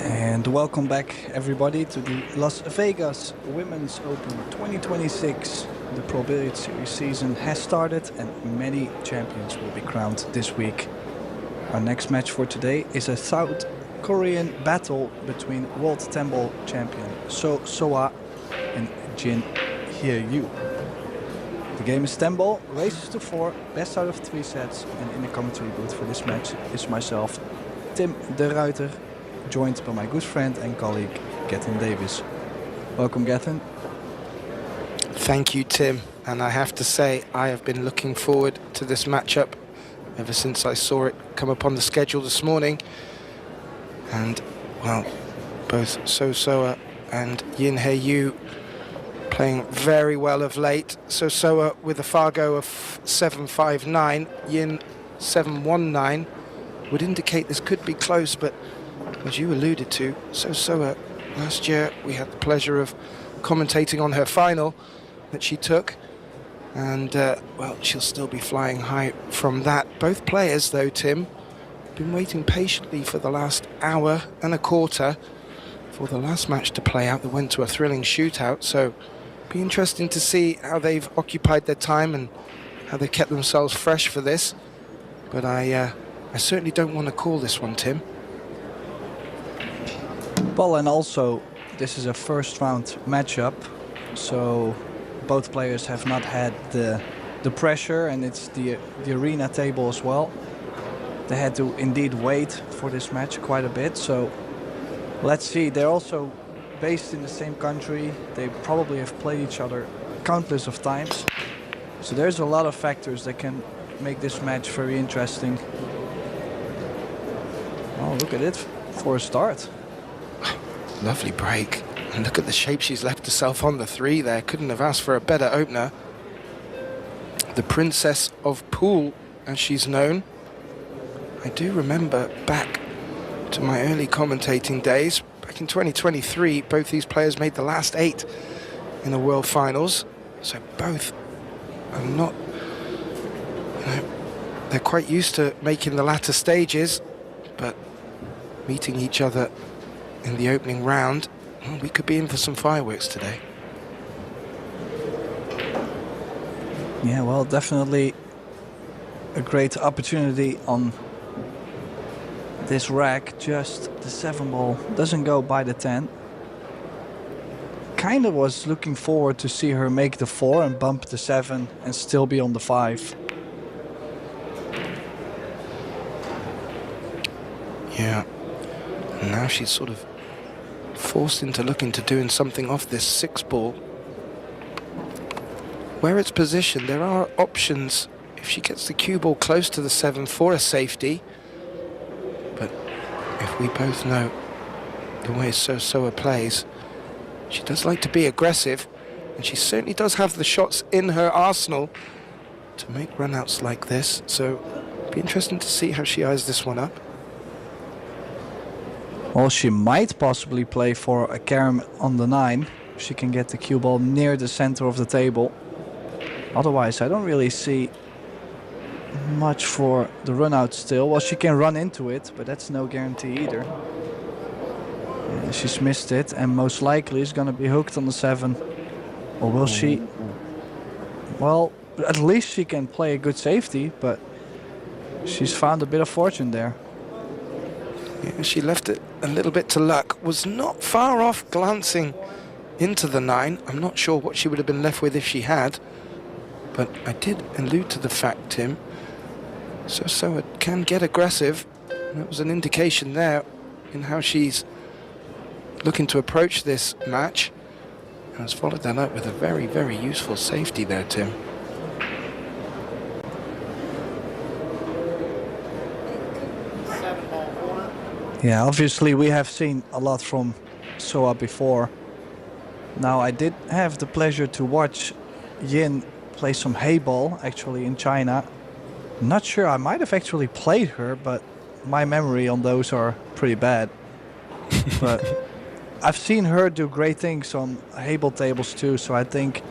And welcome back everybody to the Las Vegas Women's Open 2026. The Pro Billiard Series season has started and many champions will be crowned this week. Our next match for today is a South Korean battle between World 10-ball champion SEOA and JIN Hye-yu. The game is 10-ball, races to 4, best out of 3 sets, and in the commentary booth for this match is myself, Tim de Ruiter, joined by my good friend and colleague Gethin Davis. Welcome, Gethin. Thank you, Tim, and I have to say I have been looking forward to this matchup ever since I saw it come upon the schedule this morning. And well, both SEOA and JIN Hye-yu playing very well of late. SEOA with a Fargo of 7.59, JIN 7.19 would indicate this could be close, but as you alluded to, SEOA last year we had the pleasure of commentating on her final that she took, and well, she'll still be flying high from that. Both players though, Tim, been waiting patiently for the last hour and a quarter for the last match to play out that went to a thrilling shootout, so be interesting to see how they've occupied their time and how they kept themselves fresh for this. But I certainly don't want to call this one, Tim. Well, and also this is a first round matchup, so both players have not had the pressure, and it's the arena table as well. They had to indeed wait for this match quite a bit, so let's see. They're also based in the same country. They probably have played each other countless of times, so there's a lot of factors that can make this match very interesting. Oh, look at it for a start. Lovely break, and look at the shape she's left herself on the 3 there. Couldn't have asked for a better opener. The Princess of Pool, as she's known. I do remember back to my early commentating days. Back in 2023, both these players made the last 8 in the World Finals. So both are not, you know, they're quite used to making the latter stages, but meeting each other in the opening round, well, we could be in for some fireworks today. Yeah, well, definitely a great opportunity on this rack. Just the 7-ball doesn't go by the 10. Kind of was looking forward to see her make the 4 and bump the 7 and still be on the 5. Yeah, and now she's sort of forced into looking to doing something off this 6-ball. Where it's positioned, there are options if she gets the cue ball close to the 7 for a safety. But if we both know the way SEOA plays, she does like to be aggressive, and she certainly does have the shots in her arsenal to make runouts like this. So it'll be interesting to see how she eyes this one up. Well, she might possibly play for a carom on the 9. She can get the cue ball near the center of the table. Otherwise, I don't really see much for the run out still. Well, she can run into it, but that's no guarantee either. Yeah, she's missed it, and most likely is going to be hooked on the 7. Or will she? Well, at least she can play a good safety, but she's found a bit of fortune there. Yeah, she left it a little bit to luck. Was not far off glancing into the 9. I'm not sure what she would have been left with if she had. But I did allude to the fact, Tim, SEOA can get aggressive. And that was an indication there in how she's looking to approach this match. And has followed that up with a very, very useful safety there, Tim. Yeah, obviously we have seen a lot from SEOA before. Now, I did have the pleasure to watch JIN play some hayball actually in China. Not sure, I might have actually played her, but my memory on those are pretty bad. But I've seen her do great things on hayball tables too, so I think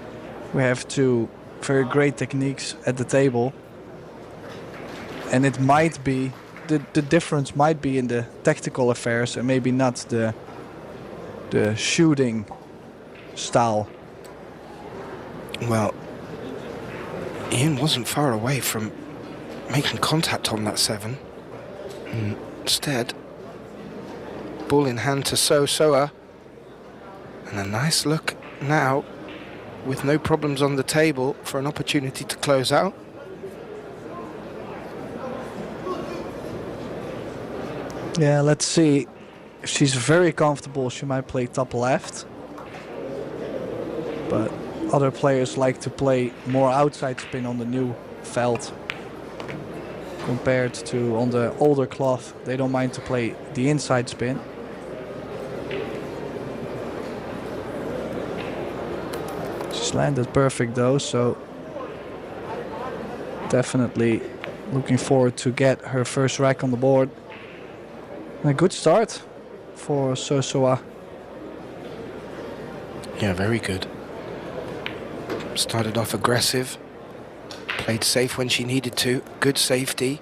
we have 2 very great techniques at the table. And it might be the difference might be in the tactical affairs and maybe not the shooting style. Well, Ian wasn't far away from making contact on that 7. Instead, ball in hand to SEOA. And a nice look now, with no problems on the table, for an opportunity to close out. Yeah, let's see. If she's very comfortable, she might play top left. But other players like to play more outside spin on the new felt. Compared to on the older cloth, they don't mind to play the inside spin. She's landed perfect though, so definitely looking forward to get her first rack on the board. And a good start for SEOA. Yeah, very good. Started off aggressive, played safe when she needed to, good safety.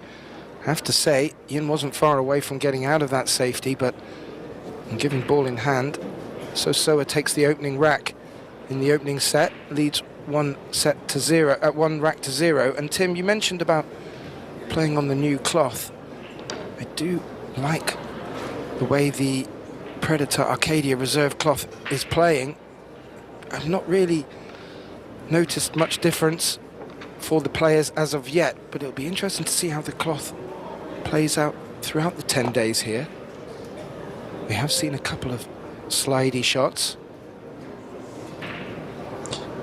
I have to say, Yalin wasn't far away from getting out of that safety, but in giving ball in hand, SEOA takes the opening rack in the opening set, leads 1 rack to 0. And Tim, you mentioned about playing on the new cloth. I do like the way the Predator Arcadia Reserve cloth is playing. I've not really noticed much difference for the players as of yet, but it'll be interesting to see how the cloth plays out throughout the 10 days here. We have seen a couple of slidey shots.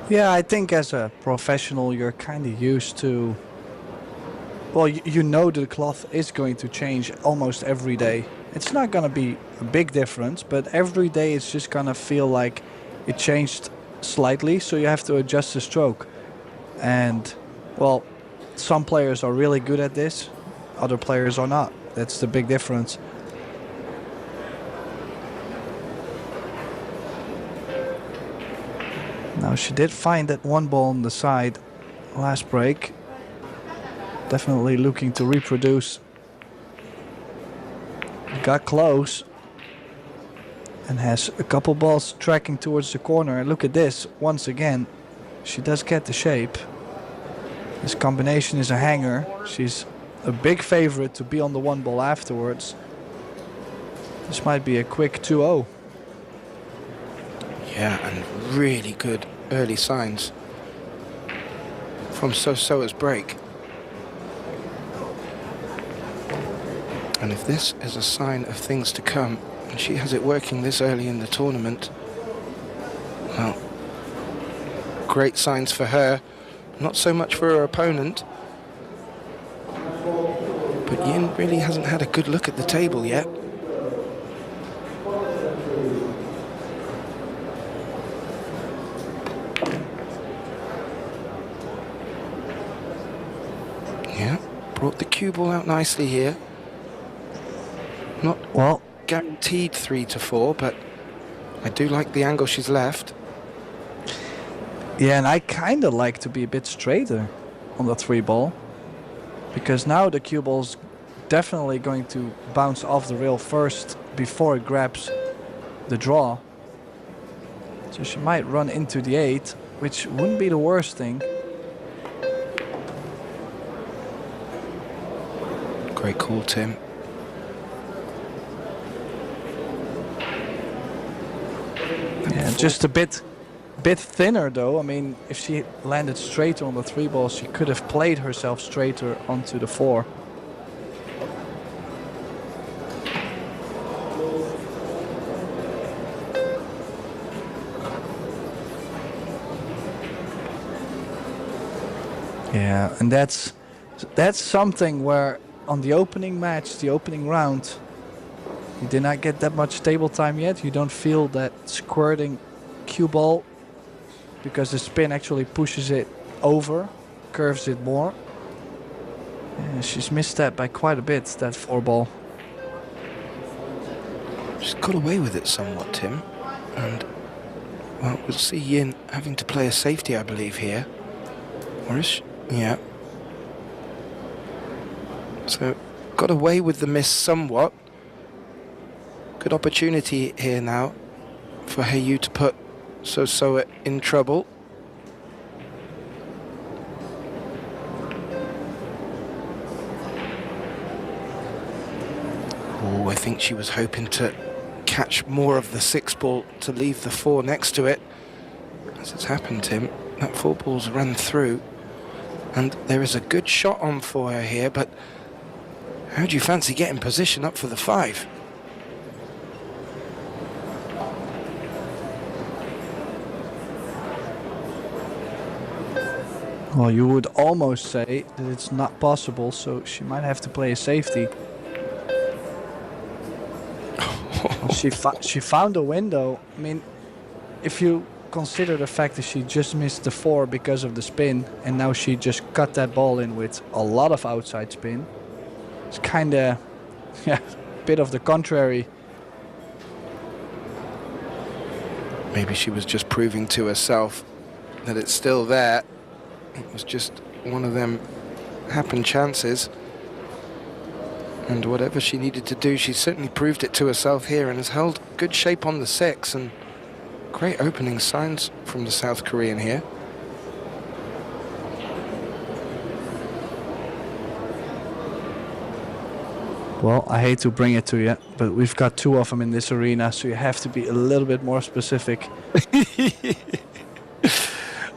Yeah, I think as a professional you're kind of used to, well, you know the cloth is going to change almost every day. It's not going to be a big difference, but every day it's just going to feel like it changed slightly, so you have to adjust the stroke. And, well, some players are really good at this, other players are not. That's the big difference. Now she did find that one ball on the side last break. Definitely looking to reproduce. Got close and has a couple balls tracking towards the corner. And look at this, once again, she does get the shape. This combination is a hanger. She's a big favorite to be on the one ball afterwards. This might be a quick 2-0. Yeah, and really good early signs from SEOA's break. And if this is a sign of things to come, and she has it working this early in the tournament, well, great signs for her, not so much for her opponent. But Yalin really hasn't had a good look at the table yet. Yeah, brought the cue ball out nicely here. Not well guaranteed 3 to 4, but I do like the angle she's left. Yeah, and I kind of like to be a bit straighter on the 3 ball, because now the cue ball's definitely going to bounce off the rail first before it grabs the draw. So she might run into the 8, which wouldn't be the worst thing. Great call, Tim. Yeah, just a bit thinner though. I mean, if she landed straighter on the 3 ball, she could have played herself straighter onto the 4. Yeah, and that's something where on the opening match, the opening round, you did not get that much table time yet. You don't feel that squirting cue ball because the spin actually pushes it over, curves it more. Yeah, she's missed that by quite a bit, that 4 ball. She's got away with it somewhat, Tim. And, well, we'll see Yalin having to play a safety, I believe, here. Or is she? Yeah. So, got away with the miss somewhat. Good opportunity here now for HYE to put SEOA in trouble. Oh, I think she was hoping to catch more of the 6 ball to leave the 4 next to it. As it's happened, Tim, that 4 ball's run through, and there is a good shot on for her here, but how do you fancy getting position up for the 5? Well, you would almost say that it's not possible, so she might have to play a safety. She found a window. I mean, if you consider the fact that she just missed the 4 because of the spin, and now she just cut that ball in with a lot of outside spin, it's kind of a bit of the contrary. Maybe she was just proving to herself that it's still there. It was just one of them happen chances. And whatever she needed to do, she certainly proved it to herself here and has held good shape on the 6. And great opening signs from the South Korean here. Well, I hate to bring it to you, but we've got 2 of them in this arena, so you have to be a little bit more specific.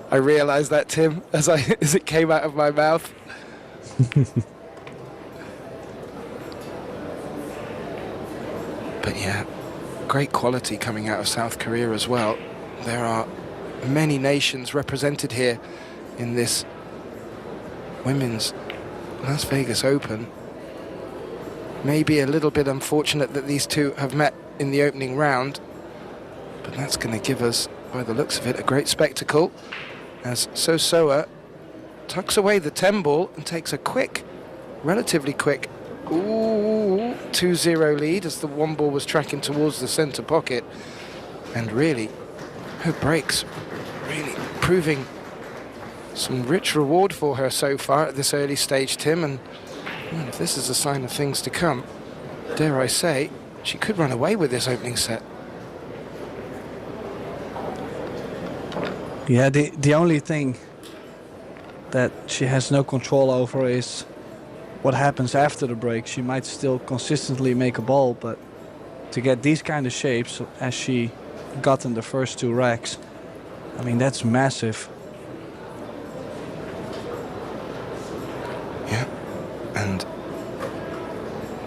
I realised that, Tim, as it came out of my mouth. But yeah, great quality coming out of South Korea as well. There are many nations represented here in this Women's Las Vegas Open. Maybe a little bit unfortunate that these 2 have met in the opening round, but that's going to give us, by the looks of it, a great spectacle as SEOA tucks away the 10 ball and takes a quick, relatively quick, 2-0 lead as the 1 ball was tracking towards the centre pocket. And really, her breaks really proving some rich reward for her so far at this early stage, Tim. And well, if this is a sign of things to come, dare I say, she could run away with this opening set. Yeah, the only thing that she has no control over is what happens after the break. She might still consistently make a ball, but to get these kind of shapes as she got in the first 2 racks, I mean, that's massive. Yeah, and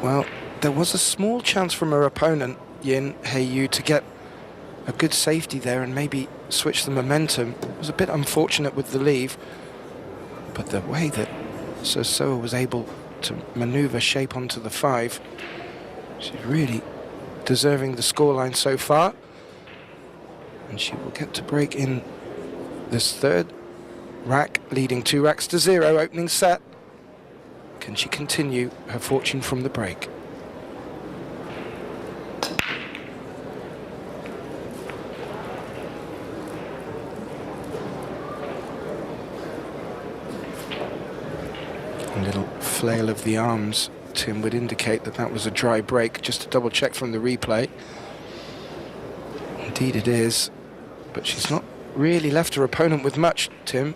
well, there was a small chance from her opponent, Yin HYE, to get a good safety there and maybe switch the momentum. It was a bit unfortunate with the leave, but the way that SEOA was able to maneuver shape onto the 5, she's really deserving the scoreline so far, and she will get to break in this 3rd rack, leading 2 racks to 0 opening set. Can she continue her fortune from the break? A little flail of the arms, Tim, would indicate that that was a dry break, just to double check from the replay. Indeed it is, but she's not really left her opponent with much, Tim.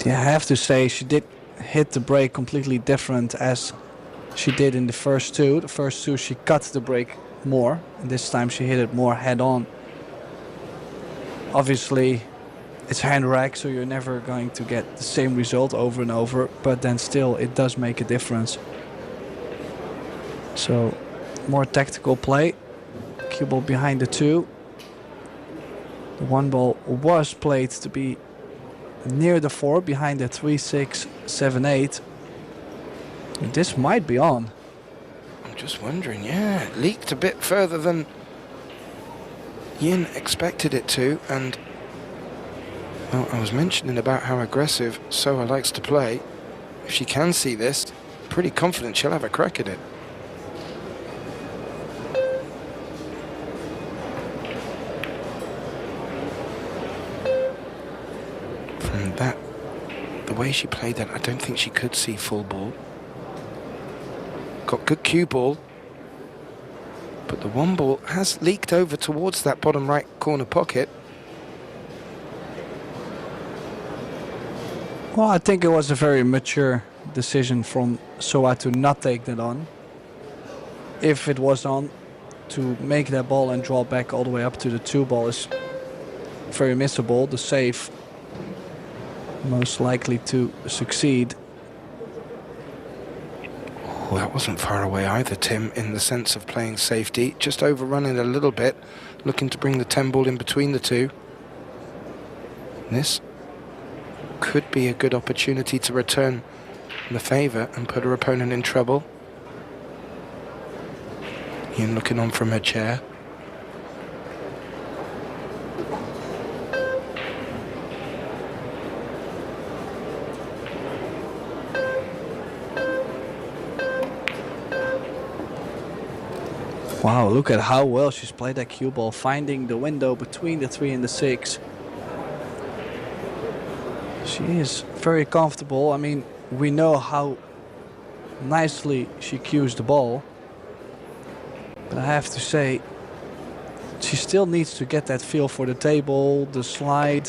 Yeah, I have to say she did hit the break completely different as she did in the first 2. The first 2 she cut the break more, and this time she hit it more head on. Obviously it's hand rack, so you're never going to get the same result over and over, but then still it does make a difference. So more tactical play. Cue ball behind the 2. The 1 ball was played to be near the 4, behind the 3, 6, 7, 8. And this might be on. I'm just wondering, yeah, it leaked a bit further than Yin expected it to, and well, I was mentioning about how aggressive SEOA likes to play. If she can see this, pretty confident she'll have a crack at it. From that, the the way she played that, I don't think she could see full ball. Got good cue ball, but the one ball has leaked over towards that bottom right corner pocket. Well, I think it was a very mature decision from SEOA to not take that on. If it was on, to make that ball and draw back all the way up to the 2 ball is very missable. The save most likely to succeed. Oh, that wasn't far away either, Tim, in the sense of playing safety. Just overrunning a little bit, looking to bring the 10 ball in between the two. This could be a good opportunity to return the favour and put her opponent in trouble. Ian looking on from her chair. Wow, look at how well she's played that cue ball, finding the window between the 3 and the 6. She is very comfortable. I mean, we know how nicely she cues the ball. But I have to say, she still needs to get that feel for the table, the slide.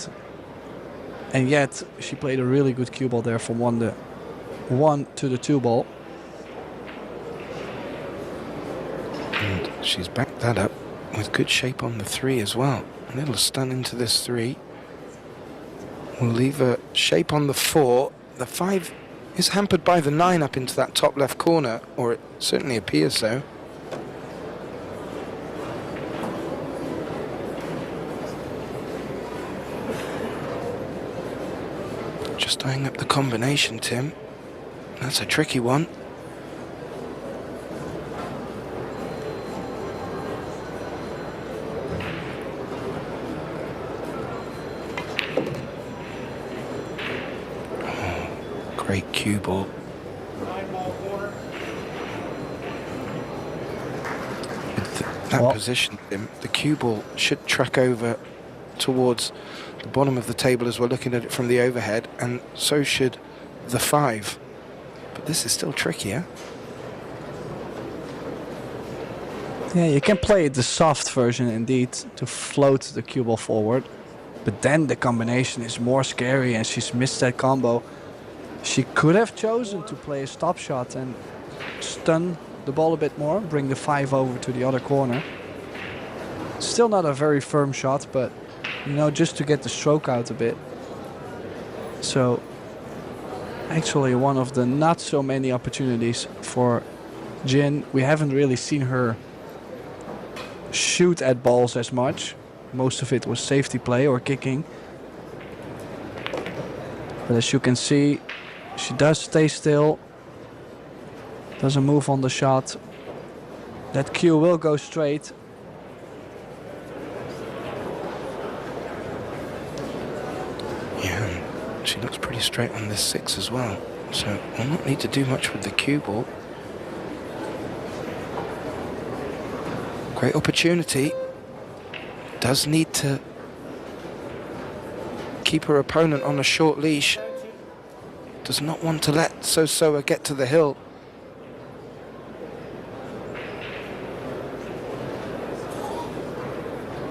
And yet, she played a really good cue ball there from 1 to the 2 ball. And she's backed that up with good shape on the 3 as well. A little stun into this 3. We'll leave a shape on the 4. The 5 is hampered by the 9 up into that top left corner, or it certainly appears so. Just eyeing up the combination, Tim. That's a tricky one. Great cue ball. With that position, the cue ball should track over towards the bottom of the table as we're looking at it from the overhead, and so should the 5. But this is still trickier. Yeah, you can play the soft version indeed to float the cue ball forward. But then the combination is more scary and she's missed that combo. She could have chosen to play a stop shot and stun the ball a bit more, bring the 5 over to the other corner. Still not a very firm shot, but you know, just to get the stroke out a bit. So actually one of the not so many opportunities for JIN. We haven't really seen her shoot at balls as much. Most of it was safety play or kicking. But as you can see, she does stay still, doesn't move on the shot. That cue will go straight. Yeah, she looks pretty straight on this 6 as well. So we'll not need to do much with the cue ball. Great opportunity. Does need to keep her opponent on a short leash. Does not want to let SEOA get to the hill.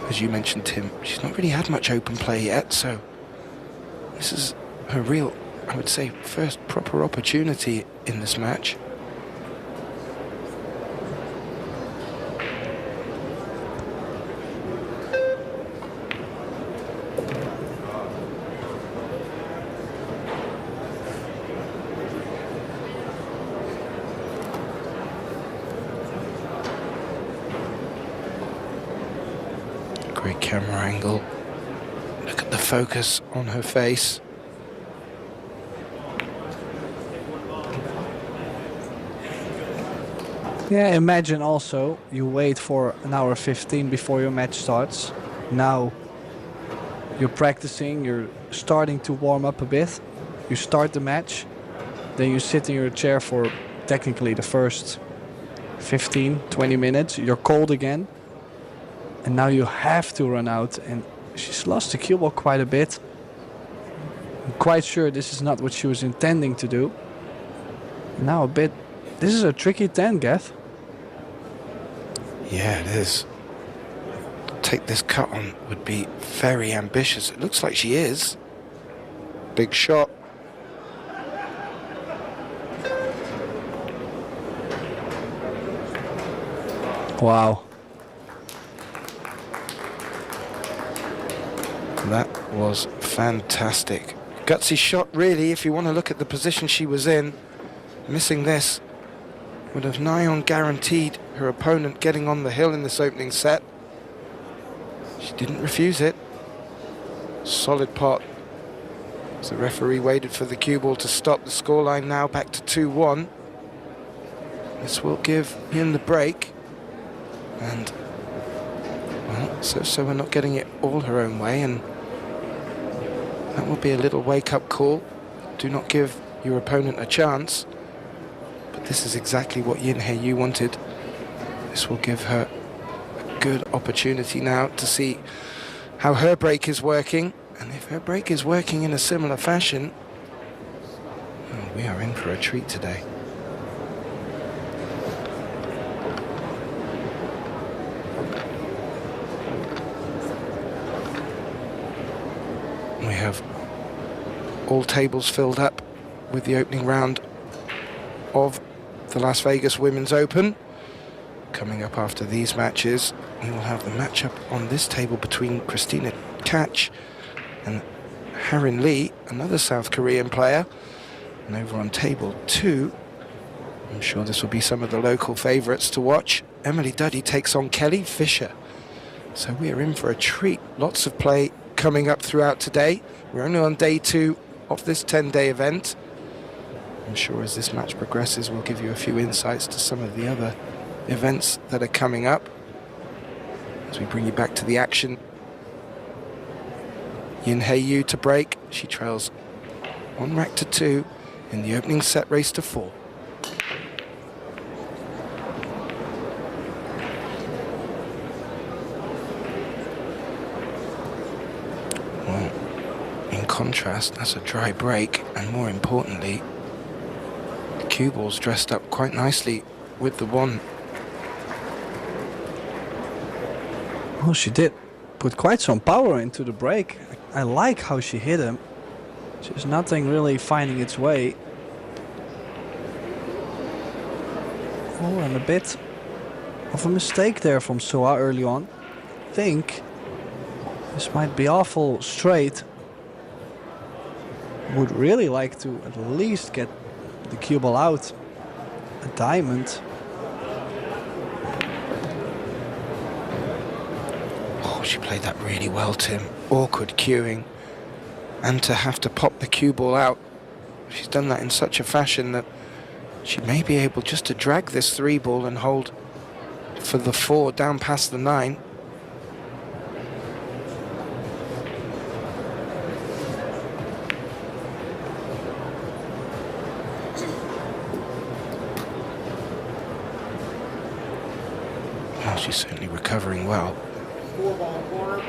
As you mentioned, Tim, she's not really had much open play yet, so this is her real, I would say, first proper opportunity in this match. Great camera angle. Look at the focus on her face. Yeah, imagine also you wait for an hour 15 before your match starts. Now you're practicing, you're starting to warm up a bit. You start the match, then you sit in your chair for technically the first 15, 20 minutes. You're cold again. And now you have to run out, and she's lost the cue ball quite a bit. I'm quite sure this is not what she was intending to do. Now a bit... This is a tricky 10, Gath. Yeah, it is. To take this cut on would be very ambitious. It looks like she is. Big shot. Wow. That was fantastic. Gutsy shot, really, if you want to look at the position she was in. Missing this would have nigh on guaranteed her opponent getting on the hill in this opening set. She didn't refuse it. Solid pot. As the referee waited for the cue ball to stop, the scoreline now back to 2-1. This will give Yin the break. And, well, so we're not getting it all her own way, and that will be a little wake-up call. Do not give your opponent a chance. But this is exactly what Yin Hei-Yu wanted. This will give her a good opportunity now to see how her break is working. And if her break is working in a similar fashion, well, we are in for a treat today. We have all tables filled up with the opening round of the Las Vegas Women's Open. Coming up after these matches, we will have the matchup on this table between Christina Kach and Harin Lee, another South Korean player. And over on table 2, I'm sure this will be some of the local favourites to watch. Emily Duddy takes on Kelly Fisher. So we are in for a treat. Lots of play coming up throughout today. We're only on day 2 of this 10-day event. I'm sure as this match progresses, we'll give you a few insights to some of the other events that are coming up. As we bring you back to the action. Yin Hei-Yu to break. She trails 1 rack to 2 in the opening set race to 4. Well, in contrast, that's a dry break, and more importantly, the cue ball's dressed up quite nicely with the 1. Well, she did put quite some power into the break. I like how she hit him. There's nothing really finding its way. Oh, and a bit of a mistake there from Soa early on. I think this might be awful straight. Would really like to at least get the cue ball out. A diamond. Oh, she played that really well, Tim. Awkward cueing. And to have to pop the cue ball out. She's done that in such a fashion that she may be able just to drag this 3 ball and hold for the 4 down past the 9. Well, she's certainly recovering well. 4-ball corner.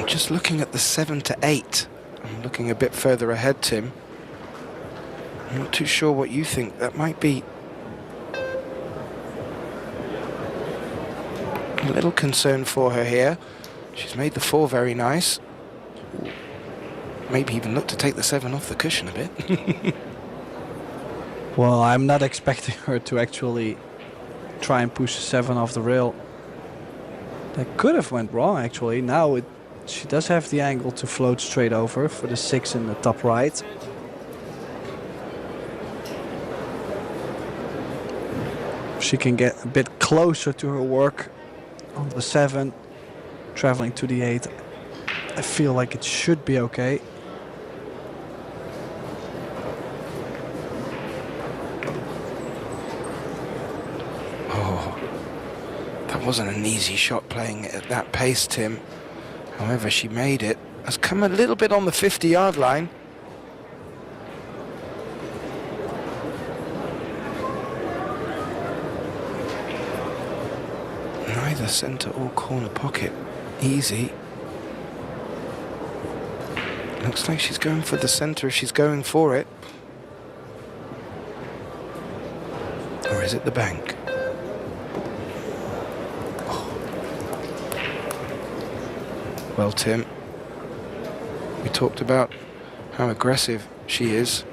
Just looking at the 7 to 8. I'm looking a bit further ahead, Tim. I'm not too sure what you think. That might be a little concern for her here. She's made the 4 very nice. Maybe even look to take the 7 off the cushion a bit. Well, I'm not expecting her to actually try and push the 7 off the rail. That could have went wrong, actually. Now she does have the angle to float straight over for the 6 in the top right. She can get a bit closer to her work on the 7, traveling to the 8. I feel like it should be okay. Oh, that wasn't an easy shot playing it at that pace, Tim. However, she made it. Has come a little bit on the 50-yard line. Neither centre or corner pocket easy. Looks like she's going for the centre if she's going for it. Or is it the bank? Oh. Well, Tim, we talked about how aggressive she is,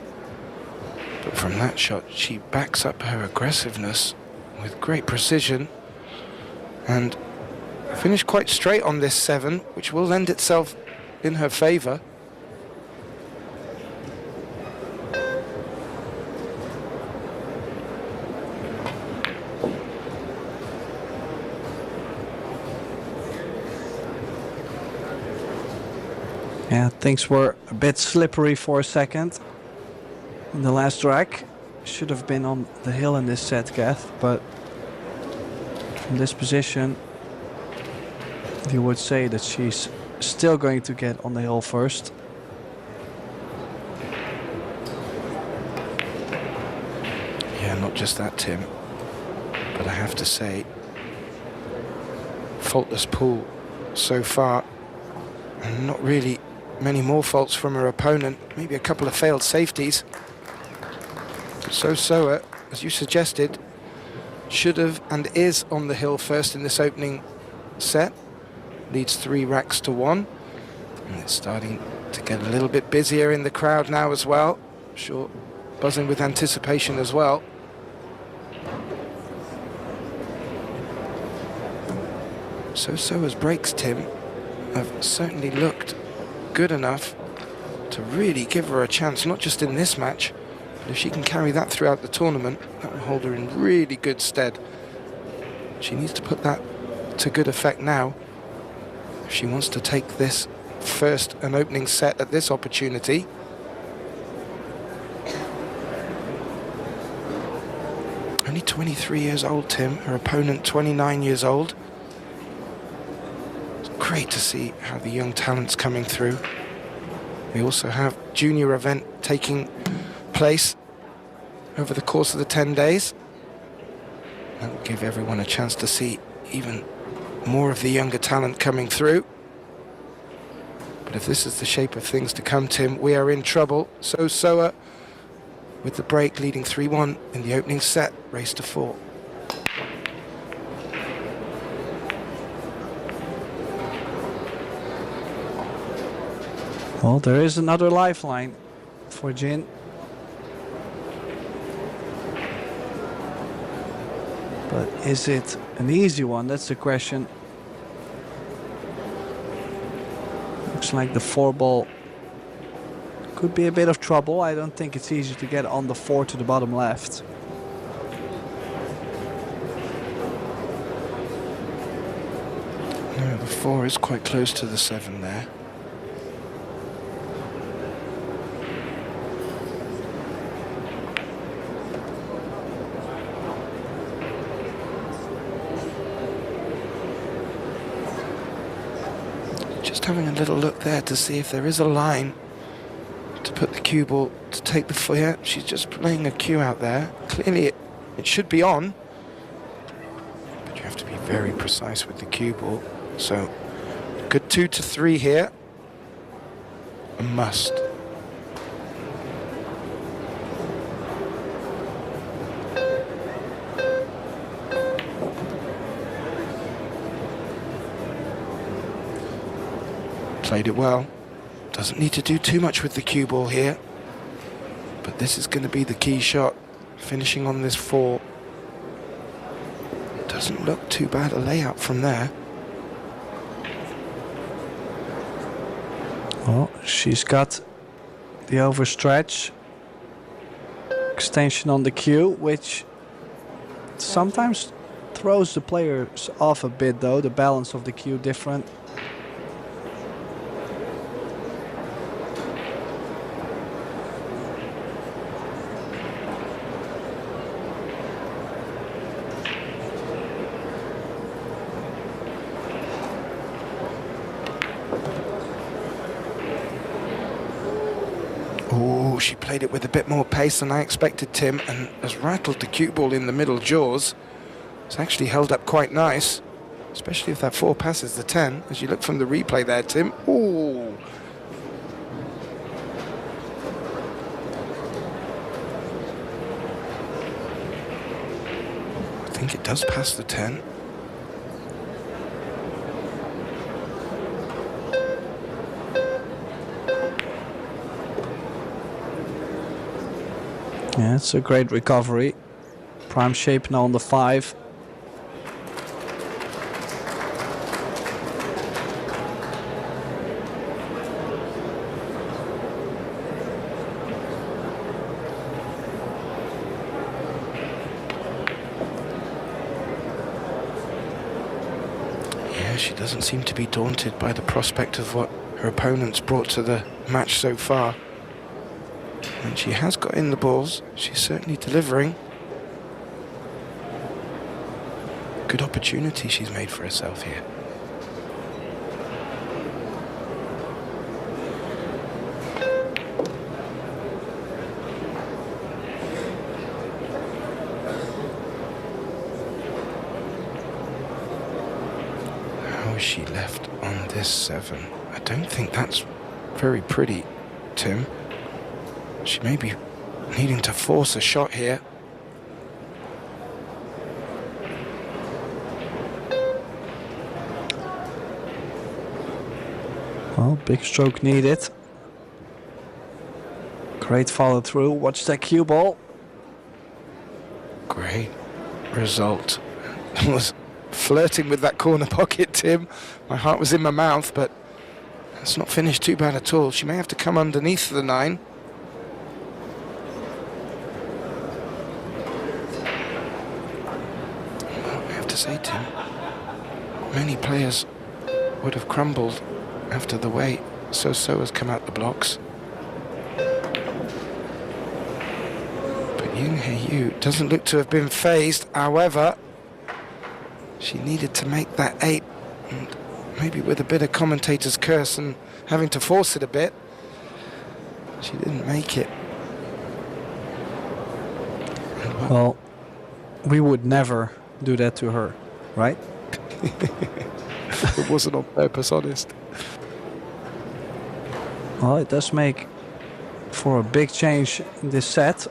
but from that shot she backs up her aggressiveness with great precision and finished quite straight on this 7, which will lend itself in her favour. Yeah, things were a bit slippery for a second in the last rack. Should have been on the hill in this set, Gath, but from this position you would say that she's still going to get on the hill first. Yeah, not just that, Tim, but I have to say, faultless pool so far, and not really many more faults from her opponent, maybe a couple of failed safeties. So SEOA, as you suggested, should have and is on the hill first in this opening set. Leads 3 racks to 1. And it's starting to get a little bit busier in the crowd now as well. Sure, buzzing with anticipation as well. So SEOA's breaks, Tim, have certainly looked good enough to really give her a chance, not just in this match, but if she can carry that throughout the tournament, that will hold her in really good stead. She needs to put that to good effect now if she wants to take this first and opening set at this opportunity. Only 23 years old, Tim, her opponent 29 years old. Great to see how the young talent's coming through. We also have junior event taking place over the course of the 10 days. That will give everyone a chance to see even more of the younger talent coming through. But if this is the shape of things to come, Tim, we are in trouble. So SEOA with the break leading 3-1 in the opening set, race to 4. Well, there is another lifeline for JIN. But is it an easy one? That's the question. Looks like the 4 ball could be a bit of trouble. I don't think it's easy to get on the 4 to the bottom left. No, the 4 is quite close to the 7 there. Having a little look there to see if there is a line to put the cue ball to take the foot. Yeah, she's just playing a cue out there. Clearly it should be on, but you have to be very precise with the cue ball. So good 2 to 3 here. A must. Played it well. Doesn't need to do too much with the cue ball here, but this is going to be the key shot. Finishing on this 4. Doesn't look too bad a layout from there. Oh, she's got the overstretch. Extension on the cue, which sometimes throws the players off a bit though. The balance of the cue different. She played it with a bit more pace than I expected, Tim, and has rattled the cue ball in the middle jaws. It's actually held up quite nice, especially if that 4 passes the 10, as you look from the replay there, Tim. Ooh. think it does pass the 10. Yeah, it's a great recovery. Prime shape now on the 5. Yeah, she doesn't seem to be daunted by the prospect of what her opponent's brought to the match so far. And she has got in the balls. She's certainly delivering. Good opportunity she's made for herself here. How is she left on this 7? I don't think that's very pretty, Tim. She may be needing to force a shot here. Well, big stroke needed. Great follow through. Watch that cue ball. Great result. I was flirting with that corner pocket, Tim. My heart was in my mouth, but it's not finished too bad at all. She may have to come underneath the 9. I have to say, Tim, many players would have crumbled after the way So has come out the blocks. But Yu doesn't look to have been phased. However, she needed to make that 8, and maybe with a bit of commentator's curse and having to force it a bit, she didn't make it. Well, we would never do that to her, right? It wasn't on purpose, honest. Well, it does make for a big change in this set.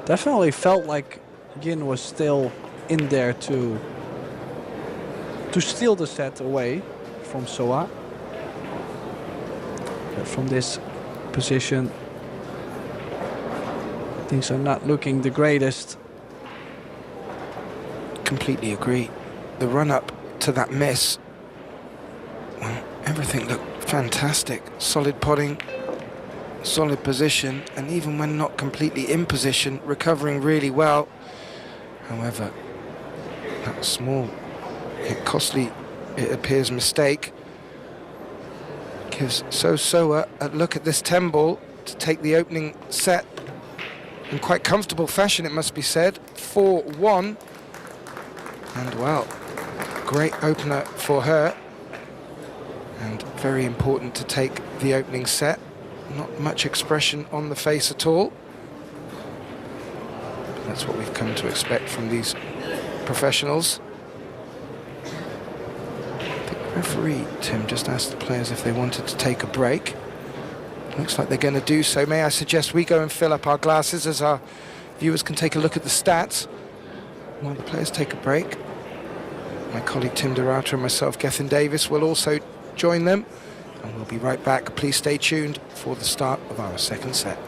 Definitely felt like JIN was still in there to steal the set away from SEOA. But from this position, things are not looking the greatest. Completely agree. The run-up to that miss, well, everything looked fantastic. Solid potting, solid position, and even when not completely in position, recovering really well. However, that small, yet costly, it appears, mistake gives SEOA a look at this 10 ball to take the opening set in quite comfortable fashion, it must be said. 4-1, and well, great opener for her, and very important to take the opening set. Not much expression on the face at all. But that's what we've come to expect from these professionals. The referee, Tim, just asked the players if they wanted to take a break. Looks like they're going to do so. May I suggest we go and fill up our glasses as our viewers can take a look at the stats while the players take a break. My colleague Tim Durata and myself, Gethin Davis, will also join them, and we'll be right back. Please stay tuned for the start of our second set.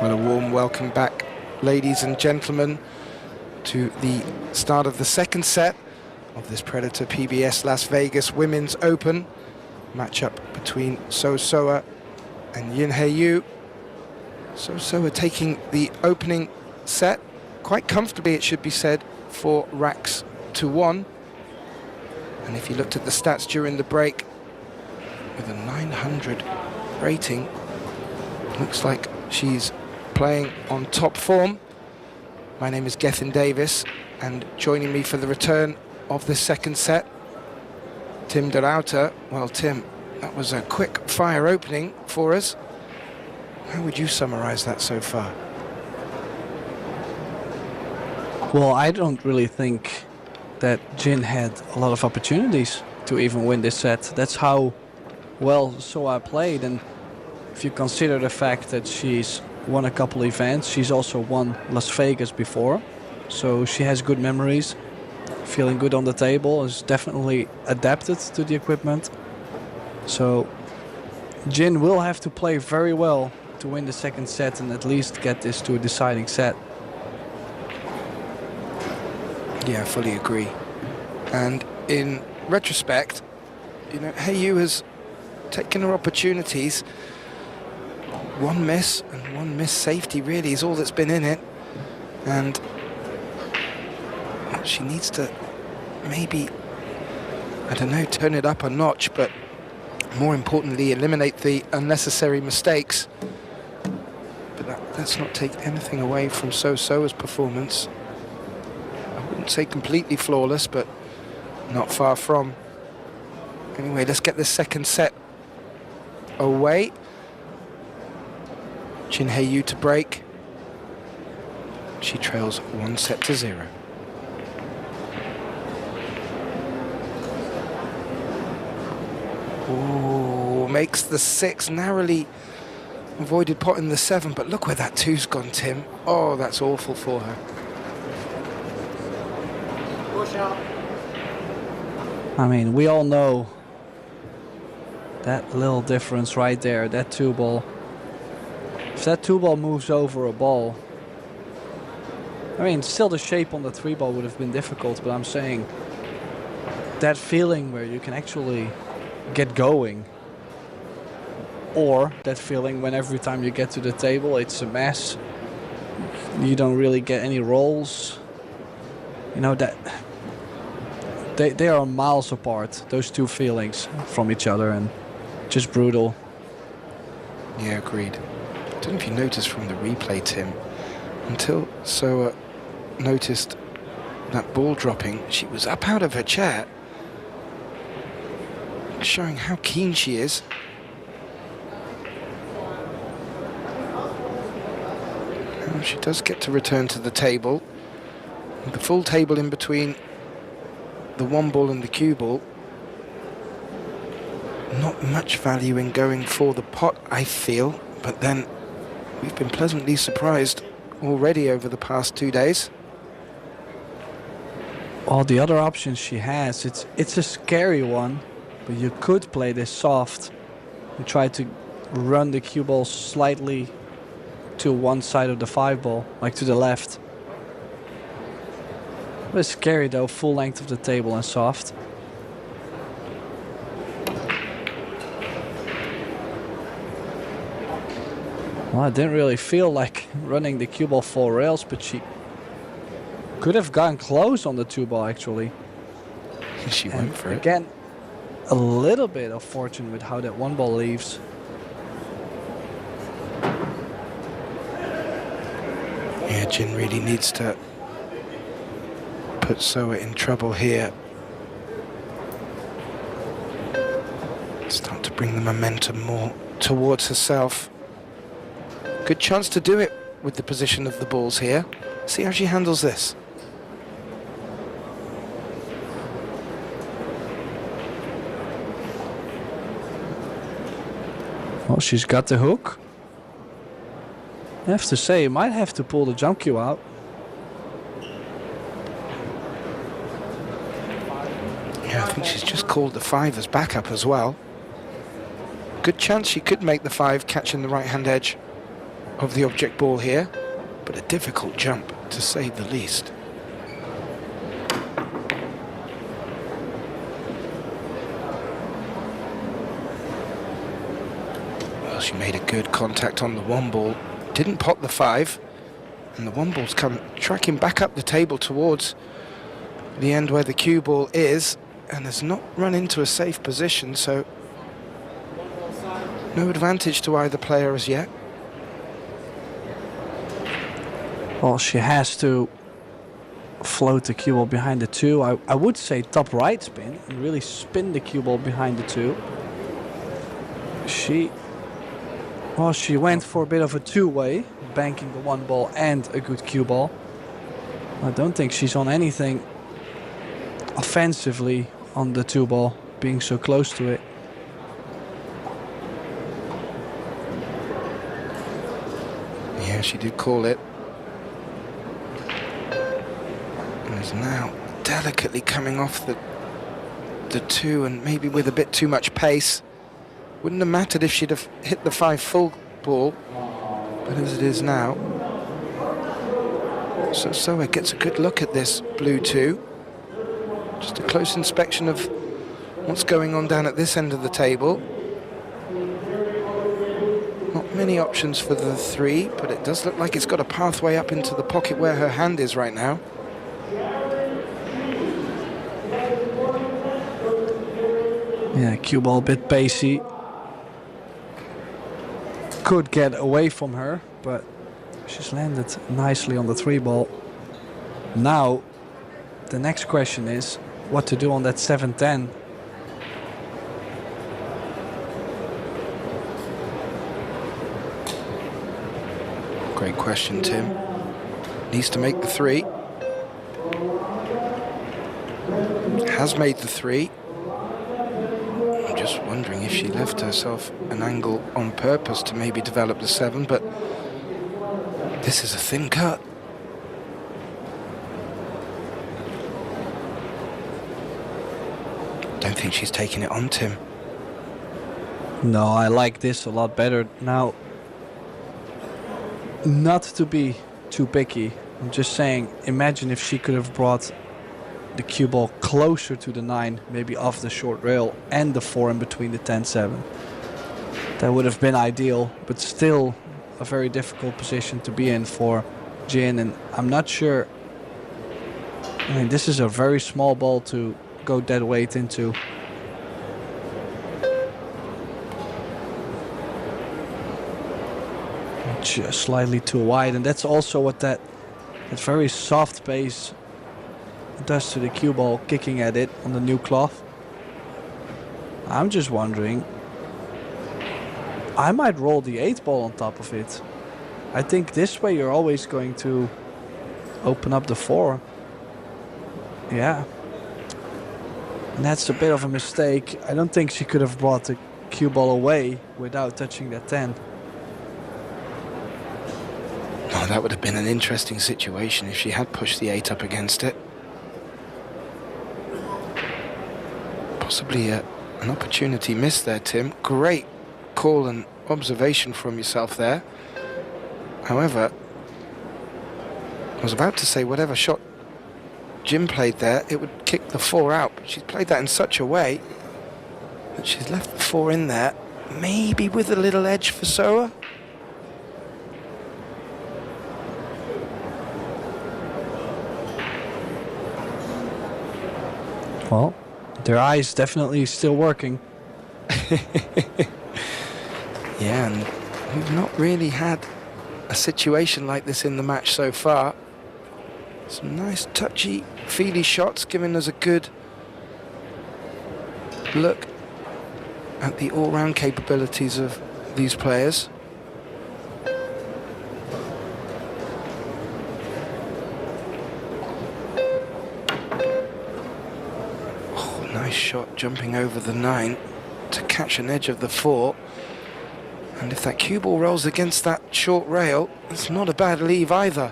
Well, a warm welcome back, ladies and gentlemen, to the start of the second set of this Predator PBS Las Vegas Women's Open matchup between SEOA and Yin. SEOA taking the opening set quite comfortably, it should be said, 4 racks to 1. And if you looked at the stats during the break, with a 900 rating, looks like she's playing on top form. My name is Gethin Davis, and joining me for the return of the second set, Tim de Ruyter. Well, Tim, that was a quick fire opening for us. How would you summarize that so far? Well, I don't really think that JIN had a lot of opportunities to even win this set. That's how well SEOA played, and if you consider the fact that she's won a couple events, she's also won Las Vegas before, so she has good memories, feeling good on the table, is definitely adapted to the equipment. So JIN will have to play very well to win the second set and at least get this to a deciding set. Yeah, I fully agree. And in retrospect, you know, HYE has taken her opportunities. One miss and one miss safety really is all that's been in it. And she needs to maybe, I don't know, turn it up a notch, but more importantly, eliminate the unnecessary mistakes. But let's not take anything away from SEOA's performance. I wouldn't say completely flawless, but not far from. Anyway, let's get this second set away. Jin HYE to break. She trails 1-0. Ooh, makes the 6, narrowly avoided potting the 7, but look where that 2's gone, Tim. Oh, that's awful for her. I mean, we all know that little difference right there, that 2-ball. If that 2-ball moves over a ball, I mean, still the shape on the 3-ball would have been difficult, but I'm saying that feeling where you can actually get going, or that feeling when every time you get to the table it's a mess, you don't really get any rolls, you know, that they are miles apart, those two feelings from each other, and just brutal. Yeah, agreed. I don't know if you noticed from the replay, Tim, until SEOA noticed that ball dropping, she was up out of her chair, showing how keen she is. Now she does get to return to the table. The full table in between the 1-ball and the cue ball. Not much value in going for the pot, I feel, but then we've been pleasantly surprised already over the past 2 days. All the other options she has, it's a scary one, but you could play this soft and try to run the cue ball slightly to one side of the 5-ball, like to the left. It's scary though, full length of the table and soft. Well, I didn't really feel like running the cue ball 4 rails, but she could have gone close on the 2-ball actually. She went for it. Again, a little bit of fortune with how that 1-ball leaves. Yeah, Jin really needs to put SEOA in trouble here. Start to bring the momentum more towards herself. Good chance to do it with the position of the balls here. See how she handles this. Well, she's got the hook. I have to say, you might have to pull the jump cue out. Yeah, I think she's just called the 5 as backup as well. Good chance she could make the 5, catching the right-hand edge of the object ball here, but a difficult jump to say the least. Well, she made a good contact on the one ball, didn't pot the 5, and the one ball's come tracking back up the table towards the end where the cue ball is, and has not run into a safe position, so no advantage to either player as yet. Well, she has to float the cue ball behind the 2. I would say top right spin and really spin the cue ball behind the 2. She went for a bit of a two-way, banking the one ball and a good cue ball. I don't think she's on anything offensively on the 2 ball, being so close to it. Yeah, she did call it. And is now delicately coming off the 2, and maybe with a bit too much pace. Wouldn't have mattered if she'd have hit the 5 full ball, but as it is now. So Seyberts gets a good look at this blue 2. Just a close inspection of what's going on down at this end of the table. Not many options for the 3, but it does look like it's got a pathway up into the pocket where her hand is right now. Yeah, cue ball a bit pacey. Could get away from her, but she's landed nicely on the 3 ball. Now, the next question is what to do on that 7-10. Great question, Tim. Needs to make the 3. Has made the 3. I'm just wondering if she left herself an angle on purpose to maybe develop the 7, but this is a thin cut. Don't think she's taking it on, Tim. No, I like this a lot better. Now, not to be too picky, I'm just saying, imagine if she could have brought the cue ball closer to the 9, maybe off the short rail, and the 4 in between the 10-7. That would have been ideal, but still a very difficult position to be in for JIN, and I'm not sure. I mean, this is a very small ball to go dead weight into. Just slightly too wide, and that's also what that very soft base does to the cue ball, kicking at it on the new cloth. I'm just wondering, I might roll the 8 ball on top of it. I think this way you're always going to open up the 4. Yeah. And that's a bit of a mistake. I don't think she could have brought the cue ball away without touching that 10. Oh, that would have been an interesting situation if she had pushed the 8 up against it. Possibly an opportunity missed there, Tim. Great call and observation from yourself there. However, I was about to say whatever shot JIN played there, it would kick the 4 out. But she's played that in such a way that she's left the 4 in there, maybe with a little edge for Seyberts. Well, their eyes definitely still working. Yeah, and we've not really had a situation like this in the match so far. Some nice touchy, feely shots, giving us a good look at the all-round capabilities of these players. Oh, nice shot jumping over the 9 to catch an edge of the 4. And if that cue ball rolls against that short rail, it's not a bad leave either.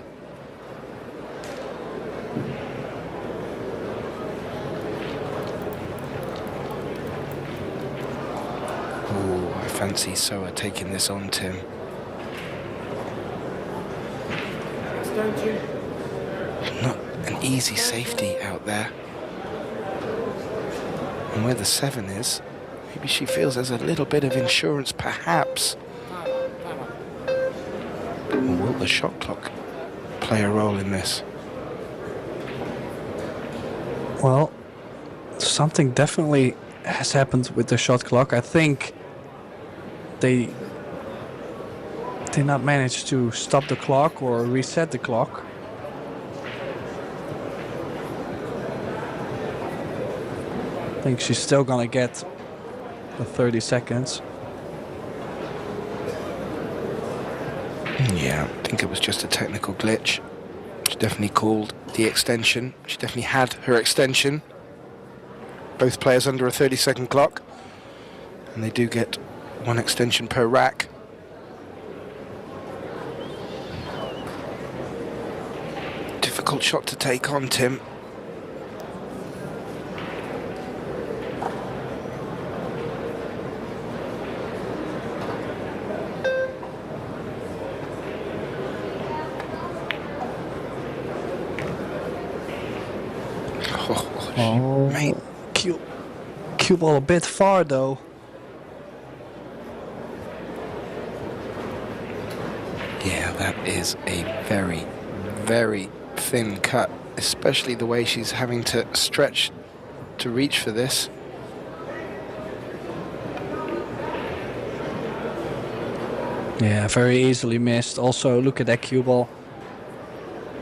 Ooh, I fancy Seyberts taking this on, Tim. Not an easy safety out there. And where the 7 is, maybe she feels there's a little bit of insurance, perhaps. Or will the shot clock play a role in this? Well, something definitely has happened with the shot clock. I think they did not manage to stop the clock or reset the clock. I think she's still gonna get the 30 seconds. Yeah, I think it was just a technical glitch. She definitely called the extension. She definitely had her extension. Both players under a 30-second clock. And they do get 1 extension per rack. Difficult shot to take on, Tim. Oh, mate. Cue ball a bit far though. Yeah, that is a very, very thin cut, especially the way she's having to stretch to reach for this. Yeah, very easily missed. Also, look at that cue ball.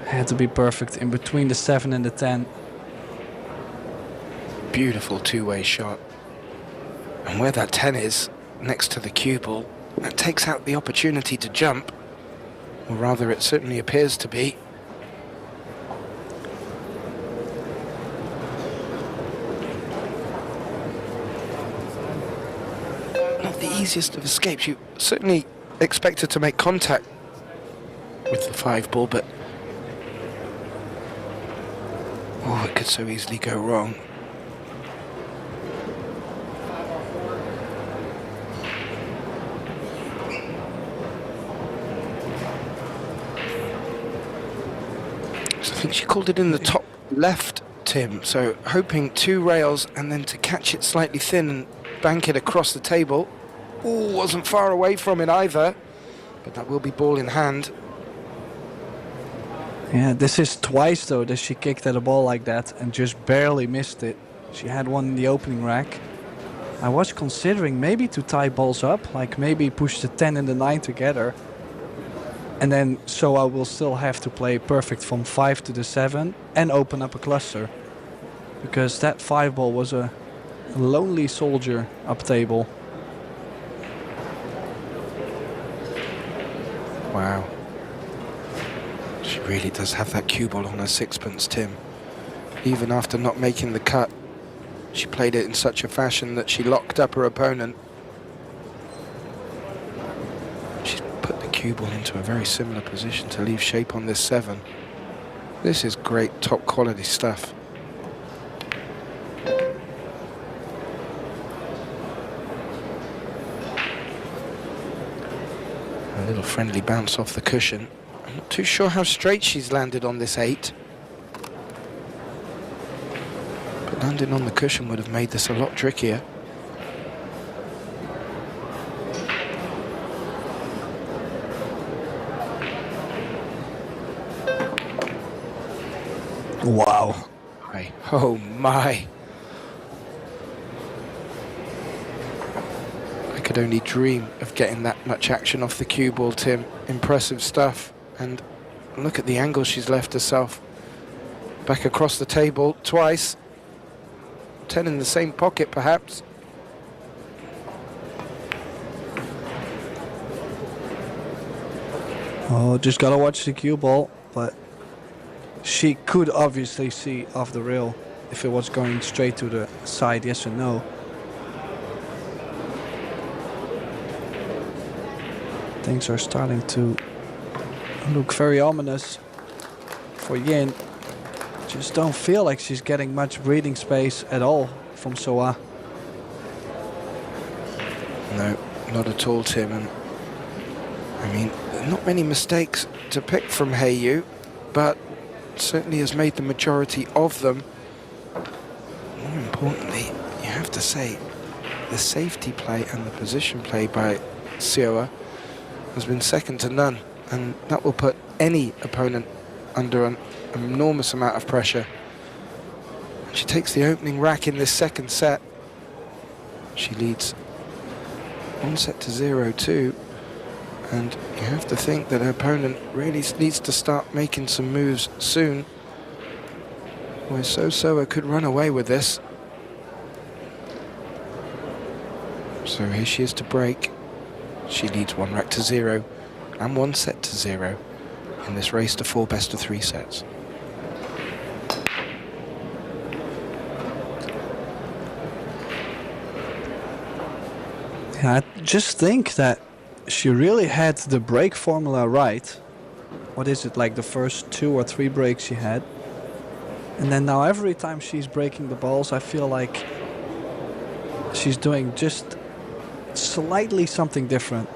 Had to be perfect in between the 7 and the 10. Beautiful two-way shot. And where that 10 is, next to the cue ball, that takes out the opportunity to jump. Or rather, it certainly appears to be. Not the easiest of escapes. You certainly expect her to make contact with the 5 ball, but oh, it could so easily go wrong. So I think she called it in the top left, Tim, so hoping 2 rails and then to catch it slightly thin and bank it across the table. Oh, wasn't far away from it either, but that will be ball in hand. Yeah, this is twice though that she kicked at a ball like that and just barely missed it. She had one in the opening rack. I was considering maybe to tie balls up, like maybe push the 10 and the 9 together. And then so I will still have to play perfect from 5 to the 7 and open up a cluster. Because that 5 ball was a lonely soldier up table. Wow. She really does have that cue ball on her sixpence, Tim. Even after not making the cut, she played it in such a fashion that she locked up her opponent. She's put the cue ball into a very similar position to leave shape on this 7. This is great, top quality stuff. A little friendly bounce off the cushion. I'm not too sure how straight she's landed on this 8. But landing on the cushion would have made this a lot trickier. Wow. Oh my. I could only dream of getting that much action off the cue ball, Tim. Impressive stuff. And look at the angle she's left herself. Back across the table twice. 10 in the same pocket, perhaps. Oh, just gotta watch the cue ball, but she could obviously see off the rail if it was going straight to the side, yes or no. Things are starting to look very ominous for Yin. Just don't feel like she's getting much breathing space at all from SEOA. No, not at all, Tim. And I mean, not many mistakes to pick from HYE. but certainly has made the majority of them. More importantly, you have to say, the safety play and the position play by SEOA has been second to none, and that will put any opponent under an enormous amount of pressure. She takes the opening rack in this second set. She leads 1-0 and you have to think that her opponent really needs to start making some moves soon, where SEOA could run away with this. So here she is to break. She leads 1-0 and 1-0 in this race to 4 best-of-3 sets. Yeah, I just think that she really had the break formula right. What is it, like the first 2 or 3 breaks she had? And then now every time she's breaking the balls, I feel like she's doing just slightly something different.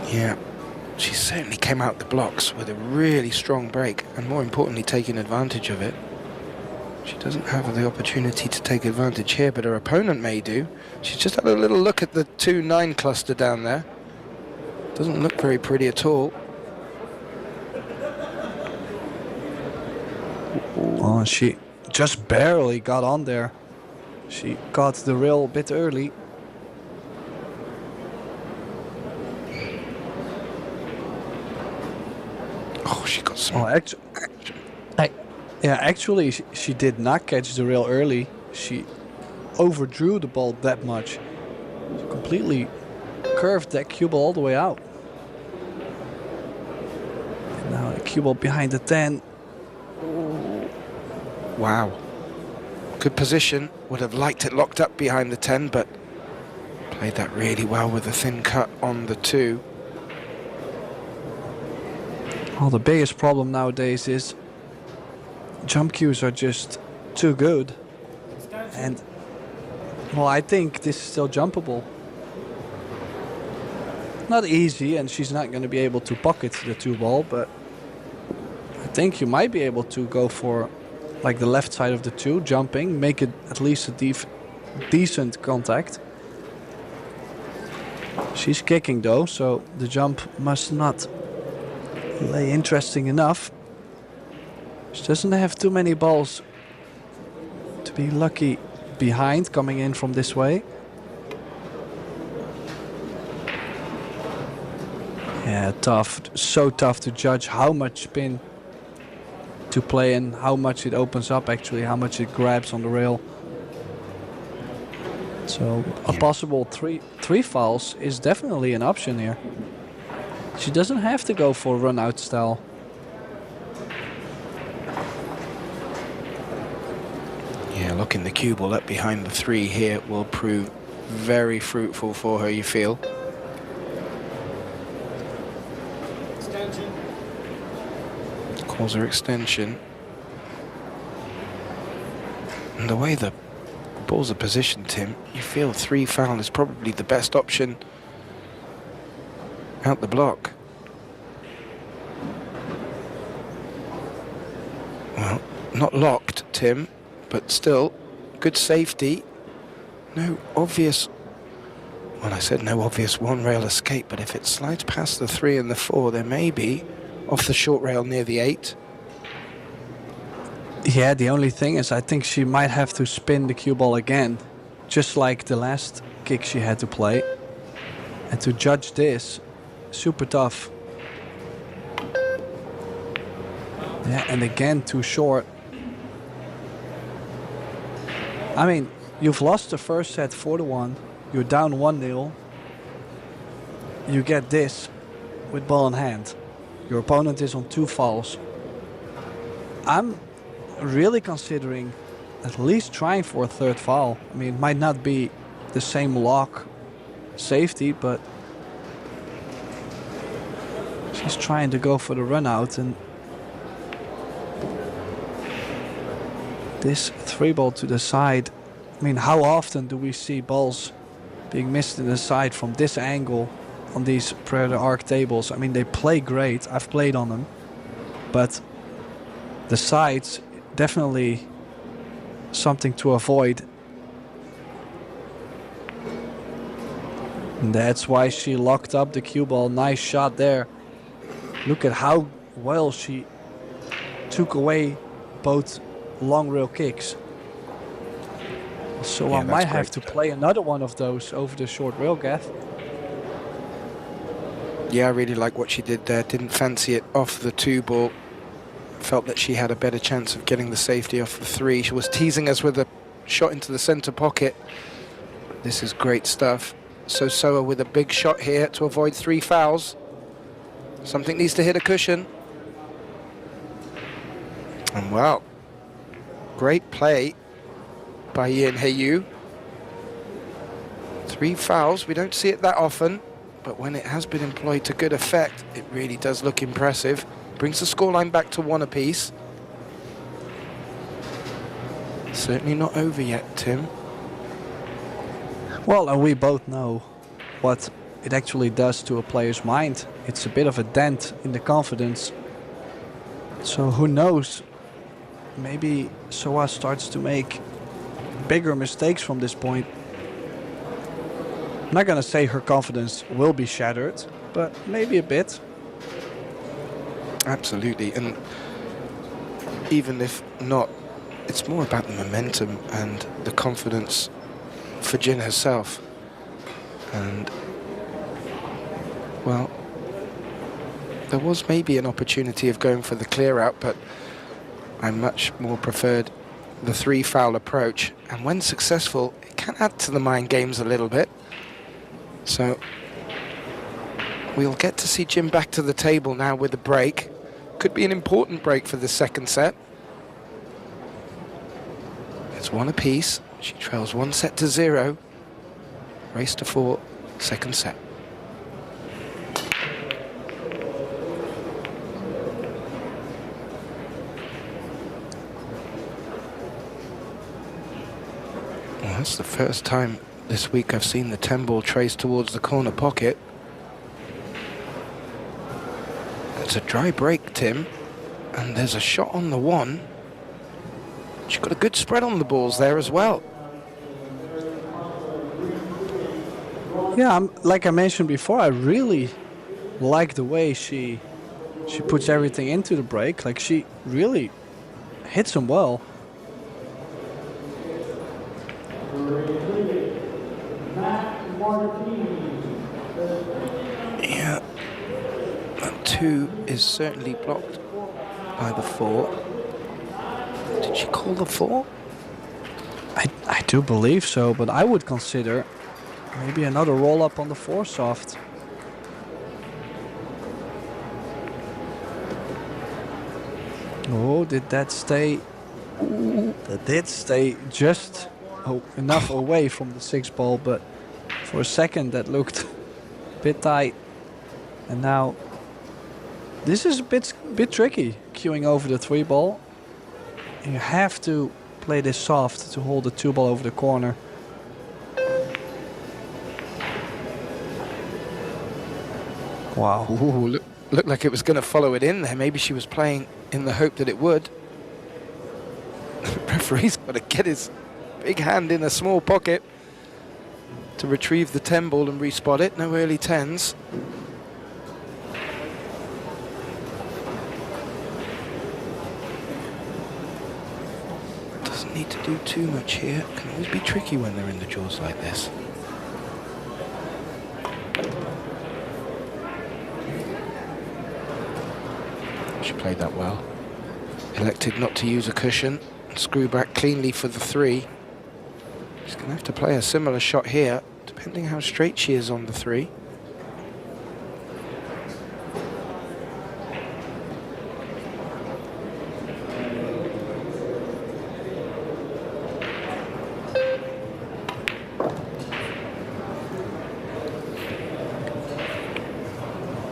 Yeah, she certainly came out the blocks with a really strong break, and more importantly, taking advantage of it. She doesn't have the opportunity to take advantage here, but her opponent may do. She's just had a little look at the 2-9 cluster down there. Doesn't look very pretty at all. Oh, she just barely got on there. She got the rail a bit early. Oh, she got some. Oh, actually, she did not catch the rail early. She overdrew the ball that much. She completely curved that cue ball all the way out. And now the cue ball behind the 10. Wow. Good position. Would have liked it locked up behind the 10, but played that really well with a thin cut on the 2. Well, the biggest problem nowadays is jump cues are just too good. And, well, I think this is still jumpable. Not easy, and she's not going to be able to pocket the 2 ball, but I think you might be able to go for like the left side of the 2, jumping, make it at least a decent contact. She's kicking though, so the jump must not lay interesting enough. She doesn't have too many balls to be lucky behind coming in from this way. Yeah, tough. So tough to judge how much spin to play and how much it opens up, actually, how much it grabs on the rail. So a possible three fouls is definitely an option here. She doesn't have to go for run out style. Yeah, looking the cue ball up behind the 3 here will prove very fruitful for her, you feel. Calls her extension. And the way the balls are positioned, Tim, you feel 3 foul is probably the best option out the block. Well, not locked, Tim, but still good safety. No obvious, well, I said no obvious 1 rail escape, but if it slides past the 3 and the 4, there may be off the short rail near the 8. Yeah, the only thing is I think she might have to spin the cue ball again, just like the last kick she had to play. And to judge this, super tough. Yeah, and again too short. I mean, you've lost the first set 4-1. You're down 1-0. You get this with ball in hand. Your opponent is on 2 fouls. I'm really considering at least trying for a 3rd foul. I mean, it might not be the same lock safety, but she's trying to go for the run out, and this 3 ball to the side. I mean, how often do we see balls being missed in the side from this angle on these Predator Arc tables. I mean, they play great. I've played on them. But the sides, definitely something to avoid. And that's why she locked up the cue ball. Nice shot there. Look at how well she took away both long rail kicks. So I might have to play another one of those over the short rail gaff. Yeah, I really like what she did there. Didn't fancy it off the 2 ball. Felt that she had a better chance of getting the safety off the 3. She was teasing us with a shot into the center pocket. This is great stuff. So SEOA with a big shot here to avoid 3 fouls. Something needs to hit a cushion. And well, great play by Yin Hei-Yu. 3 fouls, we don't see it that often, but when it has been employed to good effect, it really does look impressive. Brings the scoreline back to 1 apiece. Certainly not over yet, Tim. Well, and we both know what it actually does to a player's mind. It's a bit of a dent in the confidence. So who knows? Maybe SEOA starts to make bigger mistakes from this point. I'm not gonna say her confidence will be shattered, but maybe a bit. Absolutely, and even if not, it's more about the momentum and the confidence for JIN herself. And well, there was maybe an opportunity of going for the clear out, but I much more preferred the 3 foul approach, and when successful it can add to the mind games a little bit. So we'll get to see JIN back to the table now with a break. Could be an important break for the second set. It's 1 apiece. She trails 1 set to 0. Race to 4, second set. Well, that's the first time this week I've seen the 10 ball trace towards the corner pocket. It's a dry break, Tim, and there's a shot on the 1. She's got a good spread on the balls there as well. Yeah, like I mentioned before, I really like the way she puts everything into the break. Like, she really hits them well. Yeah, that 2 is certainly blocked by the 4. Did she call the 4? I do believe so, but I would consider maybe another roll up on the 4 soft. Oh, did that stay? Ooh, that did stay just enough away from the 6 ball, but for a second that looked a bit tight. And now this is a bit tricky, queuing over the 3 ball. You have to play this soft to hold the 2 ball over the corner. Wow. Ooh, looked like it was going to follow it in there. Maybe she was playing in the hope that it would. The referee's got to get his big hand in a small pocket to retrieve the 10 ball and respot it. No early 10s. Doesn't need to do too much here. Can always be tricky when they're in the jaws like this. She played that well. Elected not to use a cushion and screw back cleanly for the 3. She's going to have to play a similar shot here, depending how straight she is on the 3.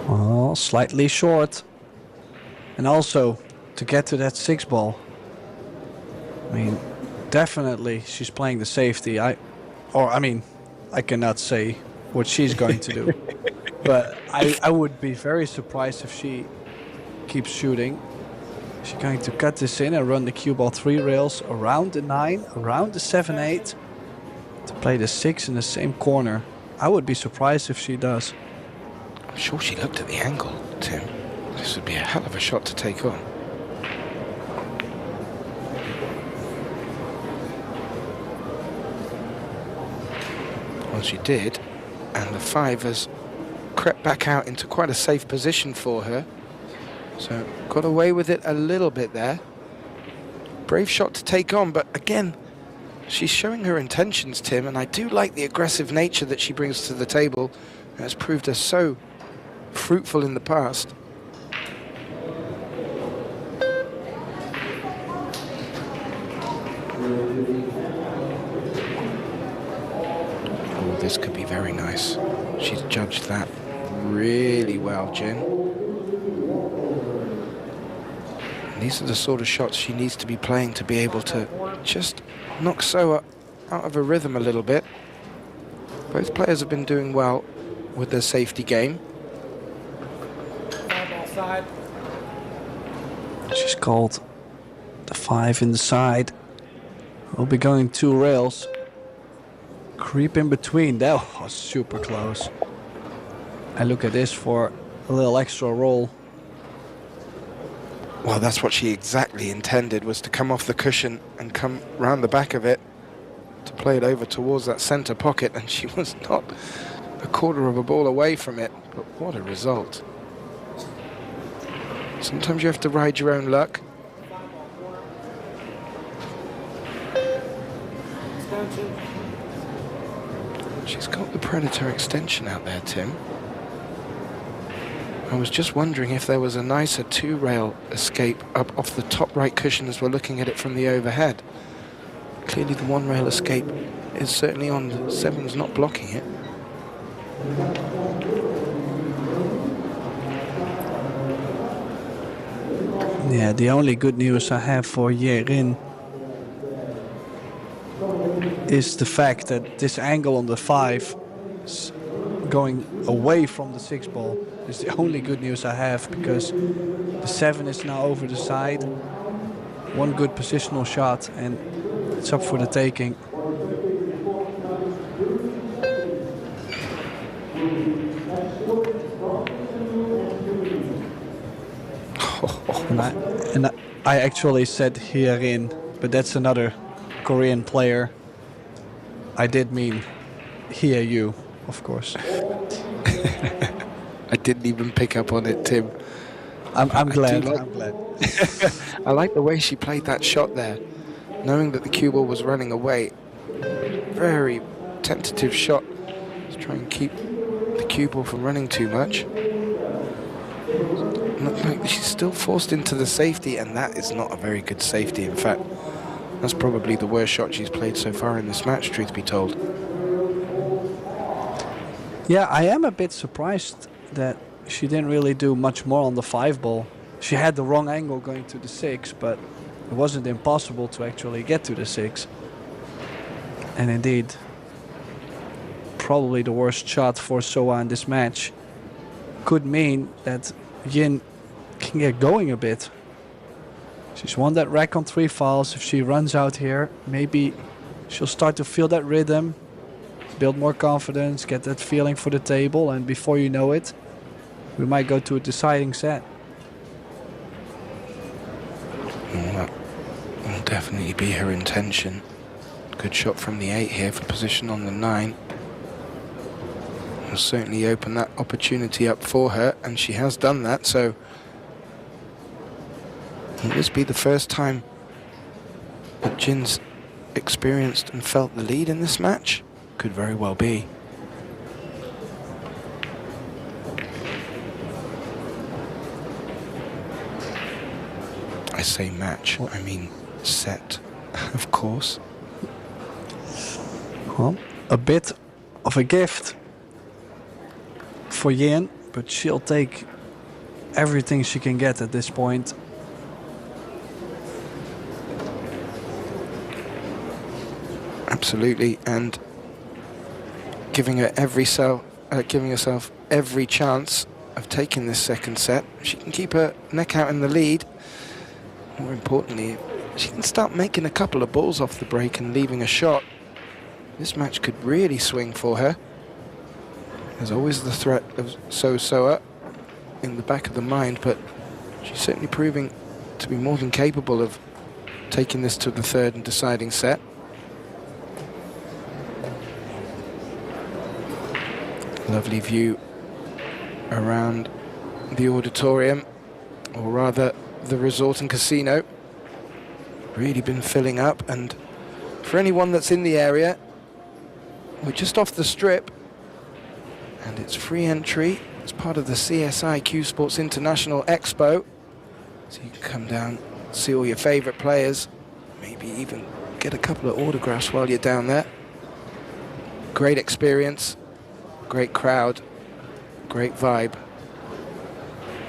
Well, slightly short. And also, to get to that 6 ball, I mean, definitely she's playing the safety. I cannot say what she's going to do. But I would be very surprised if she keeps shooting. She's going to cut this in and run the cue ball 3 rails around the 9, around the 7-8 to play the 6 in the same corner. I would be surprised if she does. I'm sure she looked at the angle, Tim. This would be a hell of a shot to take on. Well, she did, and the 5 has crept back out into quite a safe position for her. So got away with it a little bit there. Brave shot to take on, but again, she's showing her intentions, Tim, and I do like the aggressive nature that she brings to the table. It has proved her so fruitful in the past. Oh, this could be very nice. She's judged that really well, JIN. These are the sort of shots she needs to be playing to be able to just knock Soa out of a rhythm a little bit. Both players have been doing well with their safety game. She's called the 5 in the side. We'll be going 2 rails. Creep in between. That was super close. I look at this for a little extra roll. Well, that's what she exactly intended, was to come off the cushion and come round the back of it to play it over towards that centre pocket, and she was not a quarter of a ball away from it. But what a result. Sometimes you have to ride your own luck. She's got the Predator extension out there, Tim. I was just wondering if there was a nicer 2-rail escape up off the top right cushion as we're looking at it from the overhead. Clearly the 1-rail escape is certainly on. The 7's not blocking it. Yeah, the only good news I have for Yalin is the fact that this angle on the 5 is going away from the 6 ball. Is the only good news I have, because the 7 is now over the side. One good positional shot and it's up for the taking. And I actually said Hyerin, but that's another Korean player. I did mean Hyeyu, of course. I didn't even pick up on it, Tim. I'm glad. I'm glad. I like the way she played that shot there, knowing that the cue ball was running away. Very tentative shot to try and keep the cue ball from running too much. Look like she's still forced into the safety, and that is not a very good safety. In fact, that's probably the worst shot she's played so far in this match, truth be told. Yeah, I am a bit surprised that she didn't really do much more on the 5 ball. She had the wrong angle going to the 6, but it wasn't impossible to actually get to the 6. And indeed, probably the worst shot for Soa in this match could mean that Yin can get going a bit. She's won that rack on 3 fouls. If she runs out here, maybe she'll start to feel that rhythm, build more confidence, get that feeling for the table, and before you know it, we might go to a deciding set. Well, that will definitely be her intention. Good shot from the 8 here for position on the 9. Will certainly open that opportunity up for her, and she has done that. So will this be the first time that Jin's experienced and felt the lead in this match? Could very well be. I say match, I mean set, of course. Well, a bit of a gift for Yin, but she'll take everything she can get at this point. Absolutely, and giving her every cell giving herself every chance of taking this second set. She can keep her neck out in the lead. More importantly, she can start making a couple of balls off the break and leaving a shot. This match could really swing for her. There's always the threat of SEOA in the back of the mind, but she's certainly proving to be more than capable of taking this to the third and deciding set. Lovely view around the auditorium, or rather the resort and casino. Really been filling up, and for anyone that's in the area, we're just off the strip and it's free entry. It's part of the CSI Q Sports International Expo, so you can come down, see all your favorite players, maybe even get a couple of autographs while you're down there. Great experience, great crowd, great vibe,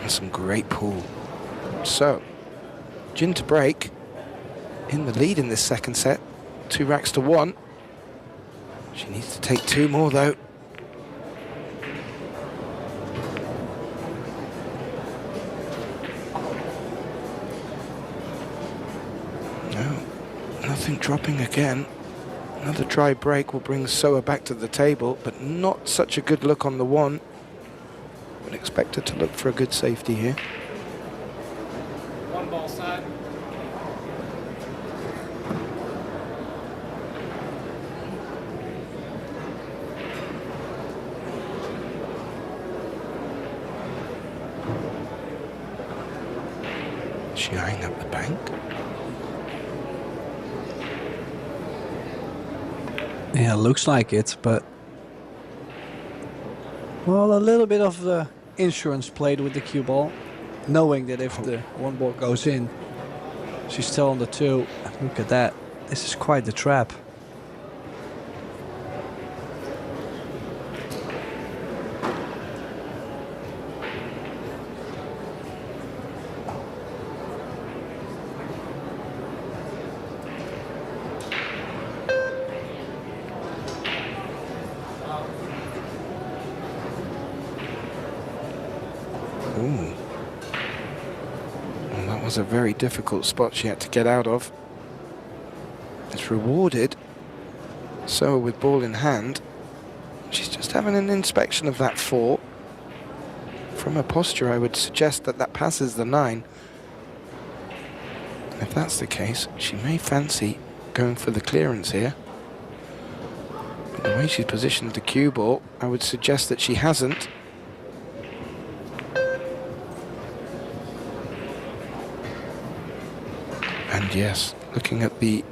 and some great pool. So, JIN to break, in the lead in this second set, 2 racks to 1. She needs to take 2 more though. No, nothing dropping again. Another dry break will bring SEOA back to the table, but not such a good look on the 1. Would expect her to look for a good safety here. 1 ball side. Is she eyeing up the bank? Yeah, looks like it, but well, a little bit of the insurance played with the cue ball, knowing that if the 1 ball goes in, she's still on the 2. And look at that, this is quite the trap. Ooh. Well, that was a very difficult spot she had to get out of. It's rewarded. SEOA with ball in hand. She's just having an inspection of that 4. From her posture, I would suggest that that passes the 9. If that's the case, she may fancy going for the clearance here. But the way she's positioned the cue ball, I would suggest that she hasn't. And yes, looking at the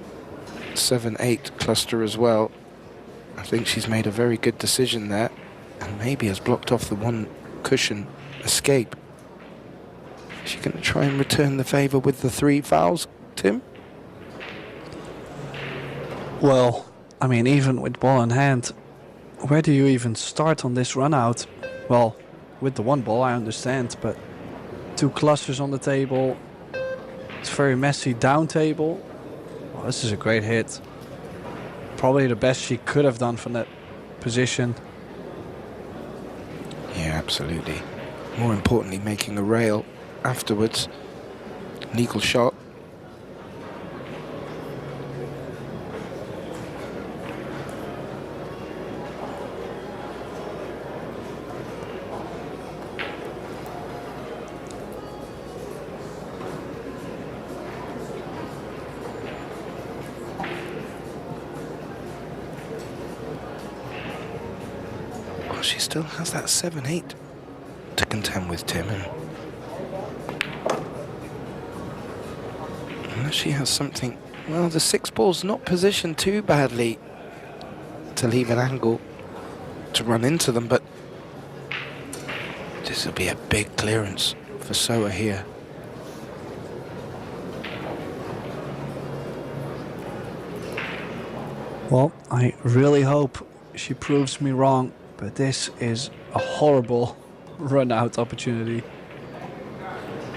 7-8 cluster as well, I think she's made a very good decision there, and maybe has blocked off the 1 cushion escape. Is she going to try and return the favour with the 3 fouls, Tim? Well, I mean, even with ball in hand, where do you even start on this run out? Well, with the 1 ball I understand, but 2 clusters on the table, it's very messy down table. Well, this is a great hit. Probably the best she could have done from that position. Yeah, absolutely. More importantly, making a rail afterwards. Legal shot. She still has that 7-8 to contend with, Tim, and unless she has something, well, the 6 ball's not positioned too badly to leave an angle to run into them, but this will be a big clearance for SEOA here. Well, I really hope she proves me wrong, but this is a horrible run out opportunity.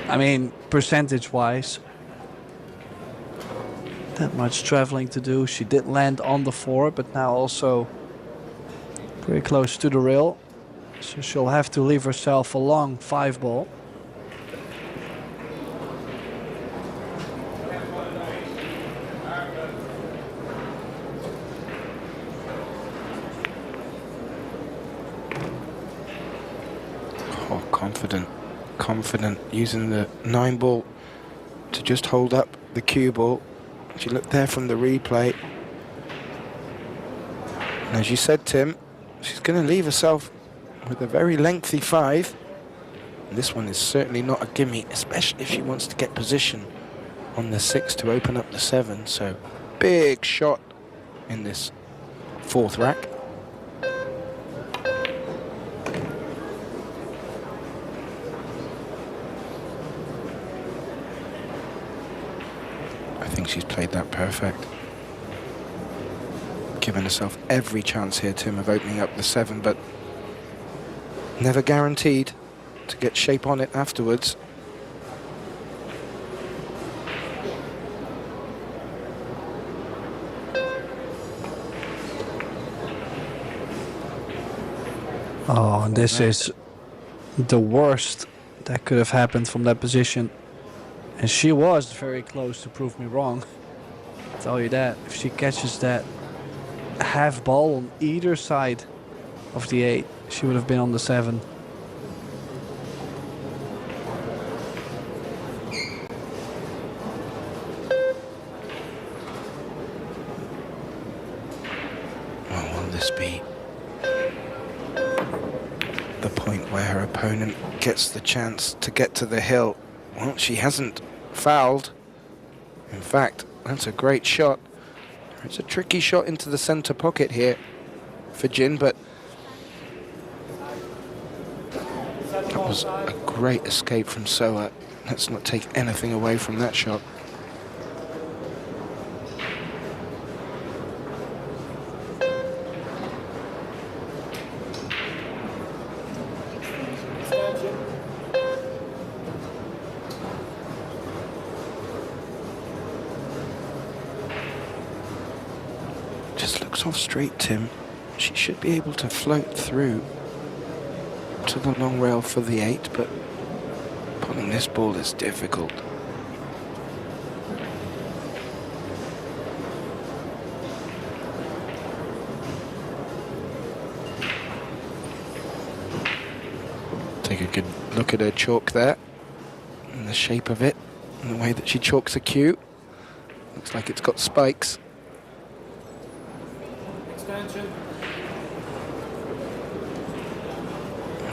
I mean, percentage wise, that much traveling to do. She did land on the 4, but now also very close to the rail. So she'll have to leave herself a long 5-ball. Oh, confident using the 9-ball to just hold up the cue ball. If you look there from the replay, and as you said, Tim, she's going to leave herself with a very lengthy 5. And this one is certainly not a gimme, especially if she wants to get position on the 6 to open up the 7. So big shot in this 4th rack. I think she's played that perfect. Given herself every chance here, Tim, of opening up the 7, but never guaranteed to get shape on it afterwards. Oh, and this is the worst that could have happened from that position. And she was very close to prove me wrong. I'll tell you that. If she catches that half ball on either side of the 8, she would have been on the 7. Well, will this be the point where her opponent gets the chance to get to the hill? Well, she hasn't fouled. In fact, that's a great shot. It's a tricky shot into the center pocket here for JIN, but that was a great escape from SEOA. Let's not take anything away from that shot. Just looks off straight, Tim. She should be able to float through to the long rail for the 8, but pulling this ball is difficult. Take a good look at her chalk there, and the shape of it, and the way that she chalks a cue. Looks like it's got spikes.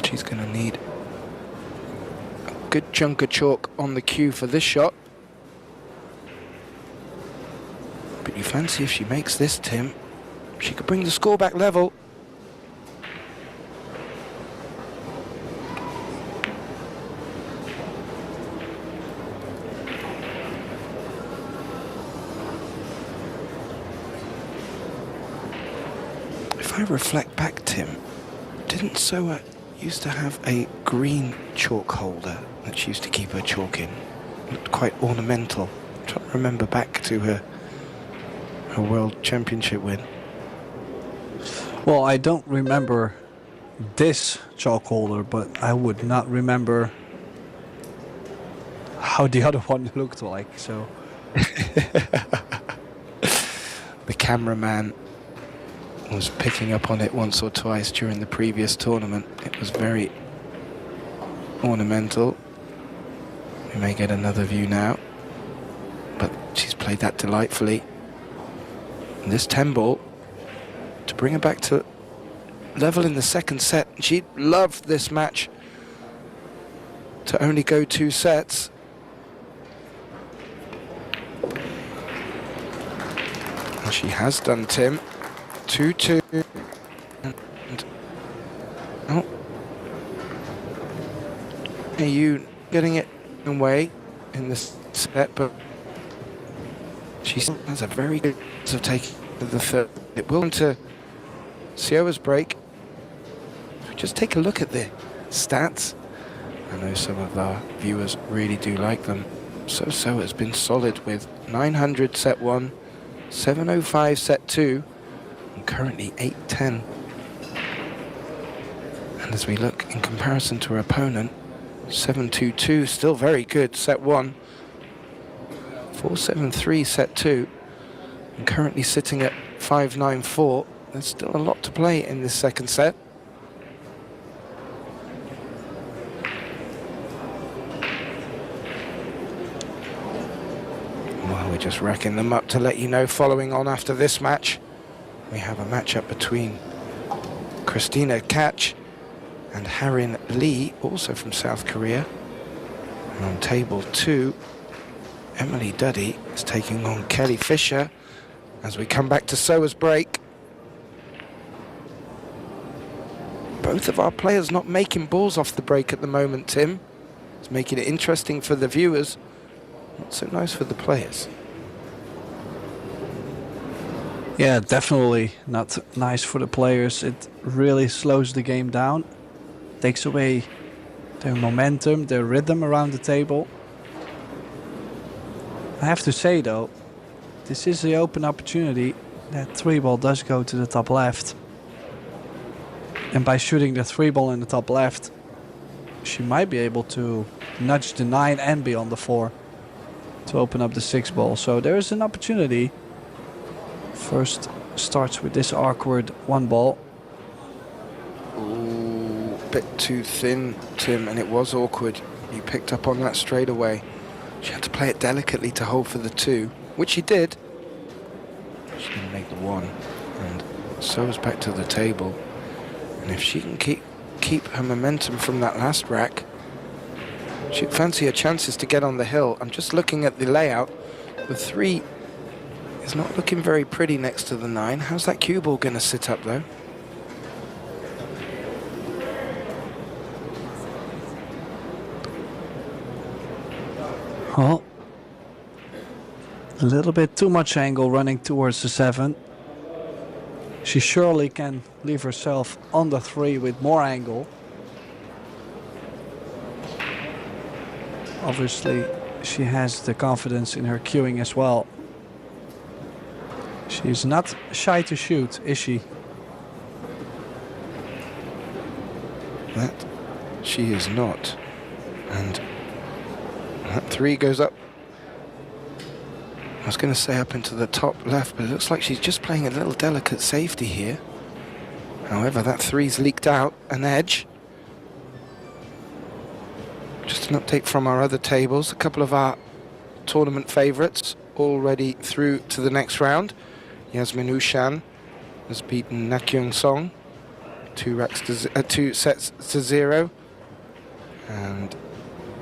She's going to need a good chunk of chalk on the cue for this shot. But you fancy if she makes this, Tim, she could bring the score back level. If I reflect back, Tim, didn't SEOA used to have a green chalk holder that she used to keep her chalk in? Looked quite ornamental. I'm trying to remember back to her World Championship win. Well, I don't remember this chalk holder, but I would not remember how the other one looked like, so... The cameraman was picking up on it once or twice during the previous tournament. It was very ornamental. We may get another view now, but she's played that delightfully. And this 10 ball to bring her back to level in the second set. She'd love this match to only go 2 sets. And she has done, Tim. 2-2. And oh, are you getting it away in this set? But she has a very good chance of taking the 3rd. It will into SEOA's break. Just take a look at the stats. I know some of our viewers really do like them. So SEOA's been solid with 900 set 1, 705 set 2. Currently 8-10. And as we look in comparison to her opponent, 7-2-2, still very good, set 1. 4-7-3, set 2. And currently sitting at 5-9-4. There's still a lot to play in this second set. Well, we're just racking them up to let you know, following on after this match, we have a matchup between Christina Kach and Harin Lee, also from South Korea. And on table 2, Emily Duddy is taking on Kelly Fisher as we come back to Soa's break. Both of our players not making balls off the break at the moment, Tim. It's making it interesting for the viewers, not so nice for the players. Yeah, definitely not nice for the players. It really slows the game down, takes away their momentum, their rhythm around the table. I have to say though, this is the open opportunity. That 3-ball does go to the top left. And by shooting the 3-ball in the top left, she might be able to nudge the 9 and be on the 4 to open up the 6-ball. So there is an opportunity. First starts with this awkward 1-ball. Ooh, bit too thin, Tim, and it was awkward. You picked up on that straight away. She had to play it delicately to hold for the 2, which she did. She didn't make the 1, and Soa's back to the table. And if she can keep her momentum from that last rack, she'd fancy her chances to get on the hill. I'm just looking at the layout. The 3 is not looking very pretty next to the 9. How's that cue ball going to sit up though? Well, a little bit too much angle running towards the 7. She surely can leave herself on the 3 with more angle. Obviously, she has the confidence in her cueing as well. She's not shy to shoot, is she? That she is not. And that 3 goes up. I was going to say up into the top left, but it looks like she's just playing a little delicate safety here. However, that 3's leaked out an edge. Just an update from our other tables. A couple of our tournament favourites already through to the next round. Yasmin Ushan has beaten Nakyung Song 2 sets to 0. And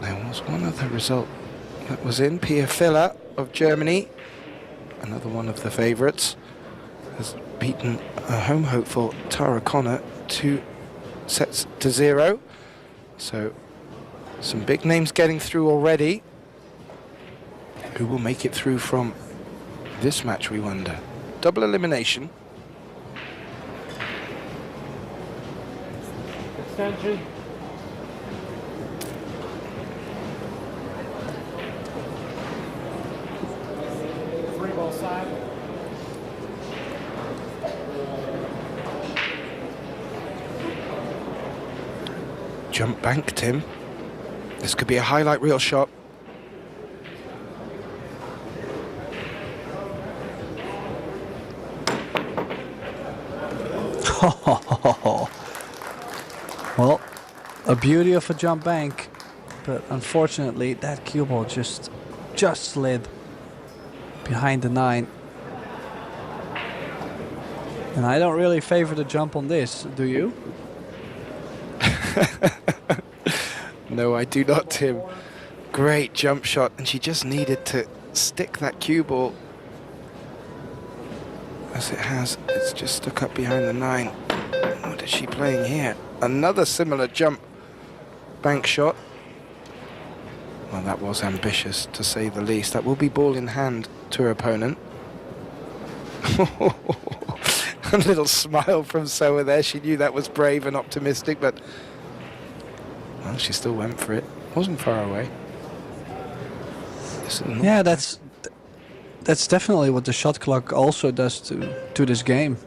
there was one other result that was in. Pia Filler of Germany, another one of the favourites, has beaten a home hopeful Tara Connor 2 sets to 0. So some big names getting through already. Who will make it through from this match, we wonder? Double elimination. Extension. Ball side. Jump bank, Tim. This could be a highlight reel shot. Well, a beauty of a jump bank, but unfortunately that cue ball just slid behind the 9. And I don't really favor the jump on this, do you? No, I do not, Tim. Great jump shot, and she just needed to stick that cue ball. As it has, it's just stuck up behind the 9. What is she playing here? Another similar jump bank shot. Well, that was ambitious, to say the least. That will be ball in hand to her opponent. A little smile from Soa there. She knew that was brave and optimistic, but well, she still went for it. Wasn't far away. Yeah, that's definitely what the shot clock also does to this game.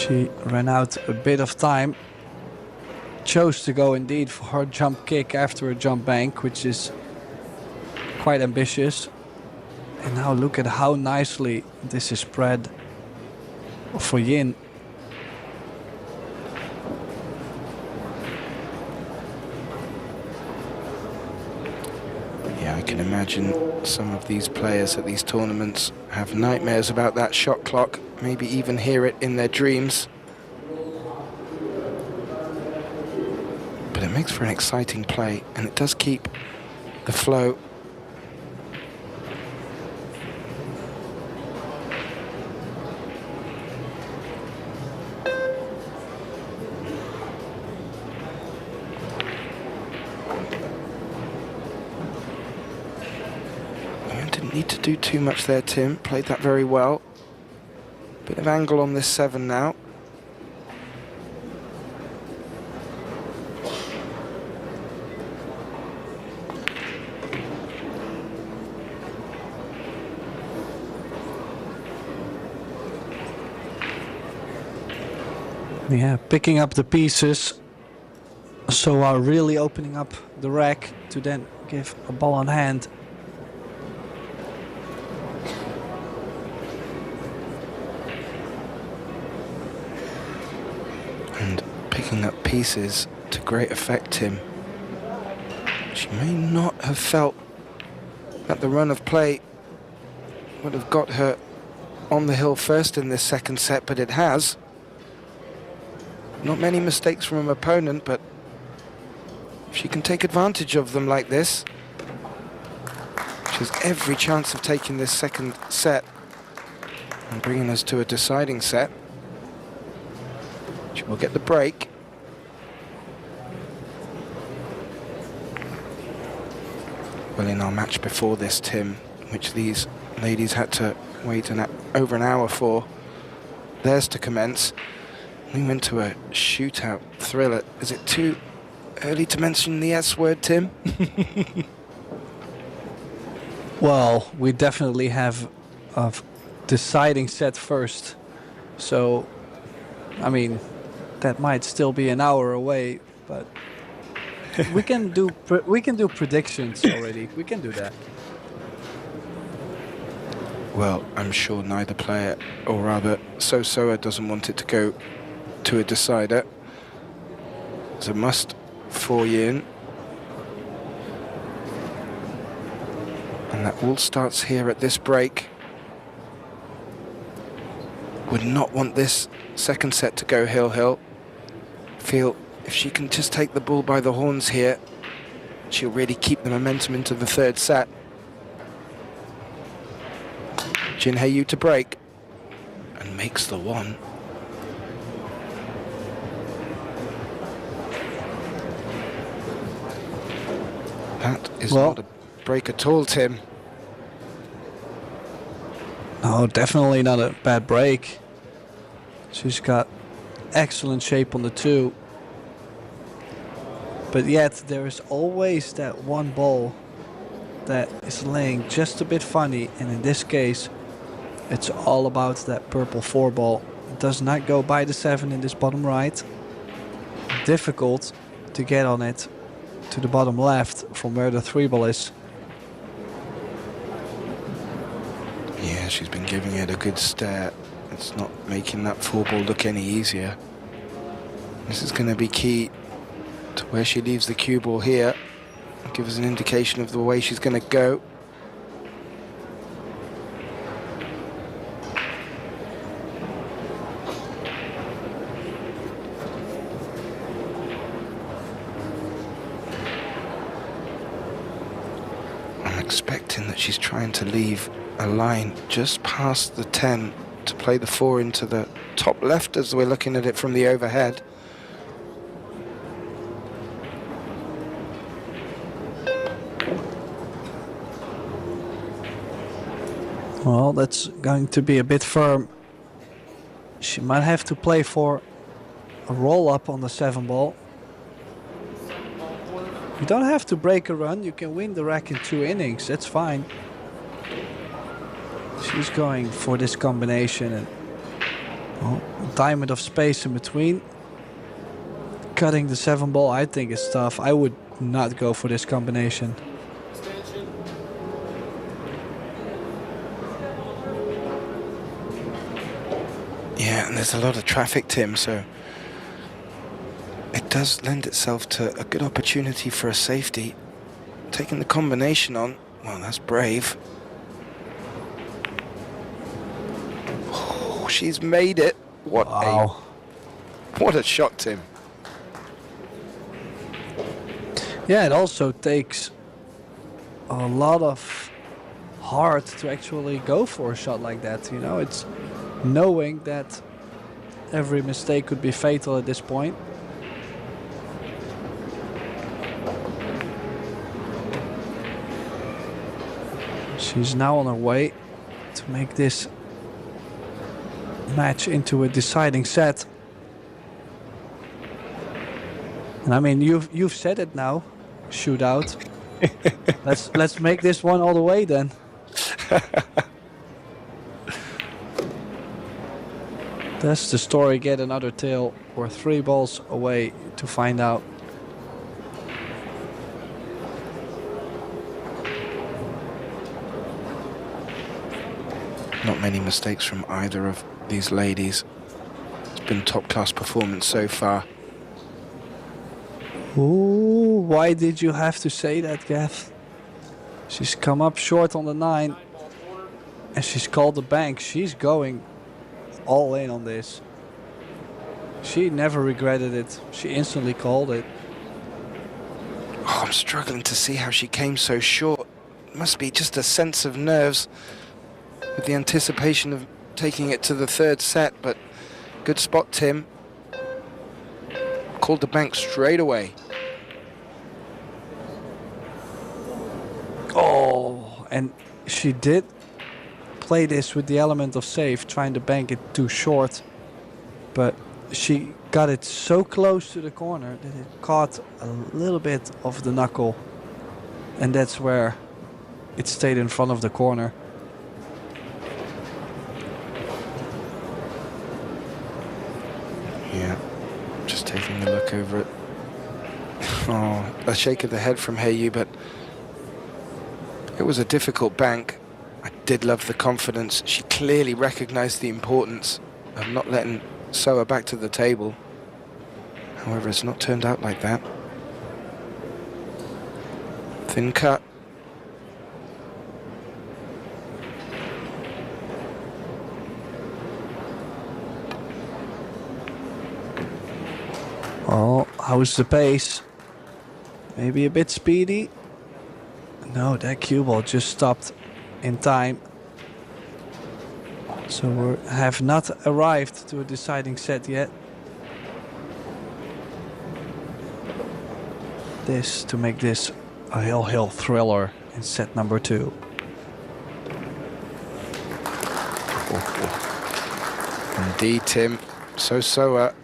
She ran out a bit of time. Chose to go indeed for her jump kick after a jump bank, which is quite ambitious. And now look at how nicely this is spread for Yin. Yeah, I can imagine some of these players at these tournaments have nightmares about that shot clock, maybe even hear it in their dreams. But it makes for an exciting play, and it does keep the flow. Didn't need to do too much there, Tim. Played that very well. Bit of angle on this 7 now. Yeah, picking up the pieces. So are really opening up the rack to then give a ball on hand. And picking up pieces to great effect, Tim. She may not have felt that the run of play would have got her on the hill first in this second set, but it has. Not many mistakes from an opponent, but if she can take advantage of them like this, she has every chance of taking this second set and bringing us to a deciding set. She will get the break. Well, in our match before this, Tim, which these ladies had to wait over an hour for theirs to commence, we went to a shootout thriller. Is it too early to mention the S word, Tim? Well, we definitely have a deciding set first. So, I mean, that might still be an hour away, but we can do predictions already. We can do that. Well, I'm sure neither player, or rather, SEOA doesn't want it to go to a decider. It's a must for Yin. And that all starts here at this break. Would not want this second set to go hill-hill. Feel if she can just take the bull by the horns here, she'll really keep the momentum into the third set. Jin Hae-yu to break, and makes the one. That is not a break at all, Tim. No, definitely not a bad break. She's got excellent shape on the 2. But yet there is always that one ball that is laying just a bit funny, and in this case it's all about that purple 4 ball. It does not go by the 7 in this bottom right. Difficult to get on it to the bottom left from where the 3 ball is. Yeah, she's been giving it a good stare. It's not making that 4 ball look any easier. This is going to be key to where she leaves the cue ball here. Give us an indication of the way she's going to go. I'm expecting that she's trying to leave a line just past the 10 to play the 4 into the top left as we're looking at it from the overhead. Well, that's going to be a bit firm. She might have to play for a roll-up on the 7 ball. You don't have to break a run. You can win the rack in 2 innings. That's fine. She's going for this combination, and Oh, diamond of space in between. Cutting the 7 ball, I think is tough. I would not go for this combination. Yeah, and there's a lot of traffic, Tim, so it does lend itself to a good opportunity for a safety. Taking the combination on, well, that's brave. Oh, she's made it. What a shot, Tim. Yeah, it also takes a lot of heart to actually go for a shot like that. You know, it's knowing that every mistake could be fatal at this point. She's now on her way to make this match into a deciding set. And I mean, you've said it now, Shootout. let's make this one all the way then. Does the story get another tail? We're 3 balls away to find out. Not many mistakes from either of these ladies. It's been top class performance so far. Ooh, why did you have to say that, Gav? She's come up short on the 9 and she's called the bank. She's going all in on this. She never regretted it. She instantly called it. Oh, I'm struggling to see how she came so short. Must be just a sense of nerves with the anticipation of taking it to the 3rd set, but good spot, Tim. Called the bank straight away. Oh, and she did play this with the element of save, trying to bank it too short, but she got it so close to the corner that it caught a little bit of the knuckle, and that's where it stayed in front of the corner. Yeah, just taking a look over it. Oh, a shake of the head from HYE, but it was a difficult bank. I did love the confidence. She clearly recognized the importance of not letting SEOA back to the table. However, it's not turned out like that. Thin cut. Oh, how's the pace? Maybe a bit speedy. No, that cue ball just stopped in time. So we have not arrived to a deciding set yet. This to make this a hill thriller in set number 2. Indeed, Tim. So SEOA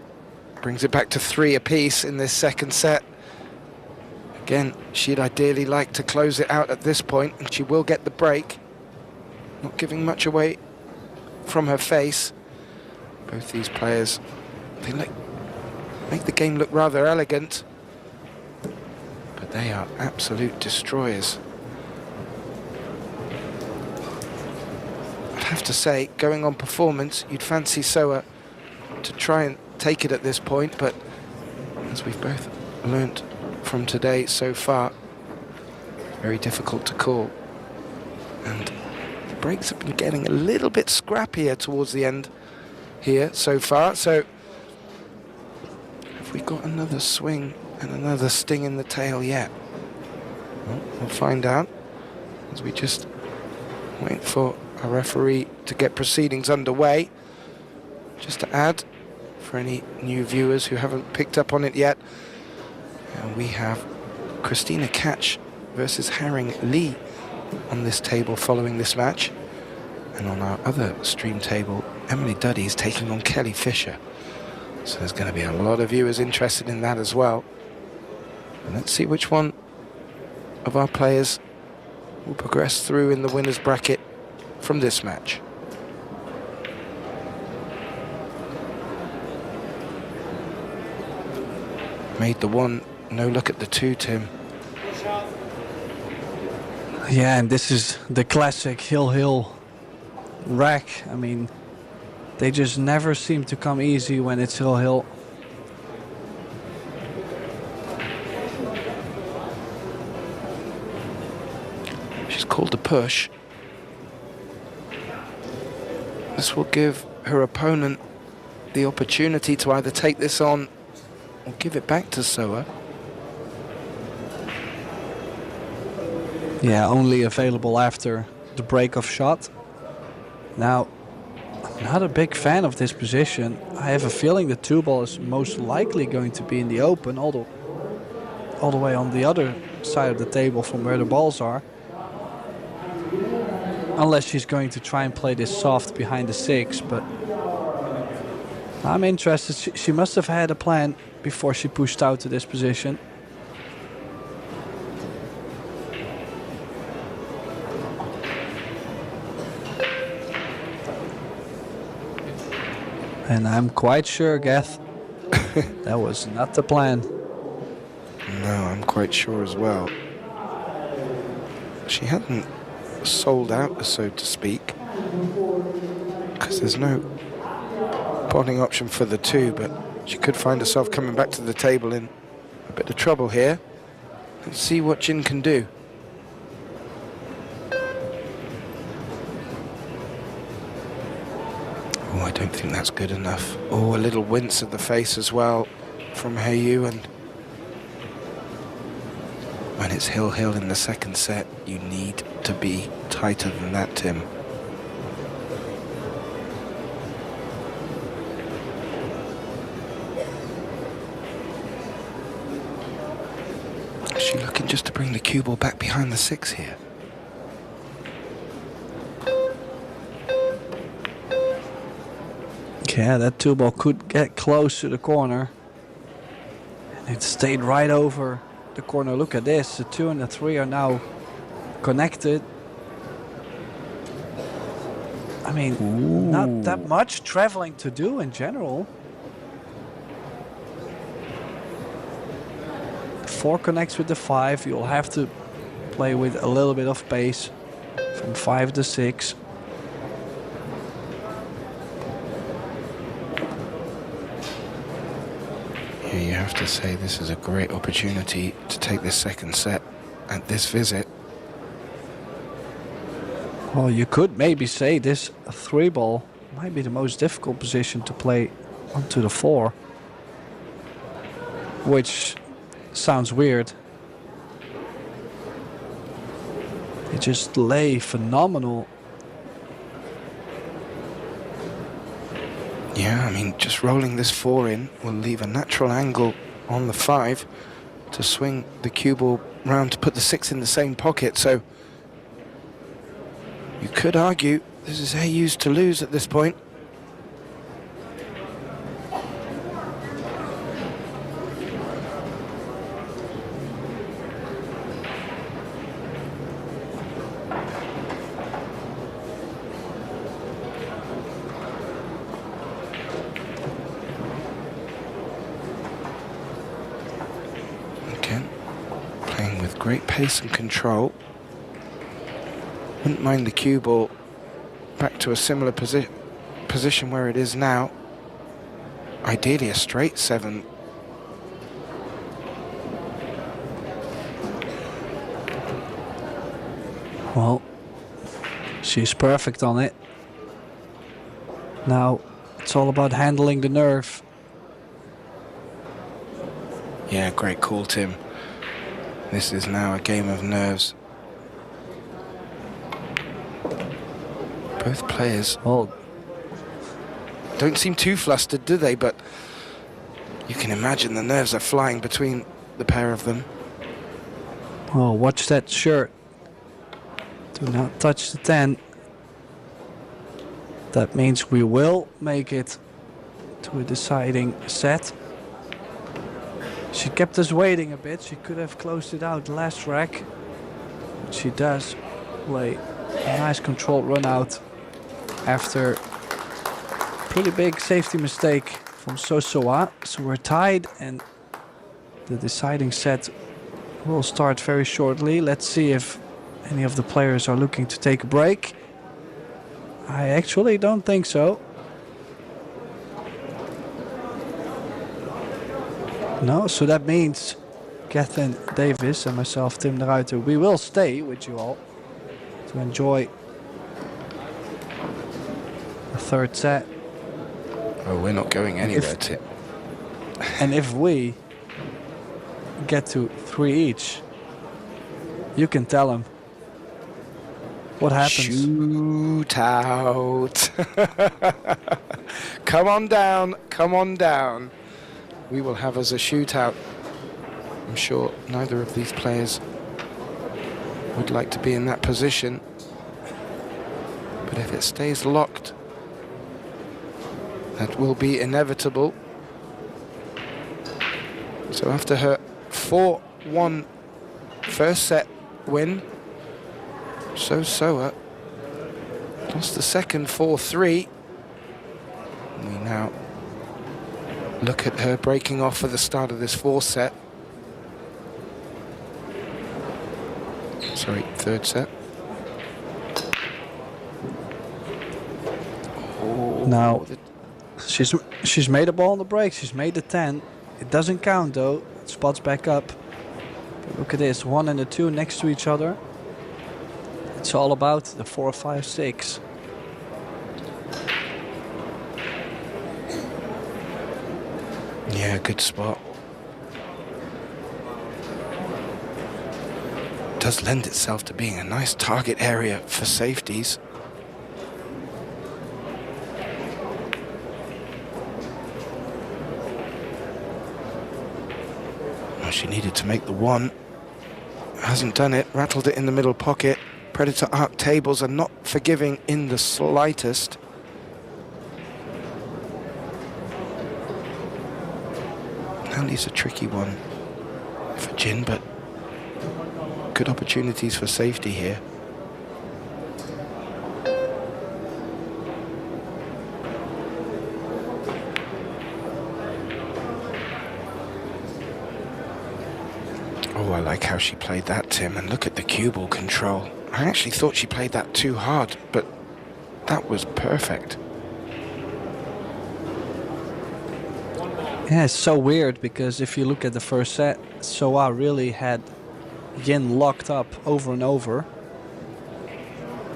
brings it back to 3 apiece in this 2nd set. Again, she'd ideally like to close it out at this point, and she will get the break. Not giving much away from her face. Both these players, they make the game look rather elegant, but they are absolute destroyers. I'd have to say, going on performance, you'd fancy SEOA to try and take it at this point, but as we've both learnt from today so far, very difficult to call. And the breaks have been getting a little bit scrappier towards the end here so far. So have we got another swing and another sting in the tail yet? Well, we'll find out as we just wait for a referee to get proceedings underway. Just to add, for any new viewers who haven't picked up on it yet, we have Christina Catch versus Haring Lee on this table following this match. And on our other stream table, Emily Duddy is taking on Kelly Fisher. So there's going to be a lot of viewers interested in that as well. And let's see which one of our players will progress through in the winner's bracket from this match. Made the one, no look at the two, Tim. Yeah, and this is the classic hill rack. I mean, they just never seem to come easy when it's hill. She's called the push. This will give her opponent the opportunity to either take this on or give it back to SEOA. Yeah, only available after the break-off shot. Now, I'm not a big fan of this position. I have a feeling the 2-ball is most likely going to be in the open, all the way on the other side of the table from where the balls are. Unless she's going to try and play this soft behind the 6, but I'm interested. She must have had a plan before she pushed out to this position. And I'm quite sure, Geth, that was not the plan. No, I'm quite sure as well. She hadn't sold out, so to speak, because there's no bonding option for the 2, but she could find herself coming back to the table in a bit of trouble here. Let's see what JIN can do. Oh, I don't think that's good enough. Oh, a little wince of the face as well from HYE, and when it's hill in the second set, you need to be tighter than that, Tim. Is she looking just to bring the cue ball back behind the 6 here? Yeah, that 2-ball could get close to the corner. And it stayed right over the corner. Look at this. The 2 and the 3 are now connected. I mean, not that much traveling to do in general. 4 connects with the 5. You'll have to play with a little bit of pace from 5 to 6. Yeah, you have to say this is a great opportunity to take this second set at this visit. Well, you could maybe say this 3-ball might be the most difficult position to play onto the 4. Which sounds weird. It just lay phenomenal. Yeah, I mean, just rolling this 4 in will leave a natural angle on the 5 to swing the cue ball round to put the 6 in the same pocket. So you could argue this is HYE's to lose at this point. Great pace and control. Wouldn't mind the cue ball back to a similar position where it is now. Ideally a straight 7. Well, she's perfect on it. Now it's all about handling the nerve. Yeah, great call, Tim. This is now a game of nerves. Both players don't seem too flustered, do they? But you can imagine the nerves are flying between the pair of them. Oh, watch that shirt. Do not touch the 10. That means we will make it to a deciding set. She kept us waiting a bit. She could have closed it out last rack. But she does play a nice controlled run out after pretty big safety mistake from SEOA. So we're tied, and The deciding set will start very shortly. Let's see if any of the players are looking to take a break. I actually don't think so. No, so that means Kathleen Davis and myself, Tim de Ruiter, we will stay with you all to enjoy the third set. Oh, we're not going anywhere, Tim. And if we get to 3 each, you can tell them what happens. Shootout. Come on down, come on down. We will have us a shootout. I'm sure neither of these players would like to be in that position. But if it stays locked, that will be inevitable. So after her 4-1 first set win, Soa lost the second 4-3. We now look at her breaking off for the start of this fourth set. Sorry, third set. Oh, Now she's made a ball on the break. She's made the 10. It doesn't count though. It spots back up. But look at this, 1 and a 2 next to each other. It's all about the 4, 5, 6. Yeah, good spot. Does lend itself to being a nice target area for safeties. Well, she needed to make the 1. Hasn't done it. Rattled it in the middle pocket. Predator arc tables are not forgiving in the slightest. Handy's a tricky one for JIN, but good opportunities for safety here. Oh, I like how she played that, Tim, and look at the cue ball control. I actually thought she played that too hard, but that was perfect. Yeah, it's so weird because if you look at the first set, Soa really had JIN locked up over and over.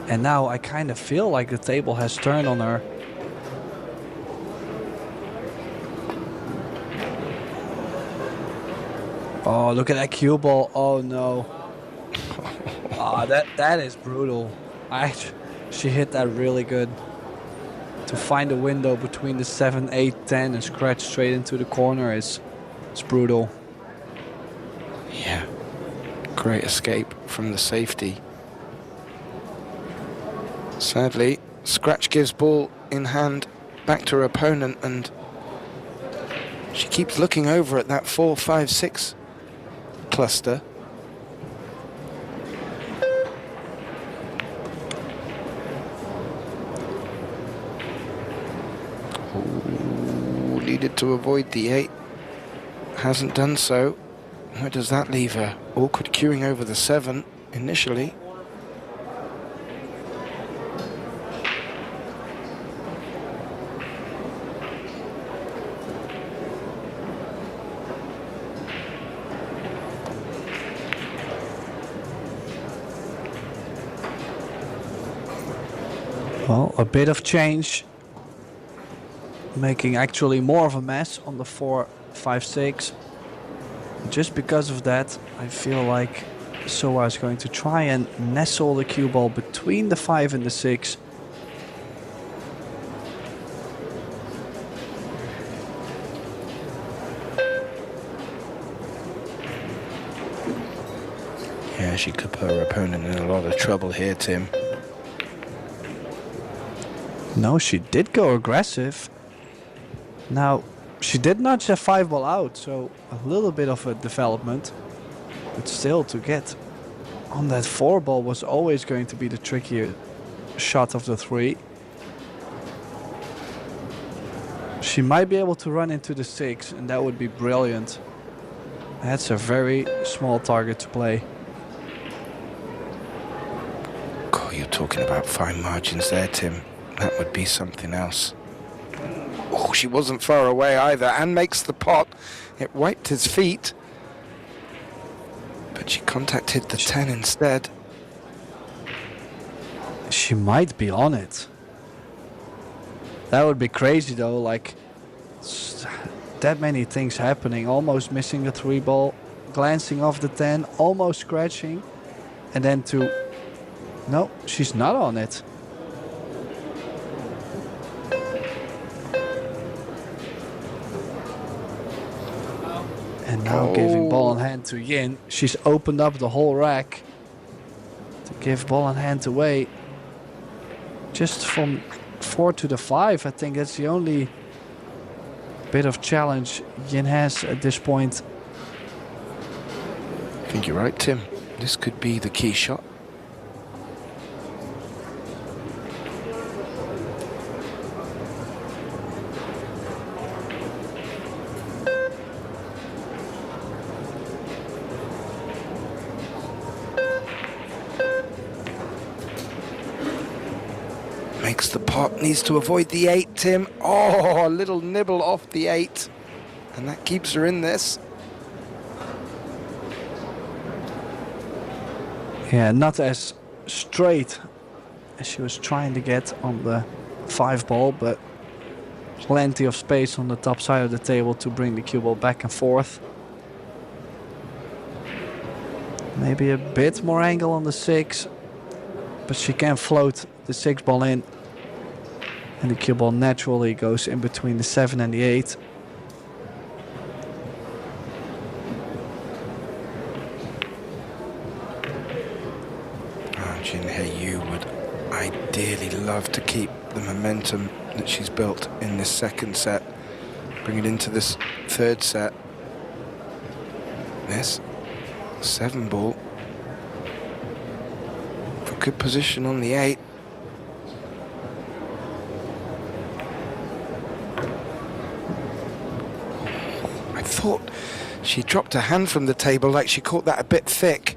And now I kind of feel like the table has turned on her. Oh, look at that cue ball. Oh no. Ah, that is brutal. She hit that really good. To find a window between the 7, 8, 10 and scratch straight into the corner is brutal. Yeah, great escape from the safety. Sadly, scratch gives ball in hand back to her opponent, and she keeps looking over at that 4, 5, 6 cluster. Needed to avoid the 8. Hasn't done so. Where does that leave her? Awkward queuing over the 7 initially. Well, a bit of change. Making actually more of a mess on the 4, 5, 6. Just because of that, I feel like Soa is going to try and nestle the cue ball between the 5 and the 6. Yeah, she could put her opponent in a lot of trouble here, Tim. No, she did go aggressive. Now, she did nudge that 5 ball out, so a little bit of a development. But still, to get on that 4 ball was always going to be the trickier shot of the 3. She might be able to run into the 6, and that would be brilliant. That's a very small target to play. God, you're talking about fine margins there, Tim. That would be something else. Oh, she wasn't far away either, and makes the pot. It wiped his feet, but she contacted the 10 instead. She might be on it. That would be crazy though, like that many things happening, almost missing the 3 ball, glancing off the 10, almost scratching, and then no, she's not on it. And now giving ball in hand to Yin. She's opened up the whole rack to give ball in hand away. Just from 4 to the 5, I think that's the only bit of challenge Yin has at this point. I think you're right, Tim. This could be the key shot. Makes the pot, needs to avoid the 8, Tim. Oh, a little nibble off the 8. And that keeps her in this. Yeah, not as straight as she was trying to get on the 5 ball, but plenty of space on the top side of the table to bring the cue ball back and forth. Maybe a bit more angle on the 6, but she can float the 6 ball in. And the cue ball naturally goes in between the 7 and the 8. JIN would ideally love to keep the momentum that she's built in this second set, bring it into this third set. This 7 ball for good position on the 8. I thought she dropped her hand from the table, like she caught that a bit thick.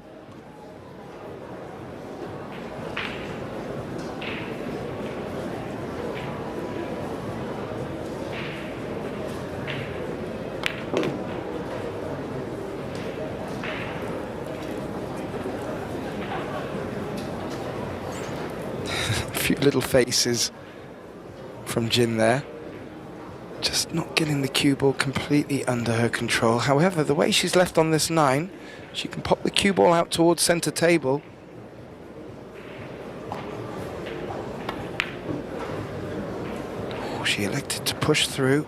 Little faces from JIN there, just not getting the cue ball completely under her control. However, the way she's left on this 9, she can pop the cue ball out towards center table. Oh, she elected to push through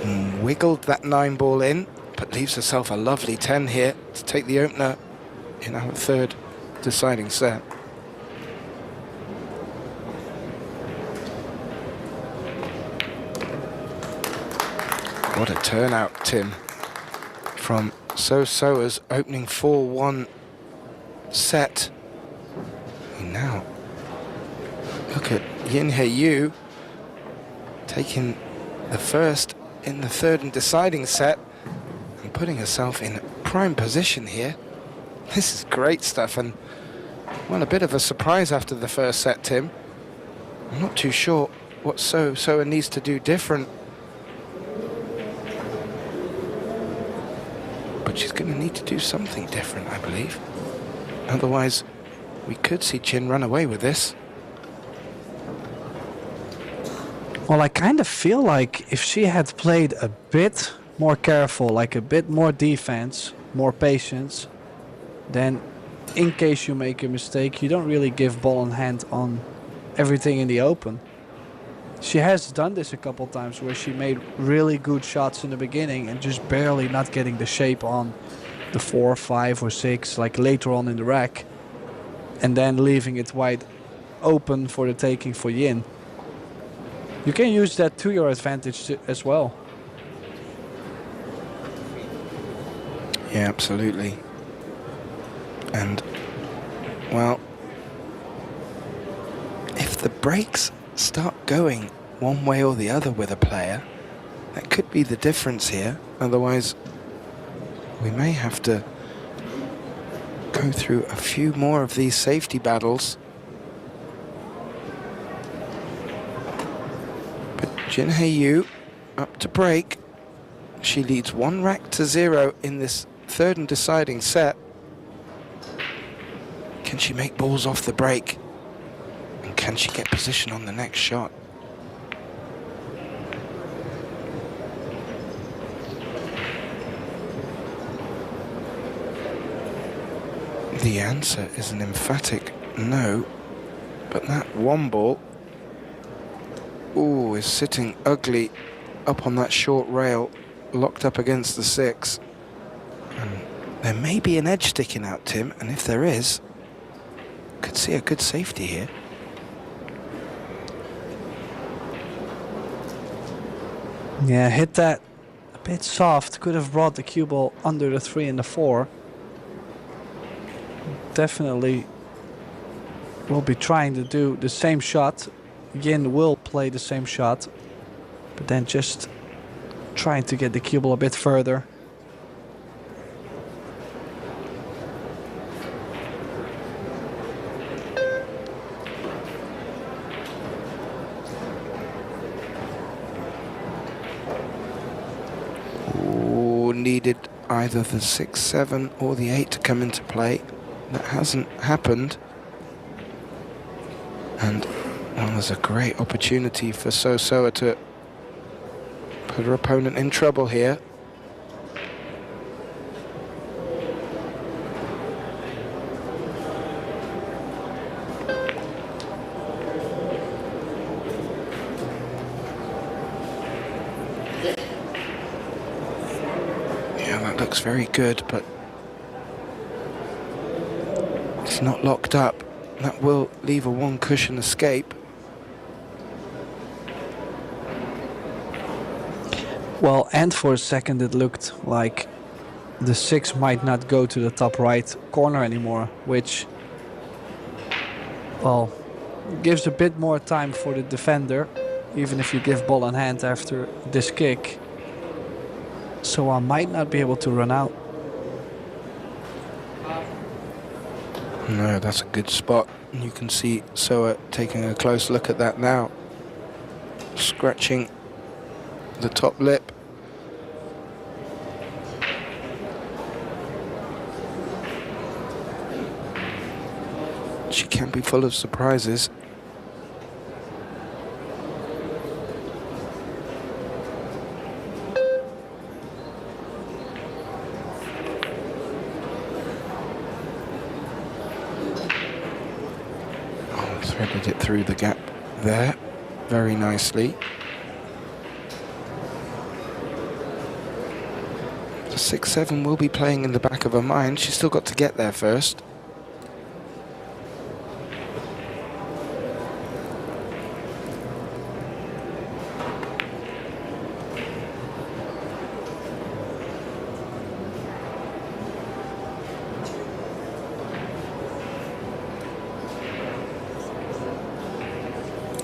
and wiggled that 9 ball in, but leaves herself a lovely 10 here to take the opener in our third deciding set. What a turnout, Tim, from Soa's opening 4-1 set. And now look at Yin taking the first in the third and deciding set and putting herself in prime position here. This is great stuff, and well, a bit of a surprise after the first set, Tim. I'm not too sure what Soa needs to do different, but she's going to need to do something different, I believe. Otherwise, we could see JIN run away with this. Well, I kind of feel like if she had played a bit more careful, like a bit more defense, more patience, then in case you make a mistake, you don't really give ball in hand on everything in the open. She has done this a couple times where she made really good shots in the beginning and just barely not getting the shape on the 4, 5 or 6, like later on in the rack, and then leaving it wide open for the taking for Yin. You can use that to your advantage as well. Yeah, absolutely. And, well, if the breaks start going one way or the other with a player, That could be the difference here. Otherwise, we may have to go through a few more of these safety battles. But Jin Yu up to break. She leads 1-0 in this third and deciding set. Can she make balls off the break? And can she get position on the next shot? The answer is an emphatic no, but that one ball, ooh, is sitting ugly up on that short rail, locked up against the 6. And there may be an edge sticking out, Tim, and if there is, could see a good safety here. Yeah, hit that a bit soft. Could have brought the cue ball under the 3 and the 4. Definitely will be trying to do the same shot. Yin will play the same shot, but then just trying to get the cue ball a bit further. Ooh, needed either the 6-7 or the 8 to come into play. That hasn't happened. And well, there's a great opportunity for SEOA to put her opponent in trouble here. Yeah, that looks very good, but it's not locked up. That will leave a one cushion escape. Well, and for a second it looked like the 6 might not go to the top right corner anymore, which, well, gives a bit more time for the defender, even if you give ball in hand after this kick. So I might not be able to run out. No, that's a good spot. You can see SEOA taking a close look at that now. Scratching the top lip. She can be full of surprises. Threaded it through the gap there very nicely. The 6-7 will be playing in the back of her mind. She's still got to get there first.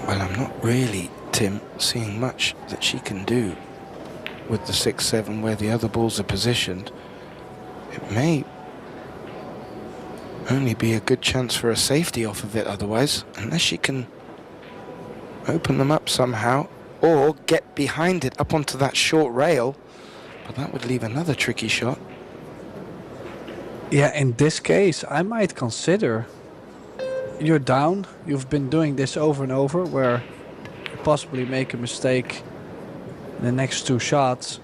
Well, I'm not really, Tim, seeing much that she can do with the 6-7 where the other balls are positioned. It may only be a good chance for a safety off of it otherwise, unless she can open them up somehow or get behind it up onto that short rail. But that would leave another tricky shot. Yeah, in this case, I might consider, you're down, you've been doing this over and over, where you possibly make a mistake in the next 2 shots.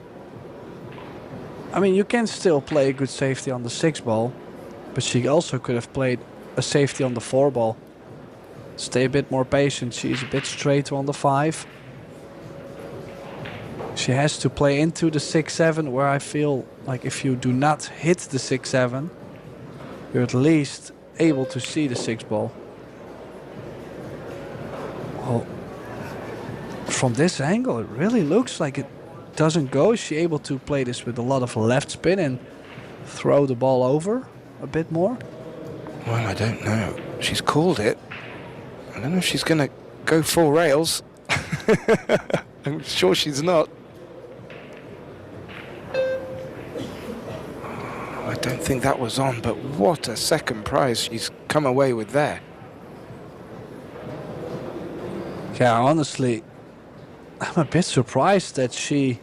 I mean, you can still play a good safety on the 6 ball, but she also could have played a safety on the 4 ball. Stay a bit more patient. She's a bit straighter on the 5. She has to play into the 6-7, where I feel like if you do not hit the 6-7, you're at least able to see the 6 ball. Well, from this angle, it really looks like it doesn't go. Is she able to play this with a lot of left spin and throw the ball over a bit more? Well, I don't know. She's called it. I don't know if she's going to go full rails. I'm sure she's not. don't think that was on, but what a second prize she's come away with there. Yeah, honestly, I'm a bit surprised that she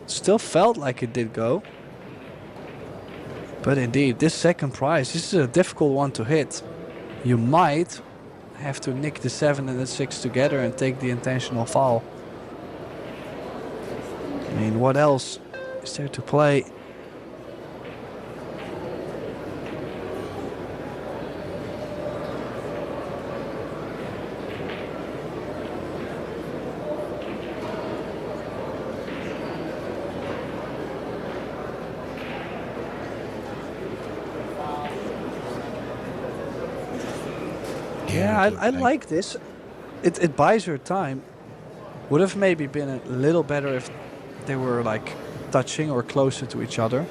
still felt like it did go. But indeed, this second prize, this is a difficult one to hit. You might have to nick the 7 and the 6 together and take the intentional foul. I mean, what else is there to play? Yeah, I like this. It buys her time. Would have maybe been a little better if they were like touching or closer to each other.